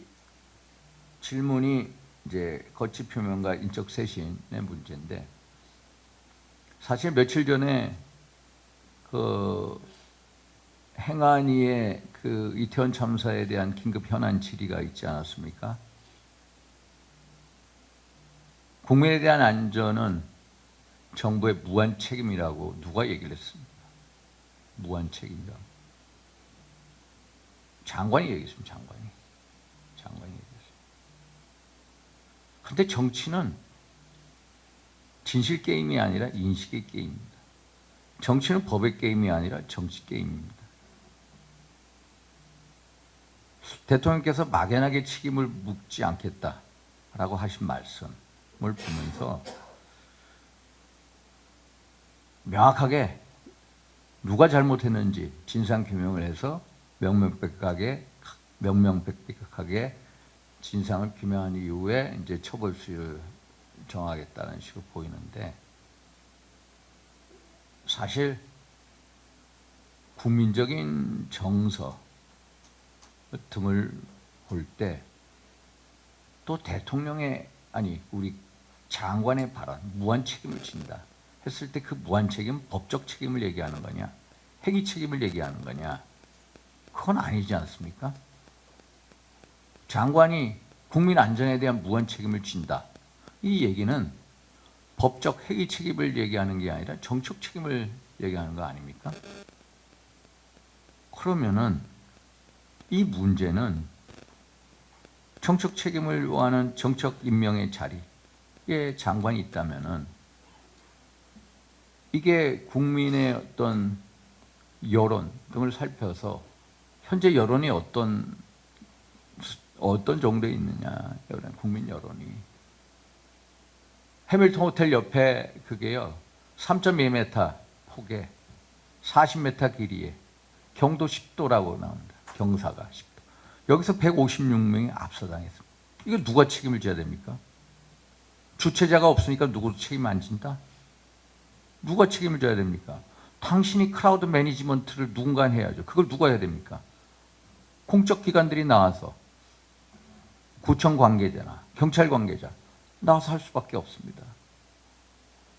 질문이 이제 거취 표명과 인적 쇄신의 문제인데, 사실 며칠 전에 그 행안위의 그 이태원 참사에 대한 긴급 현안 질의가 있지 않았습니까? 국민에 대한 안전은 정부의 무한 책임이라고 누가 얘기를 했습니까? 무한 책임이라고. 장관이 얘기했습니다. 장관이 얘기했어요. 그런데 정치는 진실 게임이 아니라 인식의 게임입니다. 정치는 법의 게임이 아니라 정치 게임입니다. 대통령께서 막연하게 책임을 묻지 않겠다라고 하신 말씀을 보면서 명확하게 누가 잘못했는지 진상규명을 해서 명명백백하게 진상을 규명한 이후에 이제 처벌 수위를 정하겠다는 식으로 보이는데, 사실 국민적인 정서 등을 볼 때 또 대통령의, 아니 우리 장관의 발언, 무한 책임을 진다 했을 때 그 무한 책임, 법적 책임을 얘기하는 거냐, 행위 책임을 얘기하는 거냐, 그건 아니지 않습니까? 장관이 국민 안전에 대한 무한 책임을 진다, 이 얘기는 법적 행위 책임을 얘기하는 게 아니라 정책 책임을 얘기하는 거 아닙니까? 그러면은 이 문제는 정책 책임을 요하는 정책 임명의 자리에 장관이 있다면은 이게 국민의 어떤 여론 등을 살펴서 현재 여론이 어떤 정도에 있느냐, 국민 여론이. 해밀턴 호텔 옆에 그게요, 3.2m 폭에 40m 길이에 경도 10도라고 나옵니다. 경사가 10도. 여기서 156명이 압사당했습니다. 이거 누가 책임을 져야 됩니까? 주최자가 없으니까 누구도 책임 안 진다? 누가 책임을 져야 됩니까? 당신이 크라우드 매니지먼트를 누군가 해야죠. 그걸 누가 해야 됩니까? 공적 기관들이 나와서, 구청 관계자나 경찰 관계자 나와서 할 수밖에 없습니다.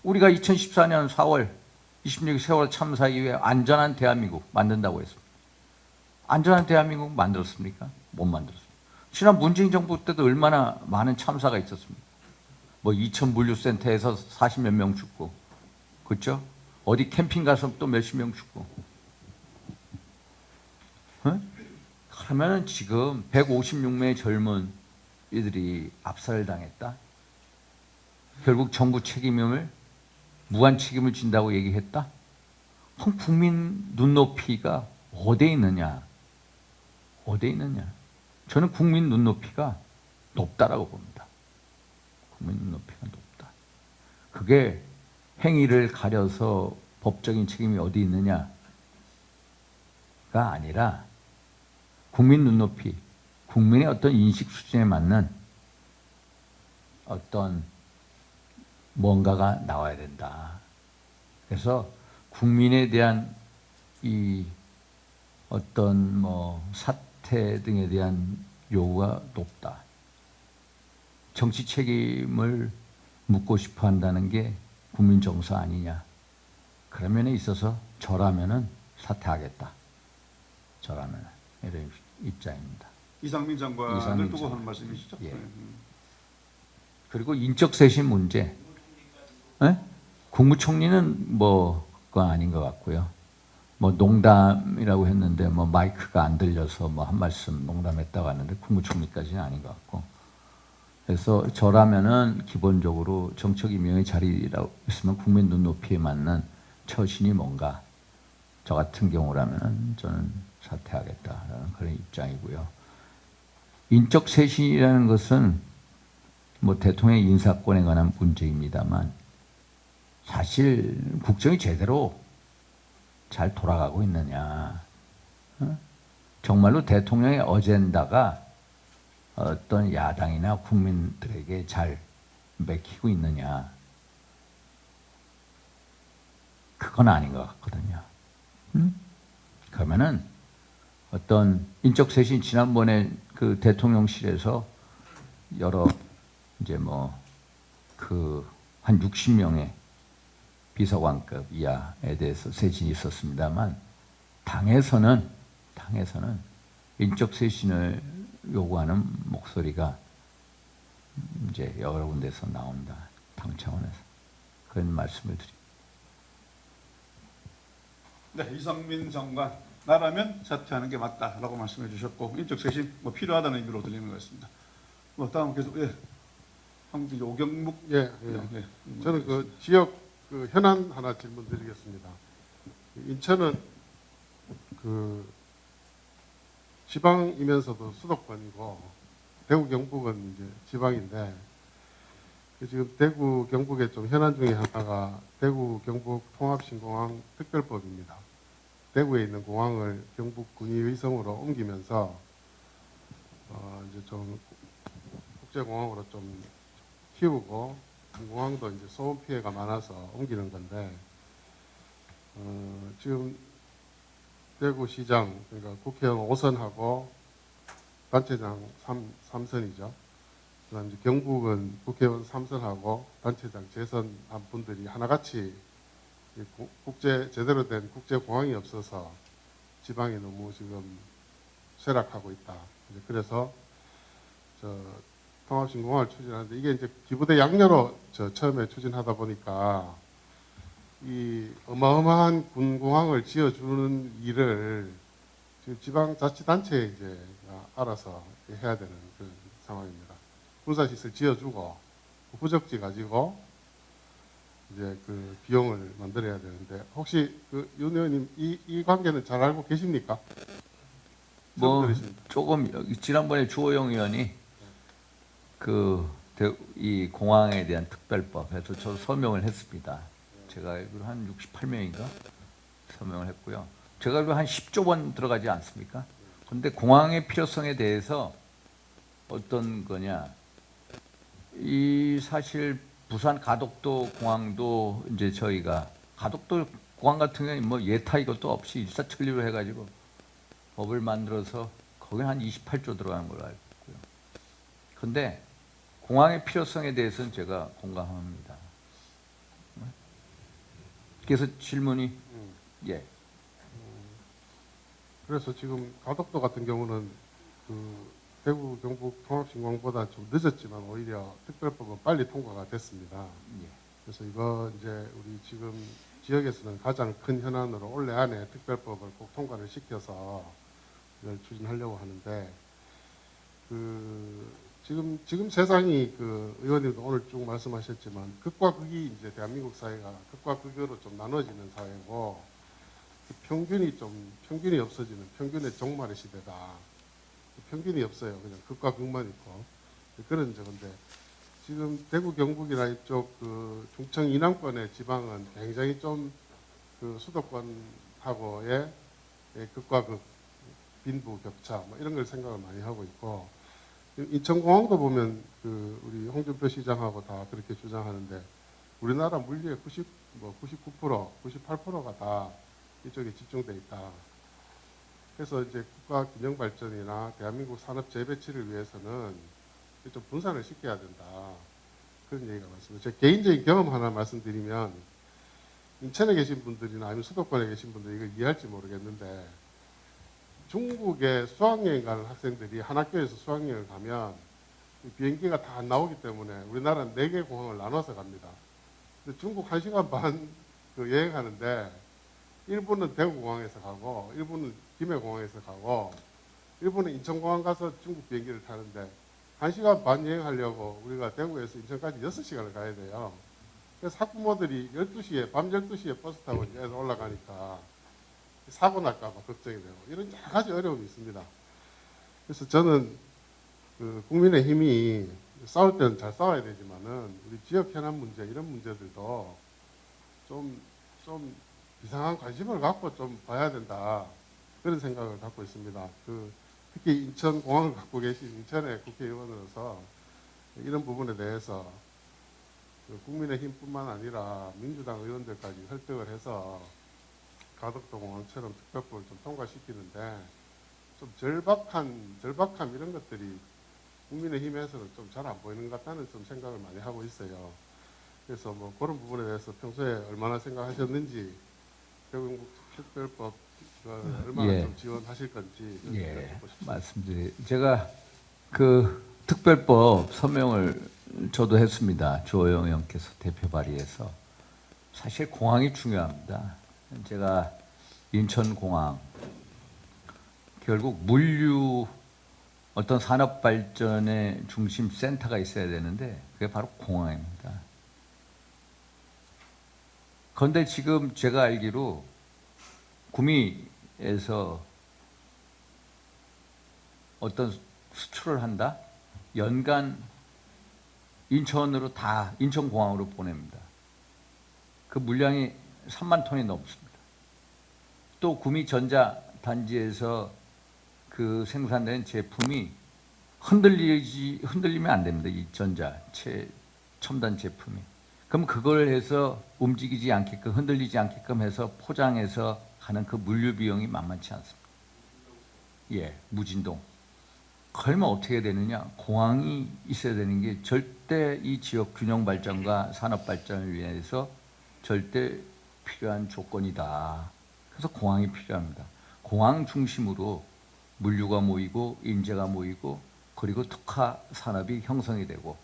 우리가 2014년 4월 26일 세월호 참사 이후에 안전한 대한민국 만든다고 했습니다. 안전한 대한민국 만들었습니까? 못 만들었습니다. 지난 문재인 정부 때도 얼마나 많은 참사가 있었습니까? 뭐 이천 물류센터에서 40몇 명 죽고, 그렇죠? 어디 캠핑 가서 또 몇십 명 죽고. 그러면은 지금 156명의 젊은 이들이 압살을 당했다? 결국 정부 책임을, 무한 책임을 진다고 얘기했다? 그럼 국민 눈높이가 어디에 있느냐? 어디에 있느냐? 저는 국민 눈높이가 높다라고 봅니다. 국민 눈높이가 높다. 그게 행위를 가려서 법적인 책임이 어디 있느냐가 아니라 국민 눈높이, 국민의 어떤 인식 수준에 맞는 어떤 뭔가가 나와야 된다. 그래서 국민에 대한 이 어떤 뭐 사태 등에 대한 요구가 높다. 정치 책임을 묻고 싶어 한다는 게 국민 정서 아니냐. 그런 면에 있어서 저라면은 사퇴하겠다. 저라면 이런 입장입니다. 이상민 장관을 이상민 두고 장관. 하는 말씀이시죠? 예. 네. 그리고 인적 쇄신 문제. 예? 국무총리는 뭐 그거 아닌 것 같고요. 뭐 농담이라고 했는데 뭐 마이크가 안 들려서 뭐 한 말씀 농담했다고 하는데 국무총리까지는 아닌 것 같고. 그래서 저라면은 기본적으로 정책 임명의 자리라고 했으면 국민 눈높이에 맞는 처신이 뭔가 저 같은 경우라면은 저는 사퇴하겠다라는 그런 입장이고요. 인적 쇄신이라는 것은 뭐 대통령의 인사권에 관한 문제입니다만 사실 국정이 제대로 잘 돌아가고 있느냐, 정말로 대통령의 어젠다가 어떤 야당이나 국민들에게 잘 맥히고 있느냐, 그건 아닌 것 같거든요. 그러면은 어떤 인적 쇄신, 지난번에 그 대통령실에서 여러 이제 뭐 그 한 60명의 비서관급 이하에 대해서 쇄신이 있었습니다만 당에서는 인적 쇄신을 요구하는 목소리가 이제 여러 군데서 나온다. 당 차원에서 그런 말씀을 드립니다. 네, 이상민 장관, 나라면 사퇴하는 게 맞다라고 말씀해 주셨고 인적 쇄신 뭐 필요하다는 의미로 들리는 것 같습니다. 뭐 다음 계속 한국 오경묵. 예. 저는 그 지역 그 현안 하나 질문드리겠습니다. 인천은 그 지방이면서도 수도권이고 대구 경북은 이제 지방인데 지금 대구 경북의 좀 현안 중에 하나가 대구 경북 통합신공항 특별법입니다. 대구에 있는 공항을 경북 군위의성으로 옮기면서 이제 좀 국제공항으로 좀 키우고 공항도 이제 소음 피해가 많아서 옮기는 건데 지금 대구시장 그러니까 국회의원 5선하고 단체장 3선이죠. 그다음 이제 경북은 국회의원 3선하고 단체장 재선한 분들이 하나같이 국제 제대로 된 국제공항이 없어서 지방이 너무 지금 쇠락하고 있다. 그래서 통합신공항을 추진하는데 이게 이제 기부대 양료로 처음에 추진하다 보니까 이 어마어마한 군공항을 지어주는 일을 지금 지방자치단체에 이제 알아서 해야 되는 그런 상황입니다. 군사시설 지어주고 부적지 가지고 이제 그 비용을 만들어야 되는데 혹시 그 윤 의원님 이 관계는 잘 알고 계십니까? 뭐 조금 지난번에 주호영 의원이 이 공항에 대한 특별법에서 저도 서명을 했습니다. 제가 알기로 한 68명인가 서명을 했고요. 제가 알기로 한 10조 원 들어가지 않습니까? 그런데 공항의 필요성에 대해서 어떤 거냐? 이 사실 부산 가덕도 공항도 이제 저희가 가덕도 공항 같은 경우는 뭐 예타 이것도 없이 일사천리로 해가지고 법을 만들어서 거기 한 28조 들어가는 걸로 알고 있고요. 그런데 공항의 필요성에 대해서는 제가 공감합니다. 그래서 질문이 예. 그래서 지금 가덕도 같은 경우는 그 대구 경북 통합신공항보다 좀 늦었지만 오히려 특별법은 빨리 통과가 됐습니다. 예. 그래서 이거 이제 우리 지금 지역에서는 가장 큰 현안으로 올해 안에 특별법을 꼭 통과를 시켜서 이걸 추진하려고 하는데 그 지금 세상이 그 의원님도 오늘 쭉 말씀하셨지만 극과 극이 이제 대한민국 사회가 극과 극으로 좀 나눠지는 사회고 평균이 없어지는 평균의 종말의 시대다. 평균이 없어요. 그냥 극과 극만 있고 그런 저건데 지금 대구 경북이나 이쪽 그 중청 이남권의 지방은 굉장히 좀 그 수도권하고의 극과 극 빈부 격차 뭐 이런 걸 생각을 많이 하고 있고 인천공항도 보면 그 우리 홍준표 시장하고 다 그렇게 주장하는데 우리나라 물리의 99%, 98%가 다 이쪽에 집중돼 있다. 그래서 이제 국가 균형 발전이나 대한민국 산업 재배치를 위해서는 좀 분산을 시켜야 된다. 그런 얘기가 많습니다. 제 개인적인 경험 하나 말씀드리면 인천에 계신 분들이나 아니면 수도권에 계신 분들이 이걸 이해할지 모르겠는데 중국에 수학여행 가는 학생들이 한 학교에서 수학여행을 가면 비행기가 다 안 나오기 때문에 우리나라는 4개 공항을 나눠서 갑니다. 근데 중국 1시간 반 그 여행하는데 일부는 대구공항에서 가고 일부는 김해공항에서 가고 일부는 인천공항 가서 중국 비행기를 타는데 1시간 반 여행하려고 우리가 대구에서 인천까지 6시간을 가야 돼요. 그래서 학부모들이 12시에, 밤 12시에 버스 타고 이제 애들 올라가니까 사고 날까 봐 걱정이 되고 이런 여러 가지 어려움이 있습니다. 그래서 저는 그 국민의힘이 싸울 때는 잘 싸워야 되지만은 우리 지역 현안 문제 이런 문제들도 좀 이상한 관심을 갖고 좀 봐야 된다 그런 생각을 갖고 있습니다. 특히 인천 공항을 갖고 계신 인천의 국회의원으로서 이런 부분에 대해서 국민의힘뿐만 아니라 민주당 의원들까지 설득을 해서 가덕도 공항처럼 특별법을 좀 통과시키는데 좀 절박함 이런 것들이 국민의힘에서는 좀 잘 안 보이는 것 같다는 좀 생각을 많이 하고 있어요. 그래서 뭐 그런 부분에 대해서 평소에 얼마나 생각하셨는지 대구경북 특별법 얼마나 예. 좀 지원하실 건지 예, 여쭙고 싶습니다. 말씀드리. 제가 그 특별법 서명을 저도 했습니다. 조영 의원께서 대표 발의해서. 사실 공항이 중요합니다. 제가 인천공항 결국 물류 어떤 산업 발전의 중심 센터가 있어야 되는데 그게 바로 공항입니다. 그런데 지금 제가 알기로 구미에서 어떤 수출을 한다? 연간 인천으로 다 인천공항으로 보냅니다. 그 물량이 3만 톤이 넘습니다. 또 구미 전자단지에서 그 생산된 제품이 흔들리면 안 됩니다. 이 첨단 제품이. 그럼 그걸 해서 움직이지 않게끔, 흔들리지 않게끔 해서 포장해서 가는 그 물류 비용이 만만치 않습니다. 예, 무진동. 그러면 어떻게 되느냐? 공항이 있어야 되는 게 절대 이 지역 균형 발전과 산업 발전을 위해서 절대 필요한 조건이다. 그래서 공항이 필요합니다. 공항 중심으로 물류가 모이고 인재가 모이고 그리고 특화 산업이 형성이 되고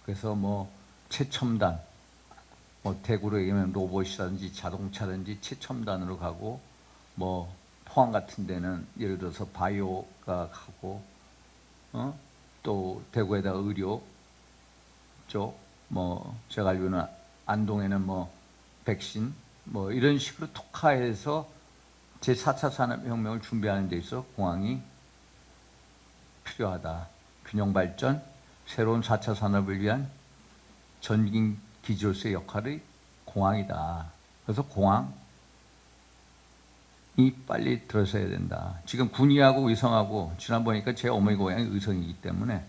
그래서 뭐 최첨단 뭐 대구로 얘기하면 로봇이라든지 자동차든지 최첨단으로 가고 뭐 포항 같은 데는 예를 들어서 바이오가 가고 또 대구에다 의료 쪽 뭐 제가 알기로는 안동에는 뭐 백신 뭐 이런 식으로 특화해서 제4차 산업혁명을 준비하는 데 있어 공항이 필요하다. 균형 발전, 새로운 4차 산업을 위한 전긴 기조로서의 역할이 공항이다. 그래서 공항이 빨리 들어서야 된다. 지금 군위하고 의성하고 지난번이니까 제 어머니 고향이 의성이기 때문에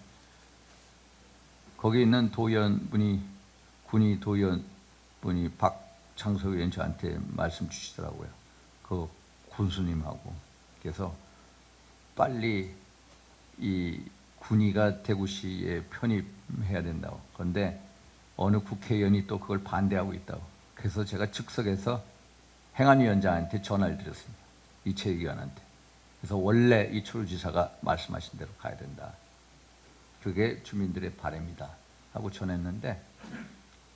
거기 있는 도의원분이 군위 도의원분이 박창석 의원 저한테 말씀 주시더라고요. 그 군수님하고 그래서 빨리 이 군위가 대구시에 편입해야 된다고. 그런데 어느 국회의원이 또 그걸 반대하고 있다고. 그래서 제가 즉석에서 행안위원장한테 전화를 드렸습니다. 이채익 의원한테. 그래서 원래 이철우 지사가 말씀하신 대로 가야 된다. 그게 주민들의 바람이다 하고 전했는데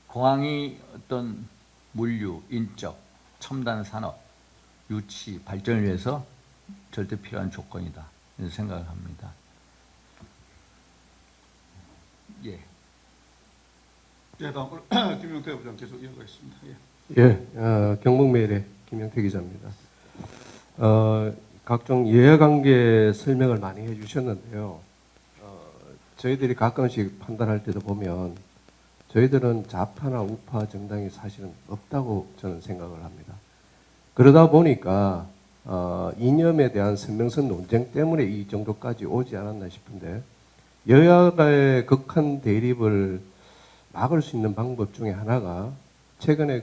공항이 어떤 물류, 인적, 첨단 산업, 유치, 발전을 위해서 절대 필요한 조건이다. 이런 생각을 합니다. 예. 예, 다음으로 김용태 부장 계속 이어가겠습니다. 예. 예, 경북메일의 김영태 기자입니다. 각종 이해관계 설명을 많이 해주셨는데요. 저희들이 가끔씩 판단할 때도 보면 저희들은 좌파나 우파 정당이 사실은 없다고 저는 생각을 합니다. 그러다 보니까 이념에 대한 선명성 논쟁 때문에 이 정도까지 오지 않았나 싶은데 여야의 극한 대립을 막을 수 있는 방법 중에 하나가 최근에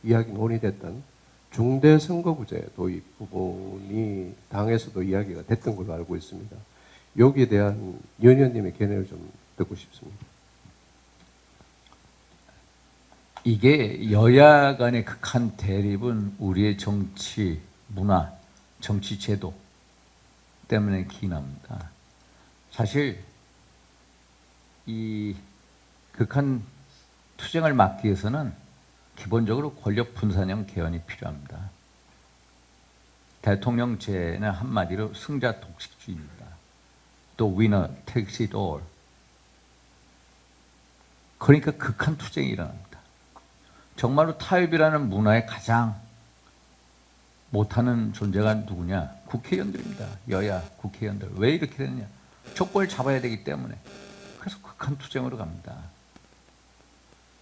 이야기 논의됐던 중대선거구제 도입 부분이 당에서도 이야기가 됐던 걸로 알고 있습니다. 여기에 대한 연 의원님의 견해를 좀 듣고 싶습니다. 이게 여야 간의 극한 대립은 우리의 정치 문화, 정치 제도 때문에 기인합니다. 사실 이 극한 투쟁을 막기 위해서는 기본적으로 권력 분산형 개헌이 필요합니다. 대통령제는 한마디로 승자 독식주의입니다. 또 winner takes it all. 그러니까 극한 투쟁이 일어납니다. 정말로 타협이라는 문화에 가장 못하는 존재가 누구냐? 국회의원들입니다. 여야 국회의원들. 왜 이렇게 됐느냐? 조건을 잡아야 되기 때문에. 그래서 극한 투쟁으로 갑니다.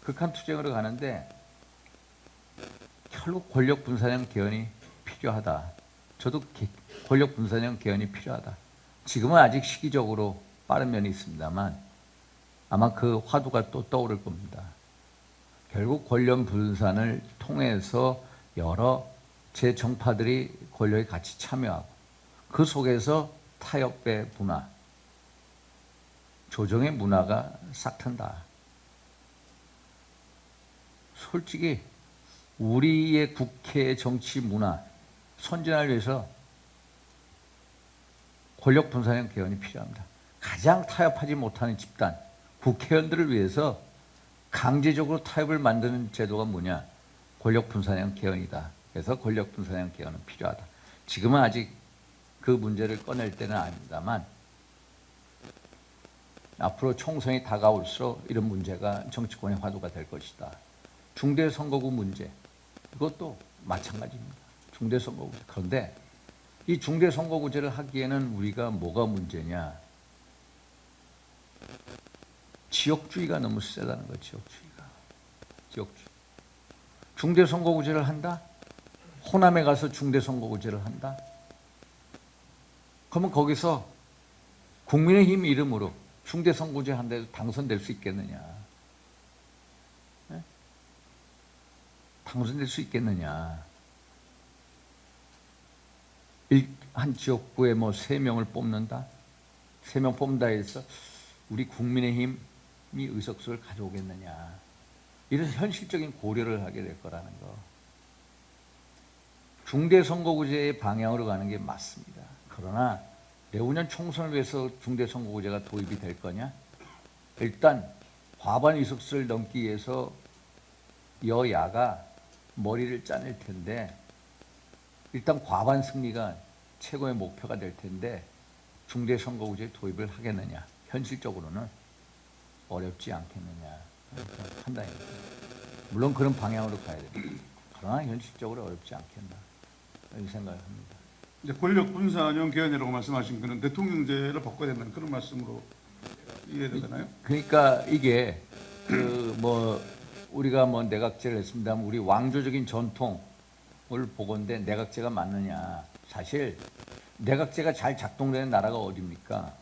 극한 투쟁으로 가는데 결국 권력 분산형 개헌이 필요하다. 저도 권력 분산형 개헌이 필요하다. 지금은 아직 시기적으로 빠른 면이 있습니다만 아마 그 화두가 또 떠오를 겁니다. 결국 권력 분산을 통해서 여러 제정파들이 권력에 같이 참여하고 그 속에서 타협의 문화, 조정의 문화가 싹튼다. 솔직히 우리의 국회 정치 문화 선진화를 위해서 권력 분산형 개헌이 필요합니다. 가장 타협하지 못하는 집단, 국회의원들을 위해서 강제적으로 타협을 만드는 제도가 뭐냐? 권력 분산형 개헌이다. 그래서 권력 분산형 개헌은 필요하다. 지금은 아직 그 문제를 꺼낼 때는 아닙니다만 앞으로 총선이 다가올수록 이런 문제가 정치권의 화두가 될 것이다. 중대선거구 문제, 이것도 마찬가지입니다. 중대선거구제. 그런데 이 중대선거구제를 하기에는 우리가 뭐가 문제냐? 지역주의가 너무 세다는 거예요. 지역주의. 중대선거구제를 한다? 호남에 가서 중대선거구제를 한다? 그러면 거기서 국민의힘 이름으로 중대선거구제 한다 해서 당선될 수 있겠느냐? 네? 당선될 수 있겠느냐? 한 지역구에 뭐 3명을 뽑는다? 3명 뽑는다 해서 우리 국민의힘이 의석수를 가져오겠느냐? 이런 현실적인 고려를 하게 될 거라는 거. 중대선거구제의 방향으로 가는 게 맞습니다. 그러나 내후년 총선을 위해서 중대선거구제가 도입이 될 거냐? 일단 과반 의석수를 넘기 위해서 여야가 머리를 짜낼 텐데 일단 과반 승리가 최고의 목표가 될 텐데 중대선거구제 도입을 하겠느냐? 현실적으로는 어렵지 않겠느냐 판단입니다. 물론 그런 방향으로 가야 됩니다. 그러나 현실적으로 어렵지 않겠나 이런 생각을 합니다. 이제 권력 분산형 개헌이라고 말씀하신 거는 대통령제를 바꿔야 된다는 그런 말씀으로 이해되나요? 그러니까 이게 우리가 내각제를 했습니다만 우리 왕조적인 전통을 보건대 내각제가 맞느냐? 사실 내각제가 잘 작동되는 나라가 어디입니까?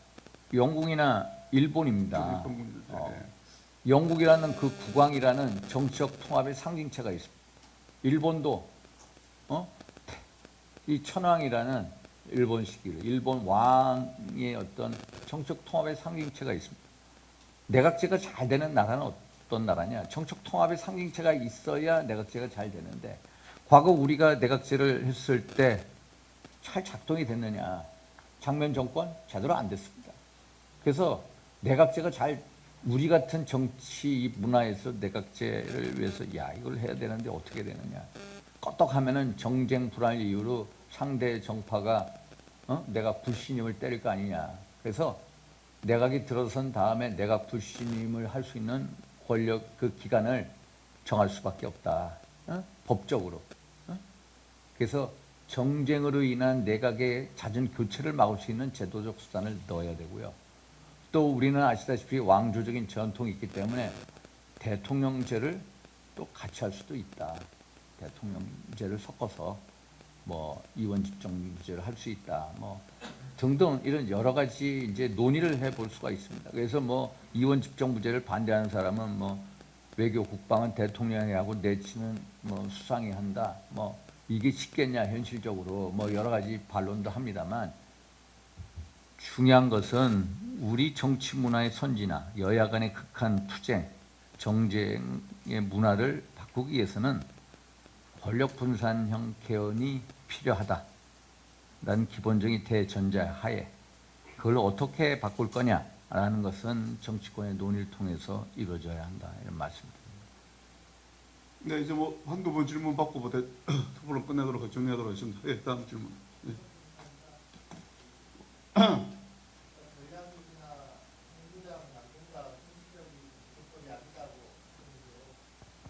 영국이나 일본입니다. 영국이라는 그 국왕이라는 정치적 통합의 상징체가 있습니다. 일본도 이 천황이라는 일본식으로 일본 왕의 어떤 정치적 통합의 상징체가 있습니다. 내각제가 잘 되는 나라는 어떤 나라냐? 정치적 통합의 상징체가 있어야 내각제가 잘 되는데 과거 우리가 내각제를 했을 때 잘 작동이 됐느냐? 장면 정권 제대로 안 됐습니다. 그래서 내각제가 우리 같은 정치 문화에서 내각제를 위해서 이걸 해야 되는데 어떻게 되느냐? 껐떡하면은 정쟁 불안 이유로 상대 정파가 내가 불신임을 때릴 거 아니냐. 그래서 내각이 들어선 다음에 내각 불신임을 할 수 있는 권력 그 기간을 정할 수밖에 없다. 법적으로. 그래서 정쟁으로 인한 내각의 잦은 교체를 막을 수 있는 제도적 수단을 넣어야 되고요. 또 우리는 아시다시피 왕조적인 전통이 있기 때문에 대통령제를 또 같이 할 수도 있다. 대통령제를 섞어서 이원 집정제를 할 수 있다. 등등 이런 여러 가지 이제 논의를 해볼 수가 있습니다. 그래서 이원 집정부제를 반대하는 사람은 외교 국방은 대통령이 하고 내치는 수상이 한다. 이게 쉽겠냐 현실적으로 여러 가지 반론도 합니다만 중요한 것은 우리 정치 문화의 선진화, 여야 간의 극한 투쟁, 정쟁의 문화를 바꾸기 위해서는 권력 분산형 개헌이 필요하다라는 기본적인 대전제 하에 그걸 어떻게 바꿀 거냐라는 것은 정치권의 논의를 통해서 이루어져야 한다 이런 말씀입니다. 네, 이제 뭐 한두 번 질문 받고 뭐 토론을 끝내도록 정리하도록 하겠습니다. 예, 다음 질문. 네.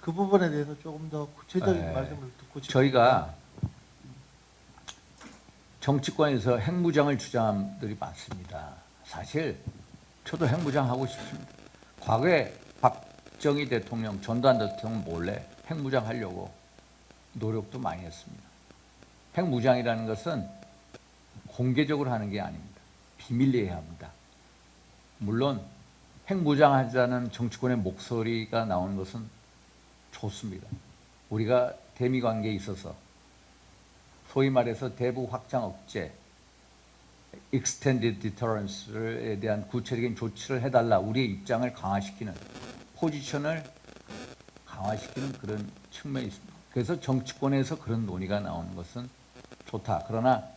그 부분에 대해서 조금 더 구체적인 네. 말씀을 듣고 싶습니다. 저희가 정치권에서 핵무장을 주장한 분들이 많습니다. 사실 저도 핵무장 하고 싶습니다. 과거에 박정희 대통령, 전두환 대통령 몰래 핵무장 하려고 노력도 많이 했습니다. 핵무장이라는 것은 공개적으로 하는 게 아닙니다. 비밀리에 해야 합니다. 물론 핵무장하자는 정치권의 목소리가 나오는 것은 좋습니다. 우리가 대미 관계에 있어서 소위 말해서 대북 확장 억제, extended deterrence에 대한 구체적인 조치를 해달라, 우리의 입장을 강화시키는, 포지션을 강화시키는 그런 측면이 있습니다. 그래서 정치권에서 그런 논의가 나오는 것은 좋다. 그러나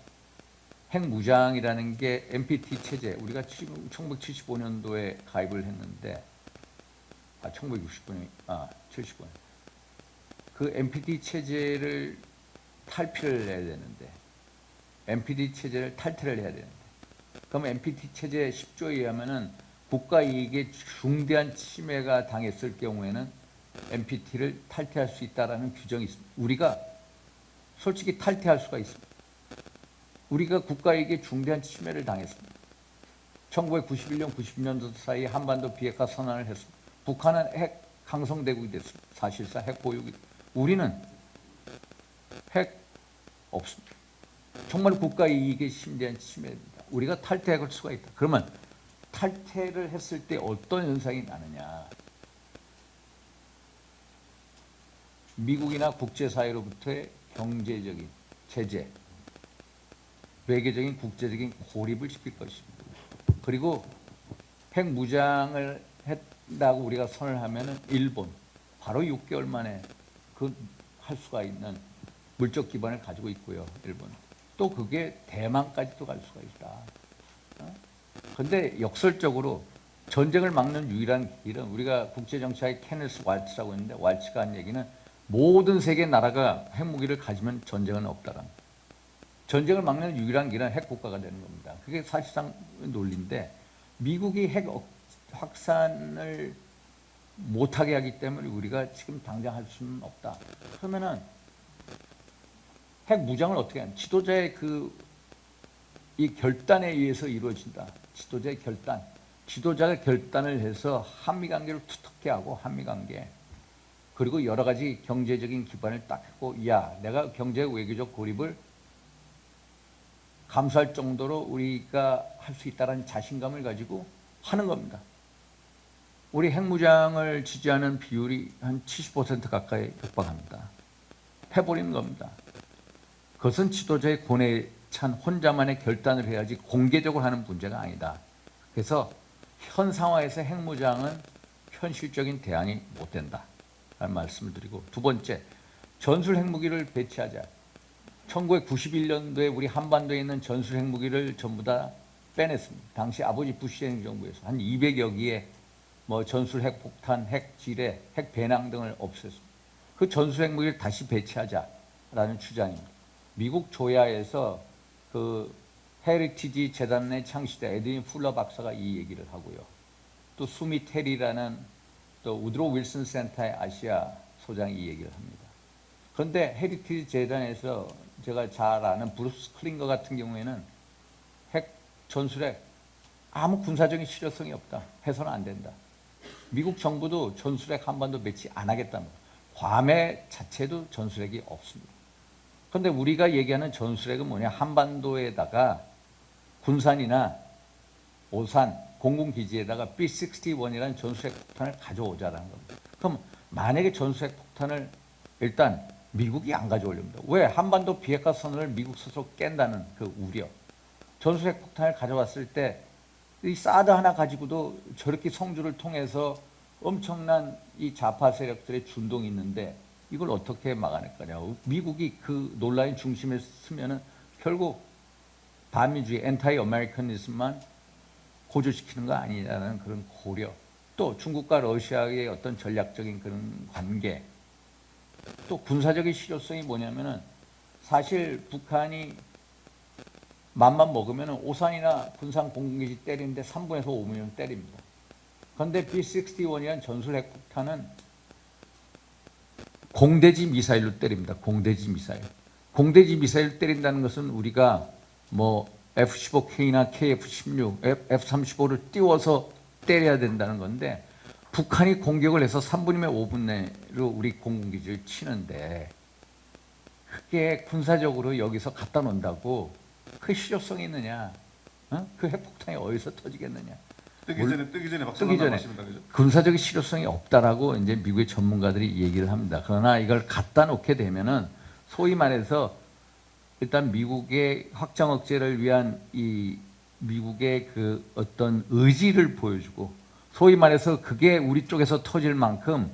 핵무장이라는 게 NPT 체제, 우리가 1975년도에 가입을 했는데, 75년, 그 NPT 체제를 탈피를 해야 되는데, NPT 체제를 탈퇴를 해야 되는데, 그럼 NPT 체제 10조에 의하면은 국가 이익에 중대한 침해가 당했을 경우에는 NPT를 탈퇴할 수 있다라는 규정이 있습니다. 우리가 솔직히 탈퇴할 수가 있습니다. 우리가 국가 이익에 중대한 침해를 당했습니다. 1991년, 90년도 사이에 한반도 비핵화 선언을 했습니다. 북한은 핵 강성대국이 됐습니다. 사실상 핵 보유국이. 우리는 핵 없습니다. 정말 국가 이익에 심대한 침해입니다. 우리가 탈퇴할 수가 있다. 그러면 탈퇴를 했을 때 어떤 현상이 나느냐. 미국이나 국제사회로부터의 경제적인 제재, 외교적인 국제적인 고립을 시킬 것입니다. 그리고 핵무장을 했다고 우리가 선을 하면은 일본 바로 6개월 만에 그 할 수가 있는 물적 기반을 가지고 있고요. 일본. 또 그게 대만까지도 갈 수가 있다. 그런데 역설적으로 전쟁을 막는 유일한 길은, 우리가 국제정치학의 케네스 왈츠라고 했는데, 왈츠가 한 얘기는 모든 세계 나라가 핵무기를 가지면 전쟁은 없다라는, 전쟁을 막는 유일한 길은 핵국가가 되는 겁니다. 그게 사실상 논리인데, 미국이 핵 확산을 못하게 하기 때문에 우리가 지금 당장 할 수는 없다. 그러면은 핵 무장을 어떻게 하냐? 지도자의 이 결단에 의해서 이루어진다. 지도자의 결단. 지도자가 결단을 해서 한미 관계를 두텁게 하고, 한미 관계, 그리고 여러 가지 경제적인 기반을 딱 하고, 야, 내가 경제 외교적 고립을 감수할 정도로 우리가 할 수 있다는 자신감을 가지고 하는 겁니다. 우리 핵무장을 지지하는 비율이 한 70% 가까이 육박합니다. 해버리는 겁니다. 그것은 지도자의 고뇌에 찬 혼자만의 결단을 해야지 공개적으로 하는 문제가 아니다. 그래서 현 상황에서 핵무장은 현실적인 대안이 못 된다 라는 말씀을 드리고, 두 번째, 전술 핵무기를 배치하자. 1991년도에 우리 한반도에 있는 전술 핵무기를 전부 다 빼냈습니다. 당시 아버지 부시 행정부에서 한 200여 기의 전술 핵폭탄, 핵지뢰, 핵배낭 등을 없앴습니다. 그 전술 핵무기를 다시 배치하자라는 주장입니다. 미국 조야에서 그 헤리티지 재단의 창시자 에드윈 풀러 박사가 이 얘기를 하고요. 또 수미 테리라는 또 우드로 윌슨 센터의 아시아 소장이 이 얘기를 합니다. 그런데 헤리티지 재단에서 제가 잘 아는 브루스 클린거 같은 경우에는 핵 전술핵 아무 군사적인 실효성이 없다. 해서는 안 된다. 미국 정부도 전술핵 한반도 배치 안 하겠다는 거예요. 괌의 자체도 전술핵이 없습니다. 그런데 우리가 얘기하는 전술핵은 뭐냐? 한반도에다가 군산이나 오산 공군기지에다가 B-61이라는 전술핵 폭탄을 가져오자라는 겁니다. 그럼 만약에 전술핵 폭탄을 일단 미국이 안 가져오렵니다. 왜? 한반도 비핵화 선언을 미국 스스로 깬다는 그 우려. 전술핵 폭탄을 가져왔을 때 이 사드 하나 가지고도 저렇게 성주를 통해서 엄청난 이 좌파 세력들의 준동이 있는데 이걸 어떻게 막아낼 거냐고. 미국이 그 논란의 중심에 서면은 결국 반민주의 엔타이 아메리카니즘만 호조시키는 거 아니냐는 그런 고려, 또 중국과 러시아의 어떤 전략적인 그런 관계, 또 군사적인 실효성이 뭐냐면은 사실 북한이 맘만 먹으면 오산이나 군산 공군기지 때리는데 3분에서 5분이면 때립니다. 그런데 B-61이라는 전술 핵폭탄은 공대지 미사일로 때립니다. 공대지 미사일. 공대지 미사일 때린다는 것은 우리가 뭐 F-15K나 KF-16, F-35를 띄워서 때려야 된다는 건데 북한이 공격을 해서 3분이면 5분 내로 우리 공군기지를 치는데 그게 군사적으로 여기서 갖다 놓는다고 그 실효성이 있느냐? 어? 그 핵폭탄이 어디서 터지겠느냐? 뜨기 전에 박수 뜨기 전에 맞습니다. 그죠? 군사적인 실효성이 없다라고 이제 미국의 전문가들이 얘기를 합니다. 그러나 이걸 갖다 놓게 되면은 소위 말해서 일단 미국의 확장 억제를 위한 이 미국의 그 어떤 의지를 보여주고 소위 말해서 그게 우리 쪽에서 터질 만큼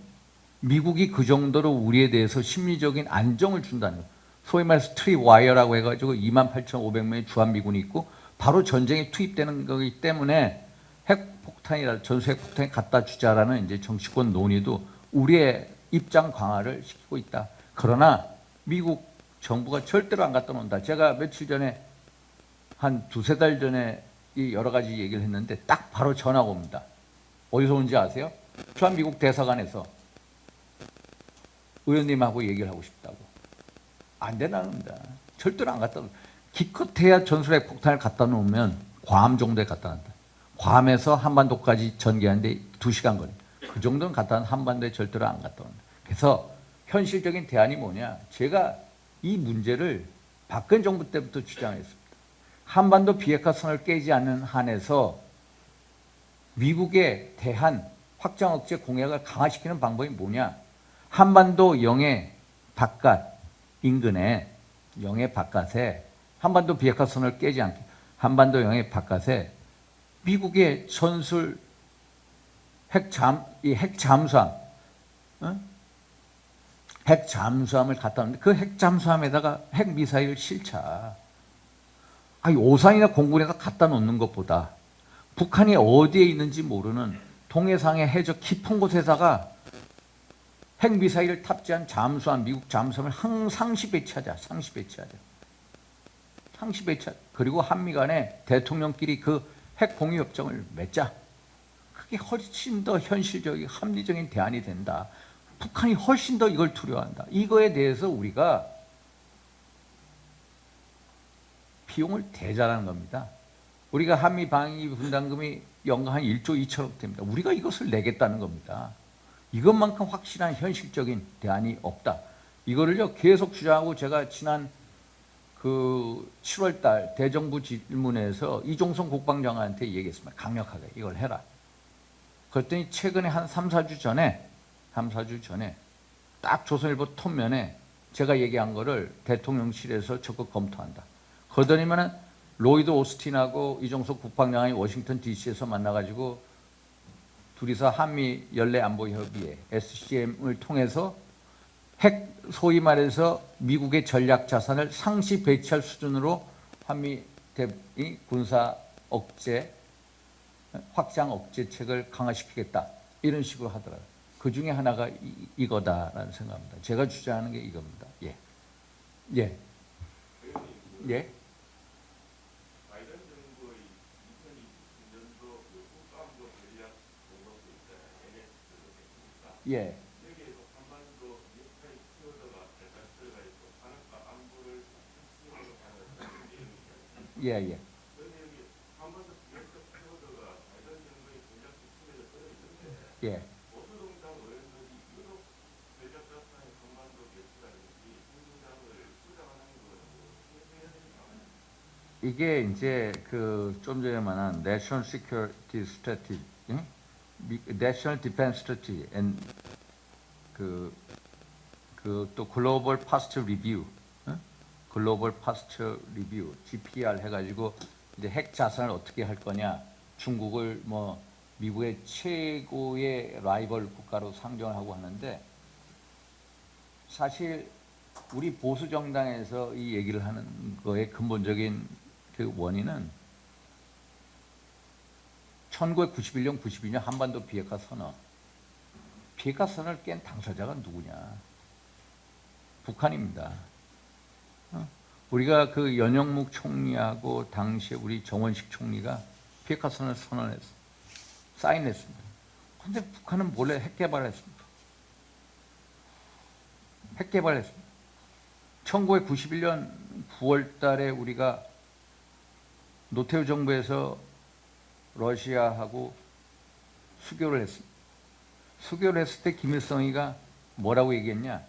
미국이 그 정도로 우리에 대해서 심리적인 안정을 준다는 거예요. 소위 말해서 트리와이어라고 해가지고 28,500명의 주한미군이 있고 바로 전쟁에 투입되는 거기 때문에 핵폭탄이라 전술 핵폭탄이 갖다 주자라는 이제 정치권 논의도 우리의 입장 강화를 시키고 있다. 그러나 미국 정부가 절대로 안 갖다 놓는다. 제가 며칠 전에 한 두세 달 전에 이 여러 가지 얘기를 했는데 딱 바로 전화가 옵니다. 어디서 온지 아세요? 주한미국 대사관에서 의원님하고 얘기를 하고 싶다고. 안 된답니다. 절대로 안 갖다 놓는다. 기껏해야 전술 핵폭탄을 갖다 놓으면 괌 정도에 갖다 놨다. 괌에서 한반도까지 전개하는데 2시간 걸려. 그 정도는 갖다 놓으면 한반도에 절대로 안 갖다 놓는다. 그래서 현실적인 대안이 뭐냐? 제가 이 문제를 박근혜 정부 때부터 주장했습니다. 한반도 비핵화 선을 깨지 않는 한에서 미국에 대한 확장 억제 공약을 강화시키는 방법이 뭐냐? 한반도 영해 바깥 인근에 영해 바깥에 한반도 비핵화 선을 깨지 않게 한반도 영해 바깥에 미국의 전술 핵잠수함, 핵잠수함을 갖다 놓는데 그 핵잠수함에다가 핵미사일 실차. 아니, 오산이나 공군에다 갖다 놓는 것보다 북한이 어디에 있는지 모르는 동해상의 해저 깊은 곳에다가 핵미사일을 탑재한 잠수함, 미국 잠수함을 상시 배치하자. 상시 배치하자. 상시 배치. 그리고 한미 간에 대통령끼리 그 핵 공유 협정을 맺자. 그게 훨씬 더 현실적인 합리적인 대안이 된다. 북한이 훨씬 더 이걸 두려워한다. 이거에 대해서 우리가 비용을 대자라는 겁니다. 우리가 한미 방위 분담금이 연간 한 1조 2천억 됩니다. 우리가 이것을 내겠다는 겁니다. 이것만큼 확실한 현실적인 대안이 없다. 이거를요 계속 주장하고 제가 지난 그 7월 달 대정부 질문에서 이종성 국방장관한테 얘기했습니다. 강력하게 이걸 해라. 그랬더니 최근에 한 3, 4주 전에 딱 조선일보 톱면에 제가 얘기한 거를 대통령실에서 적극 검토한다. 그러더니면은 로이드 오스틴하고 이종석 국방장관이 워싱턴 DC에서 만나가지고 둘이서 한미 연례안보협의회 SCM을 통해서 핵 소위 말해서 미국의 전략 자산을 상시 배치할 수준으로 한미 군사 억제 확장 억제책을 강화시키겠다 이런 식으로 하더라고요. 그 중에 하나가 이거다라는 생각입니다. 제가 주장하는 게 이겁니다. 예, 예, 예. 바이든 정부의 2020년도 국가안보 전략 공동도 있잖아요. 예. 여기에도 한반도 역사의 키워드가 살짝 들어가 있고 산업과 안보를 핵심으로 하는 내용이잖아요. 예, 예. 그런데 여기 한반도 역사 키워드가 바이든 정부의 전략 지침에도 들어있는데 예. 보수정당 의원들이 유독 전략 자산의 한반도 역사라든지 신중장을 주장하는 거라고 해야 되나? 이게 이제 그 좀 전에 말한 National Security Strategy, National Defense Strategy, and 그 또 Global Posture Review, Global Posture Review (GPR) 해가지고 이제 핵 자산을 어떻게 할 거냐, 중국을 뭐 미국의 최고의 라이벌 국가로 상정을 하고 하는데 사실 우리 보수 정당에서 이 얘기를 하는 거의 근본적인 그 원인은 1991년, 92년 한반도 비핵화 선언. 비핵화 선언을 깬 당사자가 누구냐? 북한입니다. 우리가 그 연영묵 총리하고 당시에 우리 정원식 총리가 비핵화 선언을 선언했습니다. 사인했습니다. 그런데 북한은 몰래 핵 개발했습니다. 핵 개발했습니다. 1991년 9월 달에 우리가 노태우 정부에서 러시아하고 수교를 했습니다. 수교를 했을 때 김일성이가 뭐라고 얘기했냐?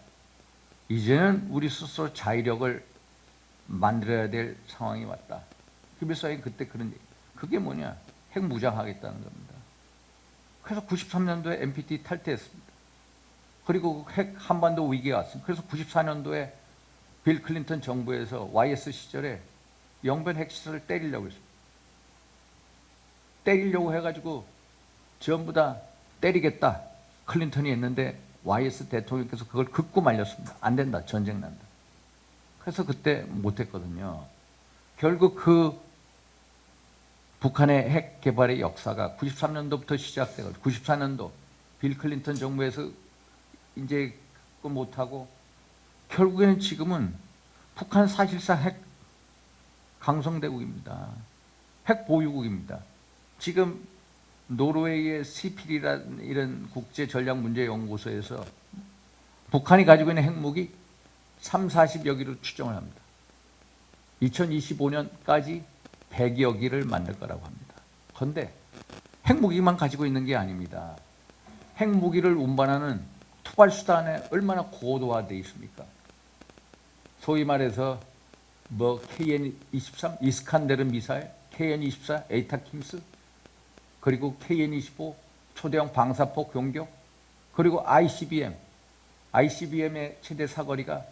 이제는 우리 스스로 자위력을 만들어야 될 상황이 왔다. 김일성이 그때 그런 얘기. 그게 뭐냐? 핵 무장하겠다는 겁니다. 그래서 93년도에 NPT 탈퇴했습니다. 그리고 핵 한반도 위기가 왔습니다. 그래서 94년도에 빌 클린턴 정부에서 YS 시절에 영변 핵시설을 때리려고 했습니다. 때리려고 해가지고 전부 다 때리겠다. 클린턴이 했는데 YS 대통령께서 그걸 긋고 말렸습니다. 안 된다. 전쟁 난다. 그래서 그때 못했거든요. 결국 그 북한의 핵 개발의 역사가 93년도부터 시작돼가지고 94년도 빌 클린턴 정부에서 이제 그거 못하고 결국에는 지금은 북한 사실상 핵 강성대국입니다. 핵 보유국입니다. 지금 노르웨이의 CPD라는 이런 국제전략문제연구소에서 북한이 가지고 있는 핵무기 30-40여 기로 추정을 합니다. 2025년까지 100여 기를 만들 거라고 합니다. 그런데 핵무기만 가지고 있는 게 아닙니다. 핵무기를 운반하는 투발수단에 얼마나 고도화되어 있습니까? 소위 말해서 뭐 KN-23, 이스칸데르 미사일, KN-24, 에이타킴스, 그리고 KN-25, 초대형 방사포 공격, 그리고 ICBM의 최대 사거리가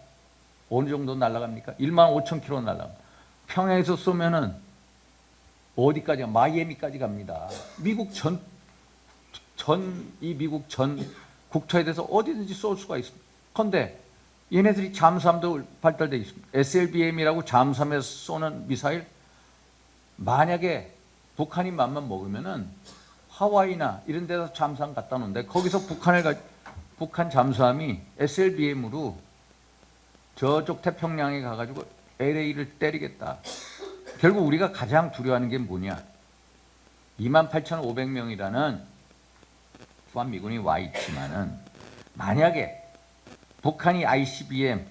어느 정도 날아갑니까? 15,000km 날아갑니다. 평양에서 쏘면은 어디까지, 마이애미까지 갑니다. 미국 미국 전 국토에 대해서 어디든지 쏠 수가 있습니다. 그런데 얘네들이 잠수함도 발달되어 있습니다. SLBM이라고 잠수함에서 쏘는 미사일, 만약에 북한이 맘만 먹으면은 하와이나 이런 데서 잠수함 갖다 놓는데 거기서 북한 잠수함이 SLBM으로 저쪽 태평양에 가가지고 LA를 때리겠다. 결국 우리가 가장 두려워하는 게 뭐냐? 28,500명이라는 주한미군이 와 있지만은 만약에 북한이 ICBM을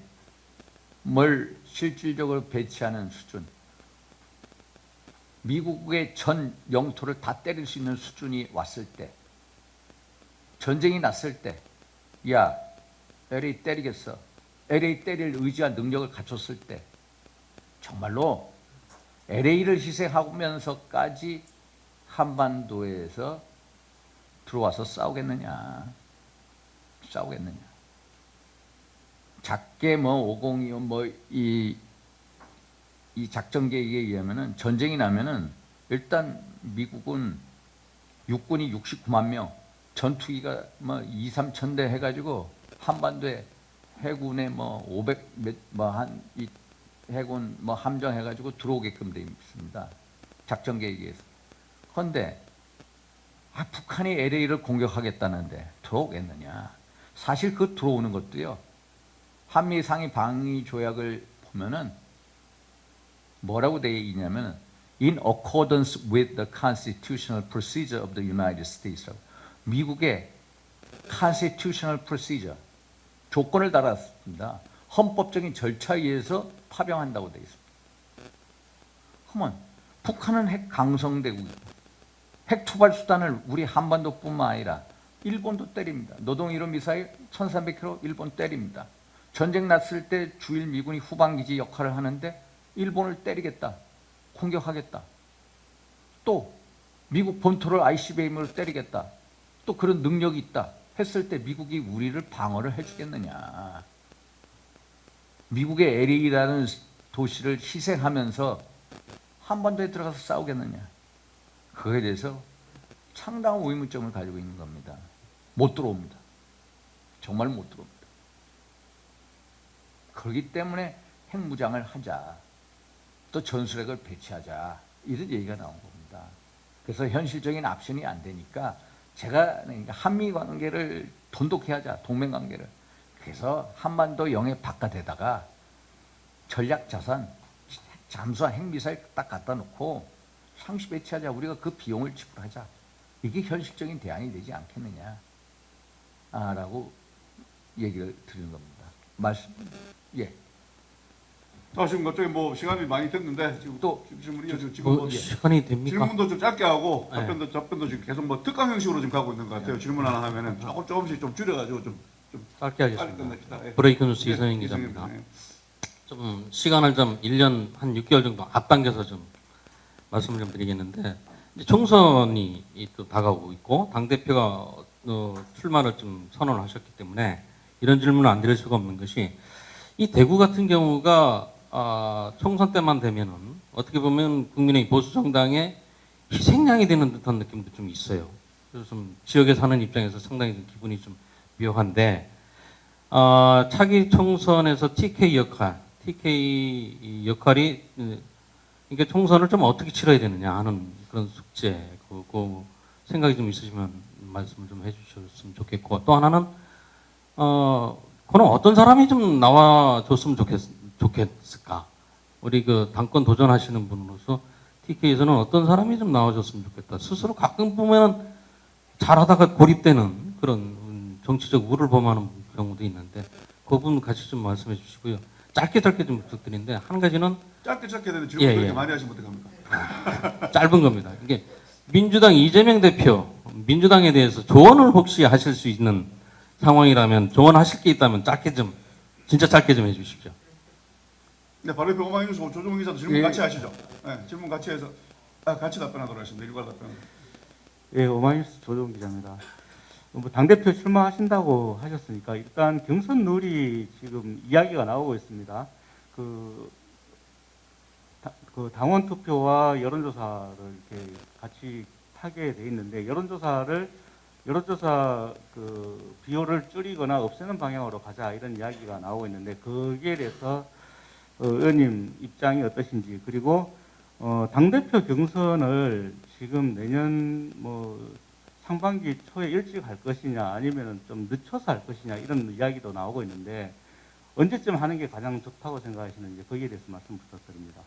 실질적으로 배치하는 수준, 미국의 전 영토를 다 때릴 수 있는 수준이 왔을 때, 전쟁이 났을 때, 야, LA 때리겠어. LA 때릴 의지와 능력을 갖췄을 때, 정말로 LA를 희생하면서까지 한반도에서 들어와서 싸우겠느냐? 작게 뭐 502, 이 작전 계획에 의하면은 전쟁이 나면은 일단 미국은 육군이 69만 명, 전투기가 뭐 2-3천 대 해가지고 한반도에 해군에 뭐 500이 해군 뭐 함정 해가지고 들어오게끔 돼 있습니다. 작전 계획에 의해서. 그런데 북한이 LA를 공격하겠다는데 들어오겠느냐? 사실 그 들어오는 것도요. 한미 상위 방위 조약을 보면은 뭐라고 되어 있냐면 in accordance with the constitutional procedure of the United States라고. 미국의 constitutional procedure 조건을 달았습니다. 헌법적인 절차에 의해서 파병한다고 되어 있습니다. 그러면 북한은 핵 강성대국입니다. 핵 투발 수단을 우리 한반도뿐만 아니라 일본도 때립니다. 노동이론 미사일 1300km 일본 때립니다. 전쟁 났을 때 주일 미군이 후방기지 역할을 하는데 일본을 때리겠다. 공격하겠다. 또 미국 본토를 ICBM으로 때리겠다. 또 그런 능력이 있다. 했을 때 미국이 우리를 방어를 해주겠느냐. 미국의 LA라는 도시를 희생하면서 한반도에 들어가서 싸우겠느냐. 그거에 대해서 상당한 의문점을 가지고 있는 겁니다. 못 들어옵니다. 정말 못 들어옵니다. 그렇기 때문에 핵무장을 하자. 또 전술핵을 배치하자. 이런 얘기가 나온 겁니다. 그래서 현실적인 압승이 안 되니까 제가 그러니까 한미 관계를 돈독히 하자, 동맹 관계를. 그래서 한반도 영해 바깥에다가 전략 자산, 잠수함 핵미사일 딱 갖다 놓고 상시 배치하자. 우리가 그 비용을 지불하자. 이게 현실적인 대안이 되지 않겠느냐. 라고 얘기를 드리는 겁니다. 말씀, 예. 지금 갑자기 뭐 시간이 많이 됐는데 지금 또 질문이 지금 뭐 시간이 됩니까? 질문도 좀 짧게 하고 네. 답변도 지금 계속 뭐 특강 형식으로 지금 가고 있는 것 같아요. 질문 하나 하면은 조금씩 좀 줄여가지고 좀 짧게 빨리 하겠습니다. 끝냅시다. 예. 브레이크 뉴스 예, 이선영 이선영 기자입니다. 기자. 예. 좀 시간을 좀 1년 한 6개월 정도 앞당겨서 좀 말씀을 좀 드리겠는데, 이제 총선이 또 다가오고 있고 당 대표가 출마를 좀 선언하셨기 때문에 이런 질문을 안 드릴 수가 없는 것이, 이 대구 같은 경우가 총선 때만 되면은 어떻게 보면 국민의힘 보수 정당의 희생양이 되는 듯한 느낌도 좀 있어요. 그래서 좀 지역에 사는 입장에서 상당히 좀 기분이 좀 묘한데, 차기 총선에서 TK 역할이 이게 총선을 좀 어떻게 치러야 되느냐 하는 그런 숙제, 그 생각이 좀 있으시면 말씀을 좀 해주셨으면 좋겠고, 또 하나는 그럼 어떤 사람이 좀 나와줬으면 좋겠을까? 우리 그 당권 도전하시는 분으로서 TK에서는 어떤 사람이 좀 나와줬으면 좋겠다. 스스로 가끔 보면은 잘하다가 고립되는 그런 정치적 우를 범하는 경우도 있는데, 그 부분 같이 좀 말씀해 주시고요. 짧게 좀 부탁드리는데, 한 가지는 짧게 되는 질문 예, 그렇게 예. 많이 하시면 어떡합니까? 짧은 겁니다. 이게 민주당 이재명 대표, 민주당에 대해서 조언을 혹시 하실 수 있는 상황이라면, 조언하실 게 있다면 진짜 짧게 좀 해주십시오. 네, 바로 옆에 오마이뉴스 조정훈 기자도 질문 예. 같이 하시죠. 네, 질문 같이 해서 같이 답변하도록 하겠습니다. 일괄 답변. 예, 오마이뉴스 조정 기자입니다. 뭐 당대표 출마하신다고 하셨으니까 일단 경선 룰이 지금 이야기가 나오고 있습니다. 그 당원 투표와 여론조사를 이렇게 같이 하게 돼 있는데, 여론조사 그 비율을 줄이거나 없애는 방향으로 가자, 이런 이야기가 나오고 있는데, 거기에 대해서 의원님 입장이 어떠신지, 그리고 당대표 경선을 지금 내년 뭐 상반기 초에 일찍 할 것이냐, 아니면 좀 늦춰서 할 것이냐, 이런 이야기도 나오고 있는데, 언제쯤 하는 게 가장 좋다고 생각하시는지 거기에 대해서 말씀 부탁드립니다.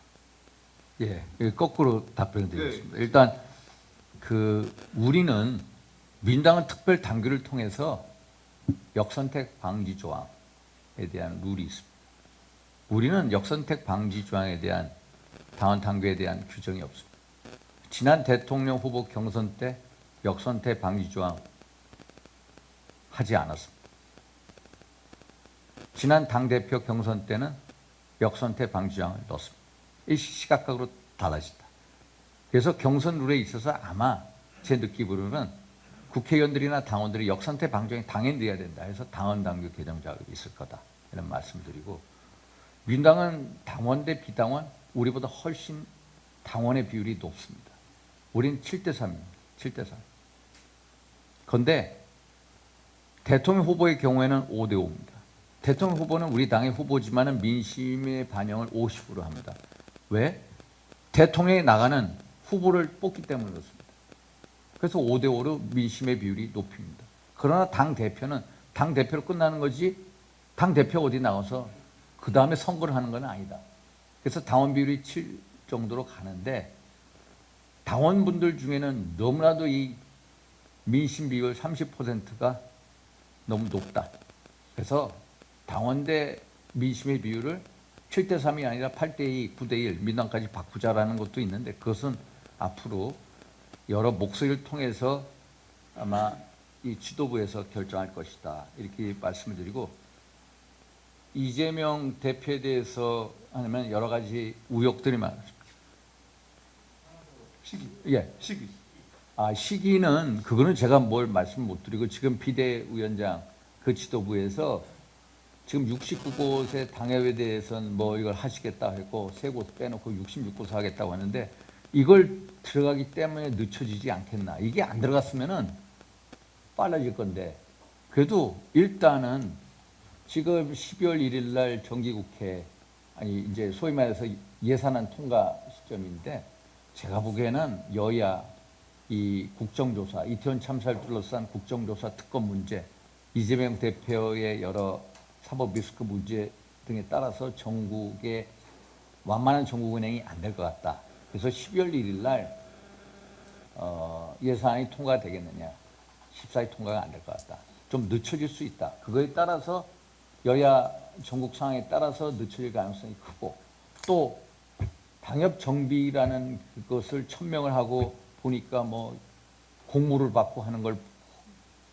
예, 거꾸로 답변을 드리겠습니다. 일단 우리는 민당은 특별 당규를 통해서 역선택 방지 조항에 대한 룰이 있습니다. 우리는 역선택 방지 조항에 대한 당원 당규에 대한 규정이 없습니다. 지난 대통령 후보 경선 때 역선택 방지 조항 하지 않았습니다. 지난 당대표 경선 때는 역선택 방지 조항을 넣었습니다. 이 시각각으로 달라진다. 그래서 경선 룰에 있어서 아마 제 느낌으로는 국회의원들이나 당원들이 역선택 방지조항이 당연히 돼야 된다 해서 당원 당규 개정 자격이 있을 거다, 이런 말씀을 드리고, 민당은 당원 대 비당원 우리보다 훨씬 당원의 비율이 높습니다. 우리는 7대3입니다. 7대3. 그런데 대통령 후보의 경우에는 5대5입니다. 대통령 후보는 우리 당의 후보지만은 민심의 반영을 50% 합니다. 왜? 대통령에 나가는 후보를 뽑기 때문에 그렇습니다. 그래서 5대5로 민심의 비율이 높입니다. 그러나 당대표는 당대표로 끝나는 거지, 당대표 어디 나가서 그 다음에 선거를 하는 건 아니다. 그래서 당원 비율이 7 정도로 가는데, 당원분들 중에는 너무나도 이 민심 비율 30%가 너무 높다. 그래서 당원 대 민심의 비율을 7대3이 아니라 8대2, 9대1, 민당까지 바꾸자라는 것도 있는데, 그것은 앞으로 여러 목소리를 통해서 아마 이 지도부에서 결정할 것이다, 이렇게 말씀을 드리고, 이재명 대표에 대해서 하면 여러 가지 우혹들이 많습니다. 시기. 예. 시기. 시기는 그거는 제가 뭘 말씀 못 드리고, 지금 비대위원장 그 지도부에서 지금 69곳의 당협에 대해서는 뭐 이걸 하시겠다 했고, 3곳 빼놓고 66곳 하겠다고 하는데, 이걸 들어가기 때문에 늦춰지지 않겠나. 이게 안 들어갔으면은 빨라질 건데, 그래도 일단은 지금 12월 1일 날 정기국회, 아니 이제 소위 말해서 예산안 통과 시점인데, 제가 보기에는 여야 이 국정조사, 이태원 참사를 둘러싼 국정조사 특검 문제, 이재명 대표의 여러 사법 리스크 문제 등에 따라서 전국의 완만한 전국은행이 안 될 것 같다. 그래서 12월 1일 날 예산안이 통과되겠느냐. 14일 통과가 안 될 것 같다. 좀 늦춰질 수 있다. 그거에 따라서 여야 전국 상황에 따라서 늦춰질 가능성이 크고, 또 방역 정비라는 그것을 천명을 하고 보니까 뭐 공모를 받고 하는 걸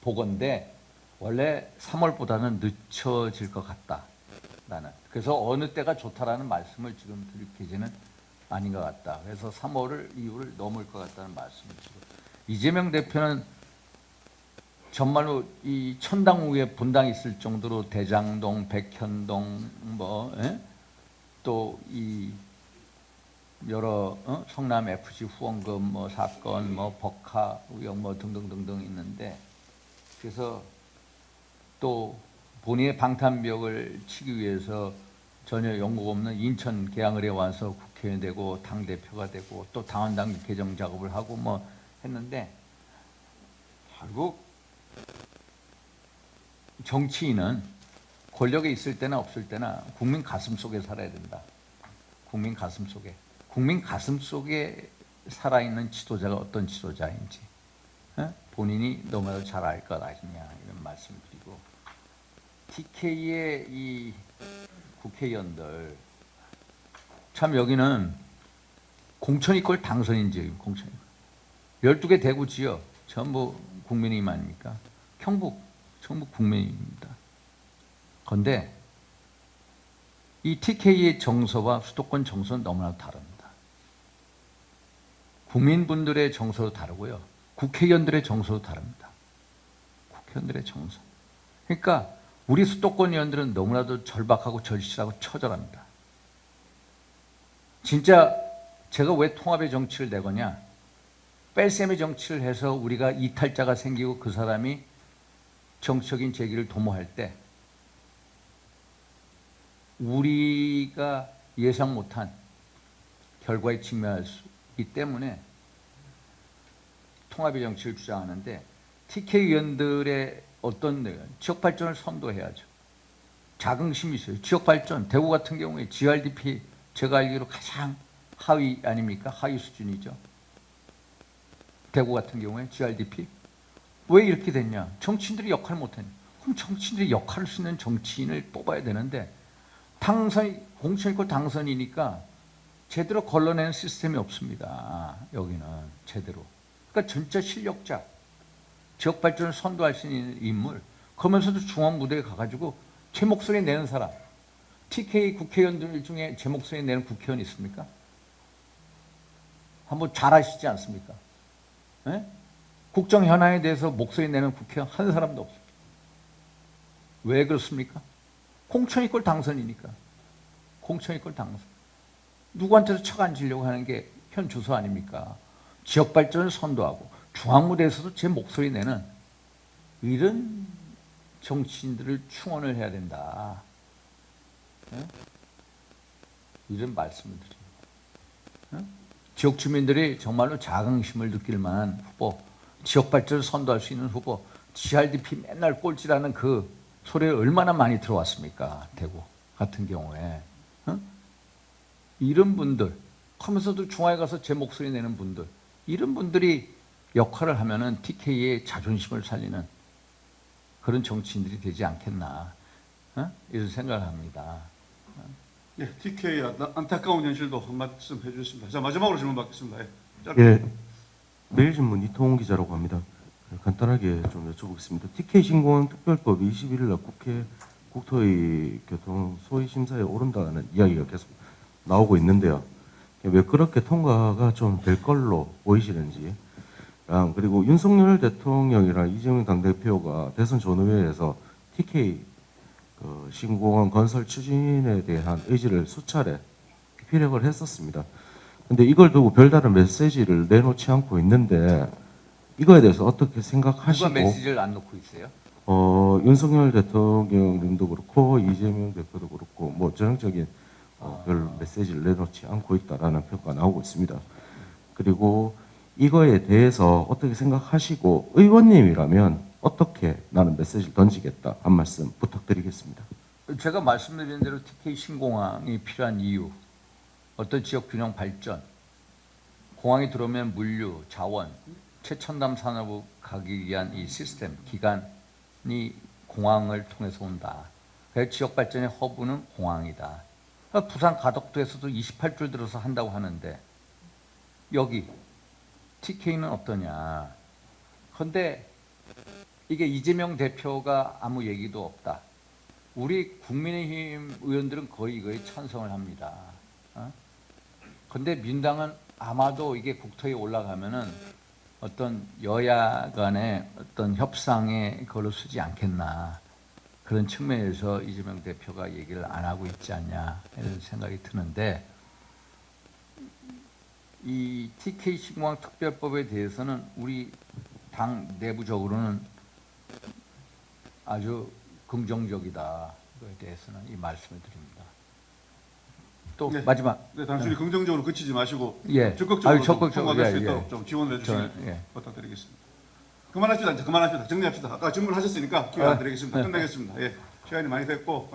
보건데 원래 3월보다는 늦춰질 것 같다. 나는. 그래서 어느 때가 좋다라는 말씀을 지금 드릴 계제는 아닌 것 같다. 그래서 3월을 이후를 넘을 것 같다는 말씀을 드리고, 이재명 대표는 정말로 이 천당후에 분당이 있을 정도로 대장동, 백현동, 또 이 여러 성남 FC 후원금 사건, 버카 의혹 등등등등 있는데, 그래서 또 본인의 방탄벽을 치기 위해서 전혀 연고 없는 인천 계양을에 와서 국회의원 되고 당 대표가 되고 또 당원당 개정 작업을 하고 했는데, 결국 정치인은 권력에 있을 때나 없을 때나 국민 가슴 속에 살아야 된다. 국민 가슴 속에. 국민 가슴 속에 살아있는 지도자가 어떤 지도자인지 본인이 너무나도 잘 알 것 아니냐, 이런 말씀을 드리고, TK의 이 국회의원들 참 여기는 공천 이꼴 당선인 지역입니다. 공천 12개 대구 지역 전부 국민의힘 아닙니까? 경북 전부 국민의힘입니다. 그런데 이 TK의 정서와 수도권 정서는 너무나 다릅니다. 국민분들의 정서도 다르고요. 국회의원들의 정서도 다릅니다. 국회의원들의 정서. 그러니까 우리 수도권 의원들은 너무나도 절박하고 절실하고 처절합니다. 진짜 제가 왜 통합의 정치를 내거냐, 뺄셈의 정치를 해서 우리가 이탈자가 생기고 그 사람이 정치적인 재기를 도모할 때 우리가 예상 못한 결과에 직면할 수 있기 때문에 통합의 정치를 주장하는데, TK 의원들의 어떤 지역 발전을 선도해야죠. 자긍심이 있어요. 지역 발전, 대구 같은 경우에 GRDP 제가 알기로 가장 하위 아닙니까? 하위 수준이죠. 대구 같은 경우에 GRDP. 왜 이렇게 됐냐? 정치인들이 역할을 못했냐? 그럼 정치인들이 역할을 할 수 있는 정치인을 뽑아야 되는데, 공천 있고 당선이니까 제대로 걸러내는 시스템이 없습니다. 여기는 제대로. 그러니까 진짜 실력자, 지역 발전을 선도할 수 있는 인물, 그러면서도 중앙 무대에 가가지고 제 목소리 내는 사람. TK 국회의원들 중에 제 목소리 내는 국회의원 있습니까? 한번 잘 아시지 않습니까? 네? 국정 현안에 대해서 목소리 내는 국회의원 한 사람도 없습니다. 왜 그렇습니까? 공천 이꼴 당선이니까. 공천 이꼴 당선. 누구한테도 척 앉으려고 하는 게 현 주소 아닙니까? 지역 발전을 선도하고 중앙 무대에서도 제 목소리 내는 이런 정치인들을 충원을 해야 된다. 네? 이런 말씀을 드립니다. 네? 지역 주민들이 정말로 자긍심을 느낄 만한 후보, 지역 발전을 선도할 수 있는 후보, GRDP 맨날 꼴찌라는 그 소리에 얼마나 많이 들어왔습니까? 대구 같은 경우에. 이런 분들, 하면서도 중앙에 가서 제 목소리 내는 분들, 이런 분들이 역할을 하면은 TK의 자존심을 살리는 그런 정치인들이 되지 않겠나, 이런 생각을 합니다. 예, TK의 안타까운 현실도 한 말씀 해주셨습니다. 자, 마지막으로 질문 받겠습니다. 예, 매일신문 이통훈 기자라고 합니다. 간단하게 좀 여쭤보겠습니다. TK 신공항 특별법이 21일 날 국회 국토의 교통 소위 심사에 오른다는 이야기가 계속 나오고 있는데요. 왜 그렇게 통과가 좀 될 걸로 보이시는지, 그리고 윤석열 대통령이랑 이재명 당대표가 대선 전후회에서 TK 신공항 건설 추진에 대한 의지를 수차례 피력을 했었습니다. 근데 이걸 두고 별다른 메시지를 내놓지 않고 있는데, 이거에 대해서 어떻게 생각하시고? 누가 메시지를 안 놓고 있어요? 윤석열 대통령도 그렇고 이재명 대표도 그렇고 뭐 전형적인 별 메시지를 내놓지 않고 있다라는 평가가 나오고 있습니다. 그리고 이거에 대해서 어떻게 생각하시고 의원님이라면 어떻게 나는 메시지를 던지겠다 한 말씀 부탁드리겠습니다. 제가 말씀드린 대로 TK 신공항이 필요한 이유, 어떤 지역 균형 발전, 공항이 들어오면 물류, 자원, 최첨단 산업으로 가기 위한 이 시스템, 기간이 공항을 통해서 온다. 그래서 지역 발전의 허브는 공항이다. 부산 가덕도에서도 28줄 들어서 한다고 하는데 여기 TK는 어떠냐. 그런데 이게 이재명 대표가 아무 얘기도 없다. 우리 국민의힘 의원들은 거의 이거에 찬성을 합니다. 그런데 민당은 아마도 이게 국토에 올라가면은 어떤 여야 간의 어떤 협상에 그걸로 쓰지 않겠나. 그런 측면에서 이재명 대표가 얘기를 안 하고 있지 않냐 이런 생각이 드는데, 이 TK 신공항 특별법에 대해서는 우리 당 내부적으로는 아주 긍정적이다. 그에 대해서는 이 말씀을 드립니다. 또 네. 마지막. 네, 단순히 긍정적으로 그치지 마시고 예. 적극적으로 아유, 적극적으로. 통과될 수 예, 있도록 예. 좀 지원해 주시면 예. 부탁드리겠습니다. 그만합시다. 이제 그만합시다. 정리합시다. 아까 질문하셨으니까 기회 안 드리겠습니다. 끝내겠습니다. 예. 시간이 많이 됐고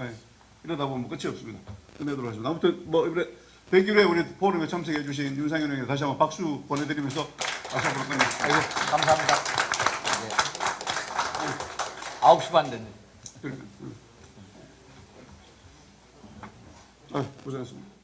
이러다 보면 끝이 없습니다. 끝내도록 하겠습니다. 아무튼 뭐 이번에 100일에 우리 포럼에 참석해 주신 윤상현 의원님 다시 한번 박수 보내드리면서 아사프로 끝내겠습니다. 아이고, 감사합니다. 예. 9시 반 됐네. 고생하셨습니다.